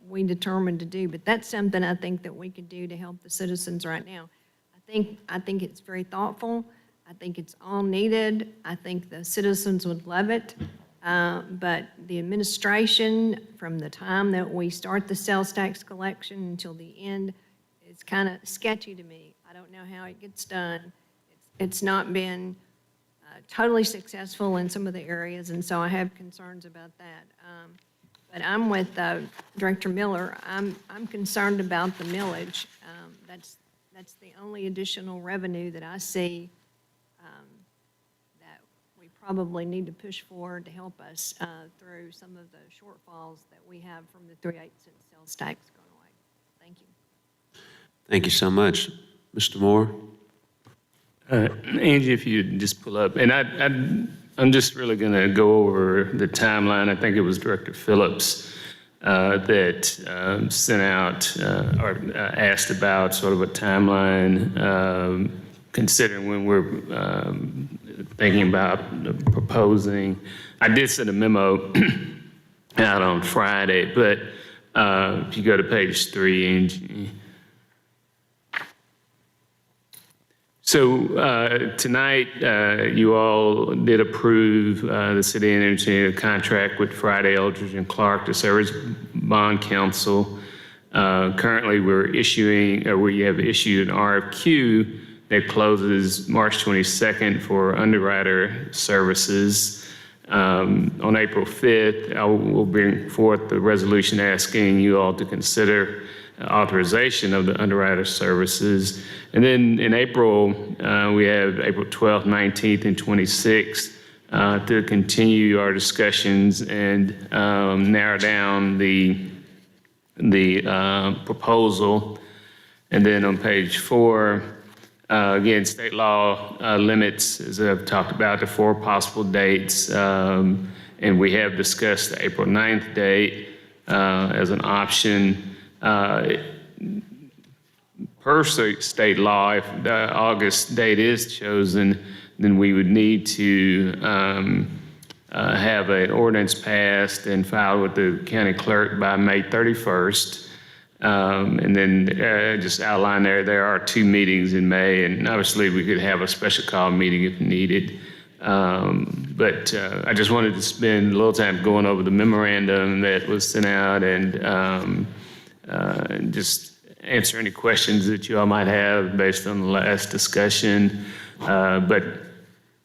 we determine to do. But that's something I think that we could do to help the citizens right now. I think it's very thoughtful. I think it's all needed. I think the citizens would love it. But the administration, from the time that we start the sales tax collection until the end, it's kind of sketchy to me. I don't know how it gets done. It's not been totally successful in some of the areas, and so I have concerns about that. But I'm with Director Miller. I'm concerned about the millage. That's the only additional revenue that I see that we probably need to push forward to help us through some of the shortfalls that we have from the 3/8 cent sales tax going away. Thank you. Thank you so much. Mr. Moore? Angie, if you just pull up, and I'm just really going to go over the timeline. I think it was Director Phillips that sent out or asked about sort of a timeline, considering when we're thinking about proposing. I did send a memo out on Friday, but if you go to page 3, Angie. So tonight, you all did approve the city and engineer contract with Friday, Eldridge, and Clark to serve as bond counsel Currently, we have issued an RFQ that closes March 22nd for underwriter services. On April 5th, I will bring forth the resolution asking you all to consider authorization of the underwriter services. And then in April, we have April 12th, 19th, and 26th to continue our discussions and narrow down the proposal. And then on page 4, again, state law limits, as I've talked about, the 4 possible dates. And we have discussed the April 9th date as an option. Per state law, if the August date is chosen, then we would need to have an ordinance passed and filed with the county clerk by May 31st. And then just outline there are 2 meetings in May, and obviously we could have a special call meeting if needed. But I just wanted to spend a little time going over the memorandum that was sent out and just answer any questions that you all might have based on the last discussion. But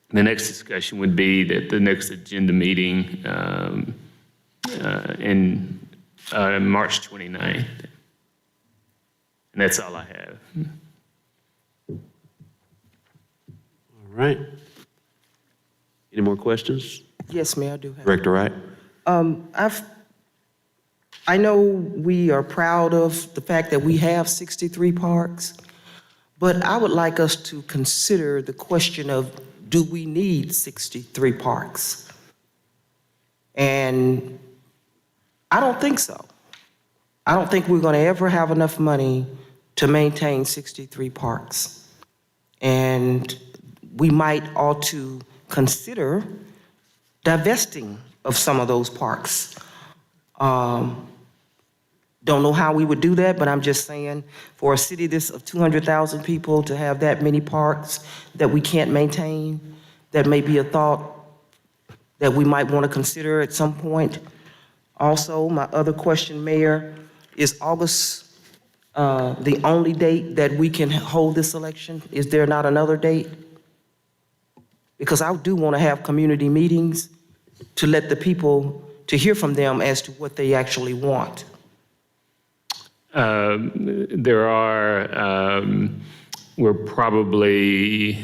the next discussion would be at the next agenda meeting in March 29th. And that's all I have. All right. Any more questions? Yes, Mayor, I do have. Director Wright? I know we are proud of the fact that we have 63 parks, but I would like us to consider the question of, do we need 63 parks? And I don't think so. I don't think we're going to ever have enough money to maintain 63 parks. And we might ought to consider divesting of some of those parks. Don't know how we would do that, but I'm just saying, for a city this of 200,000 people to have that many parks that we can't maintain, that may be a thought that we might want to consider at some point. Also, my other question, Mayor, is August the only date that we can hold this election? Is there not another date? Because I do want to have community meetings to let the people, to hear from them as to what they actually want. There are, we're probably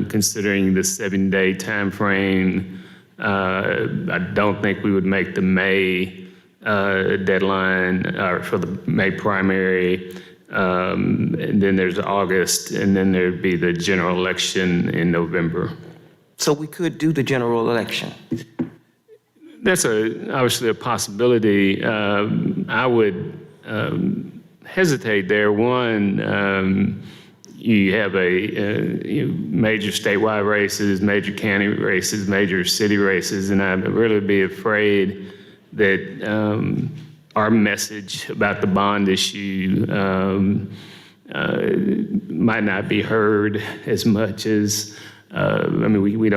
considering the 7-day timeframe. I don't think we would make the May deadline for the May primary. And then there's August, and then there'd be the general election in November. So we could do the general election? That's obviously a possibility. I would hesitate there. One, you have major statewide races, major county races, major city races, and I'd really be afraid that our message about the bond issue might not be heard as much as, we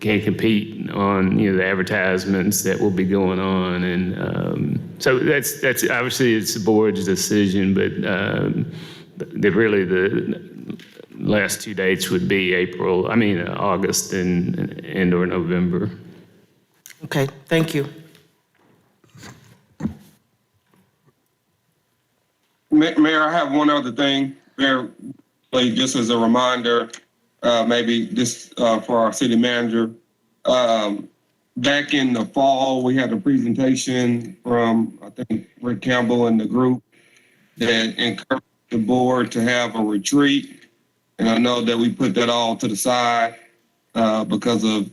can't compete on the advertisements that will be going on, and so that's obviously it's the board's decision, but the last 2 dates would be August and or November. Okay, thank you. Mayor, I have one other thing, just as a reminder, maybe this for our city manager. Back in the fall, we had a presentation from, I think, Rick Campbell and the group that encouraged the board to have a retreat. And I know that we put that all to the side because of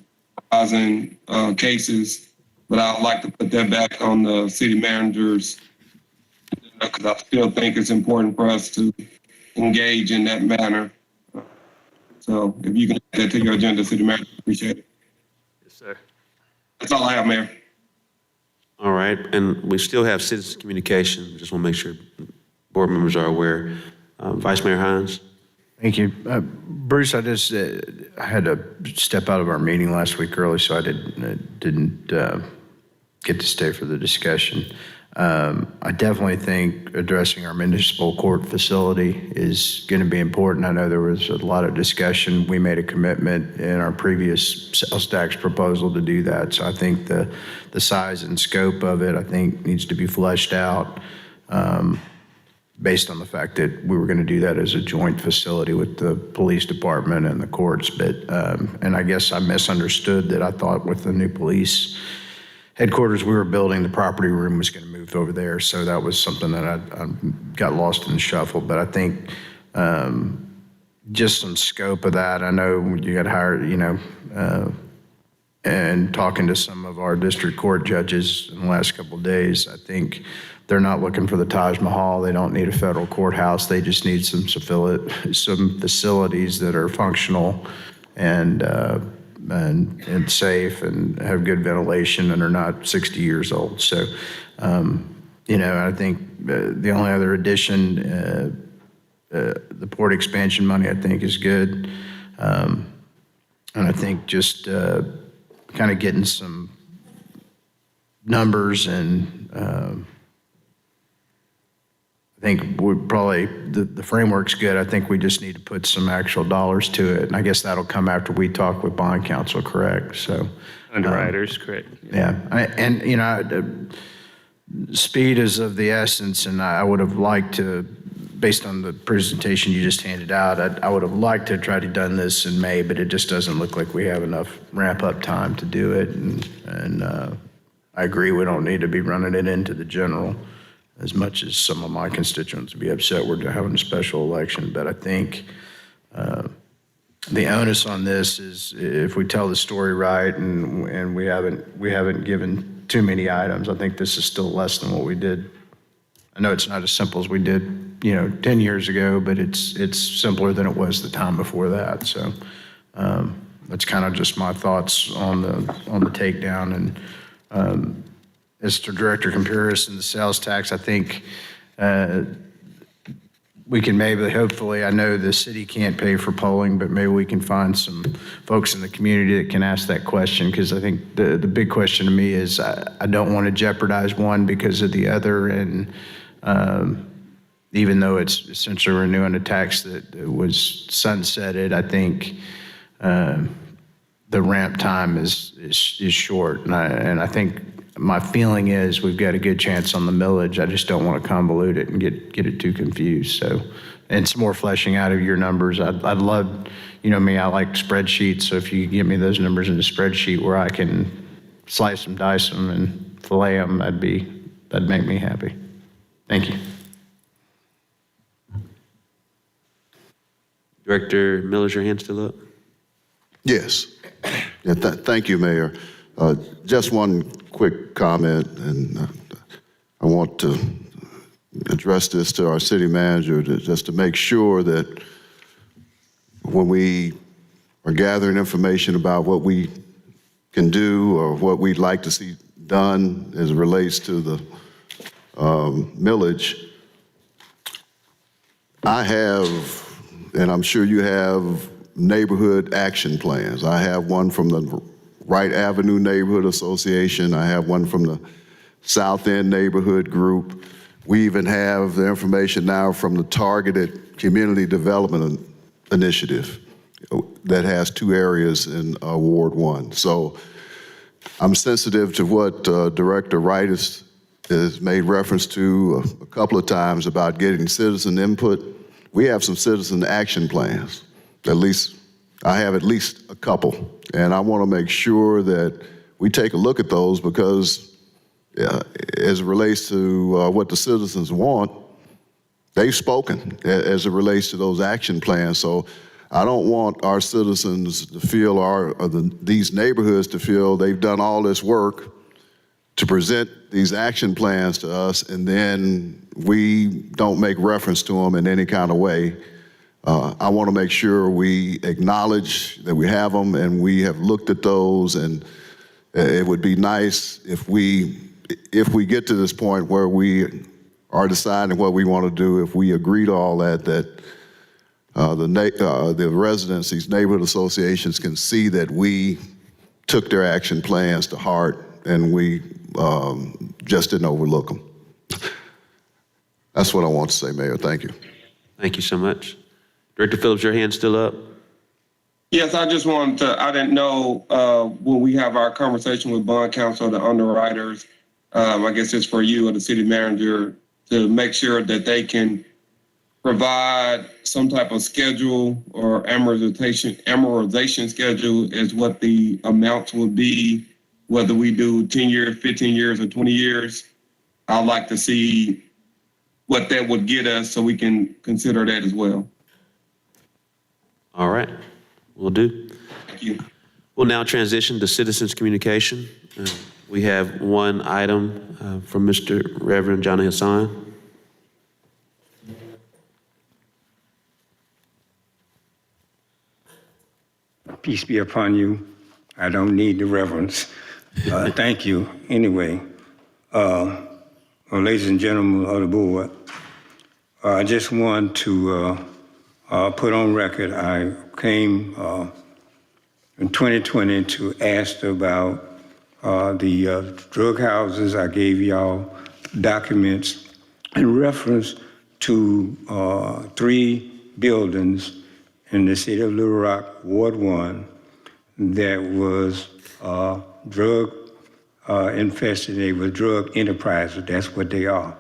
rising cases, but I'd like to put that back on the city managers because I still think it's important for us to engage in that manner. So if you can add that to your agenda, city manager, appreciate it. Yes, sir. That's all I have, Mayor. All right, and we still have citizen communication. Just want to make sure board members are aware. Vice Mayor Hines. Thank you. Bruce, I just I had to step out of our meeting last week early, so I didn't get to stay for the discussion. I definitely think addressing our municipal court facility is going to be important. I know there was a lot of discussion. We made a commitment in our previous sales tax proposal to do that. So I think the size and scope of it, I think, needs to be fleshed out based on the fact that we were going to do that as a joint facility with the police department and the courts. But, and I guess I misunderstood that. I thought with the new police headquarters we were building, the property room was going to move over there. So that was something that I got lost in the shuffle. But I think just some scope of that. I know you got hired, and talking to some of our district court judges in the last couple of days, I think they're not looking for the Taj Mahal. They don't need a federal courthouse. They just need some facilities that are functional and safe and have good ventilation and are not 60 years old. So, I think the only other addition, the port expansion money, I think is good. And I think just kind of getting some numbers and I think we probably, the framework's good. I think we just need to put some actual dollars to it. And I guess that'll come after we talk with bond counsel, correct? So Underwriters, correct. yeah. Speed is of the essence, and I would have liked to, based on the presentation you just handed out, I would have liked to try to done this in May, but it just doesn't look like we have enough ramp-up time to do it. And I agree, we don't need to be running it into the general as much as some of my constituents would be upset we're having a special election. But I think the onus on this is if we tell the story right and we haven't given too many items, I think this is still less than what we did. I know it's not as simple as we did, 10 years ago, but it's simpler than it was the time before that. So that's kind of just my thoughts on the takedown. And as to Director comparison, the sales tax, I think we can hopefully, I know the city can't pay for polling, but maybe we can find some folks in the community that can ask that question, because I think the big question to me is I don't want to jeopardize one because of the other. And even though it's essentially renewing a tax that was sunsetted, I think the ramp time is short. And I think my feeling is we've got a good chance on the millage. I just don't want to convolute it and get it too confused. So, and some more fleshing out of your numbers. I'd love, me, I like spreadsheets. So if you give me those numbers in a spreadsheet where I can slice them, dice them, and fillet them, that'd make me happy. Thank you. Director Miller's your hand still up? Yes. Yeah, thank you, Mayor. Just one quick comment, and I want to address this to our city manager just to make sure that when we are gathering information about what we can do or what we'd like to see done as it relates to the millage, I have, and I'm sure you have, neighborhood action plans. I have one from the Wright Avenue Neighborhood Association. I have one from the South End Neighborhood Group. We even have the information now from the Targeted Community Development Initiative that has 2 areas in Ward 1. So I'm sensitive to what Director Wright has made reference to a couple of times about getting citizen input. We have some citizen action plans. At least, I have at least a couple. And I want to make sure that we take a look at those because as it relates to what the citizens want, they've spoken as it relates to those action plans. So I don't want our citizens to feel, these neighborhoods to feel they've done all this work to present these action plans to us and then we don't make reference to them in any kind of way. I want to make sure we acknowledge that we have them and we have looked at those, and it would be nice if we get to this point where we are deciding what we want to do, if we agree to all that the residents, these neighborhood associations can see that we took their action plans to heart and we just didn't overlook them. That's what I want to say, Mayor. Thank you. Thank you so much. Director Phillips, your hand's still up? Yes, I just wanted to, I didn't know when we have our conversation with bond counsel, the underwriters, I guess it's for you or the city manager to make sure that they can provide some type of schedule or amortization schedule as what the amounts would be, whether we do 10 years, 15 years, or 20 years. I'd like to see what that would get us so we can consider that as well. All right, will do. Thank you. We'll now transition to citizens' communication. We have one item from Mr. Reverend Johnny Hassan. Peace be upon you. I don't need the reverence. Thank you. Anyway, ladies and gentlemen of the board, I just want to put on record, I came in 2020 to ask about the drug houses. I gave y'all documents in reference to 3 buildings in the city of Little Rock, Ward 1, that was drug infested. They were drug enterprises. That's what they are.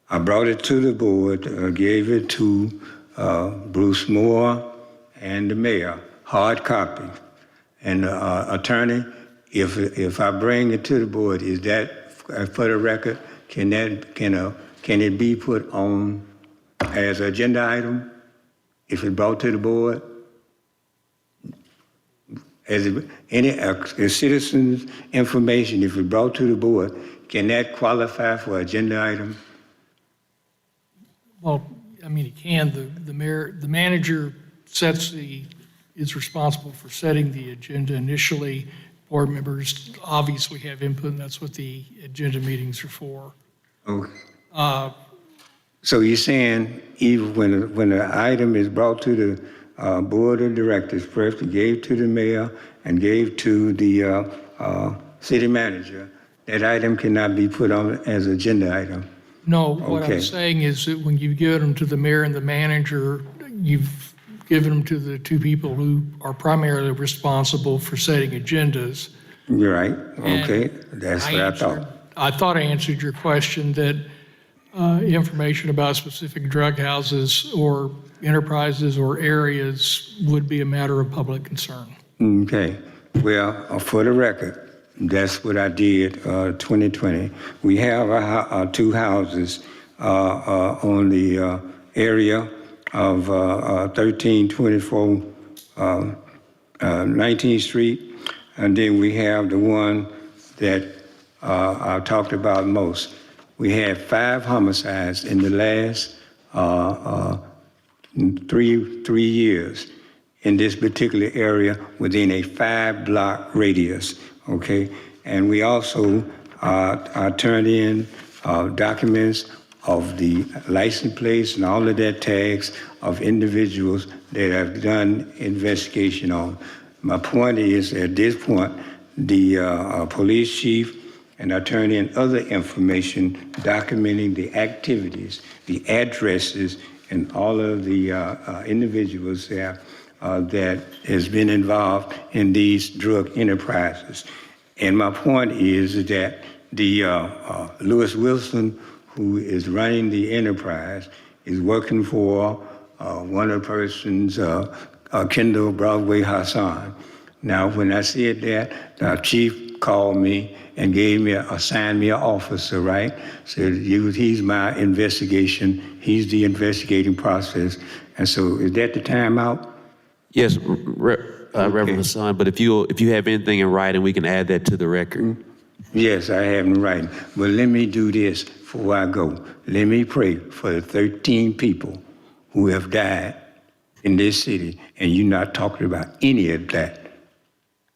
I brought it to the board, gave it to Bruce Moore and the mayor, hard copy. And attorney, if I bring it to the board, is that for the record? Can it be put on as an agenda item? If it's brought to the board, as any citizens' information, if it's brought to the board, can that qualify for agenda item? Well, I mean, it can. The manager is responsible for setting the agenda initially. Board members obviously have input, and that's what the agenda meetings are for. Okay. So you're saying even when the item is brought to the board of directors, first gave to the mayor and gave to the city manager, that item cannot be put on as agenda item? No, what I'm saying is that when you give them to the mayor and the manager, you've given them to the 2 people who are primarily responsible for setting agendas. You're right. Okay. That's what I thought. I thought I answered your question that information about specific drug houses or enterprises or areas would be a matter of public concern. Okay. Well, for the record, that's what I did 2020. We have 2 houses on the area of 1324 19th Street. And then we have the one that I talked about most. We had 5 homicides in the last 3 years in this particular area within a 5-block radius, okay? And we also turned in documents of the license plates and all of that tags of individuals that have done investigation on. My point is, at this point, the police chief and I turned in other information documenting the activities, the addresses, and all of the individuals there that has been involved in these drug enterprises. And my point is that the Lewis Wilson, who is running the enterprise, is working for one of the persons, Kendall Broadway Hassan. Now, when I said that, the chief called me and assigned me an officer, right? Said, he's my investigation. He's the investigating process. And so is that the timeout? Yes, Reverend Hassan, but if you have anything in writing, we can add that to the record. Yes, I have in writing. But let me do this before I go. Let me pray for the 13 people who have died in this city, and you're not talking about any of that.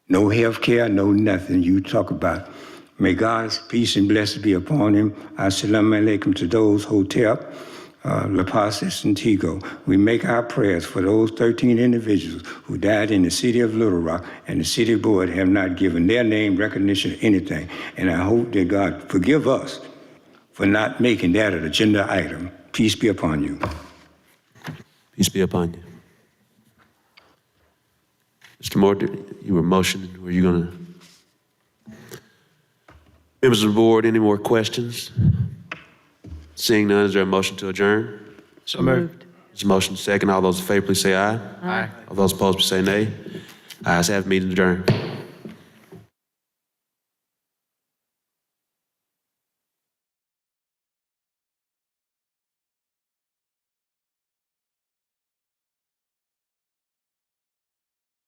No health care, no nothing you talk about. May God's peace and blessing be upon him. Assalamu alaikum to those Hotep, La Paz, Santiago. We make our prayers for those 13 individuals who died in the city of Little Rock, and the city board have not given their name recognition or anything. And I hope that God forgive us for not making that an agenda item. Peace be upon you. Peace be upon you. Mr. Moore, you were motioning. Were you going to? Members of the board, any more questions? Seeing none, is there a motion to adjourn? So moved. There's a motion second. All those in favor, please say aye. Aye. All those opposed, please say nay. Ayes have, meeting adjourned.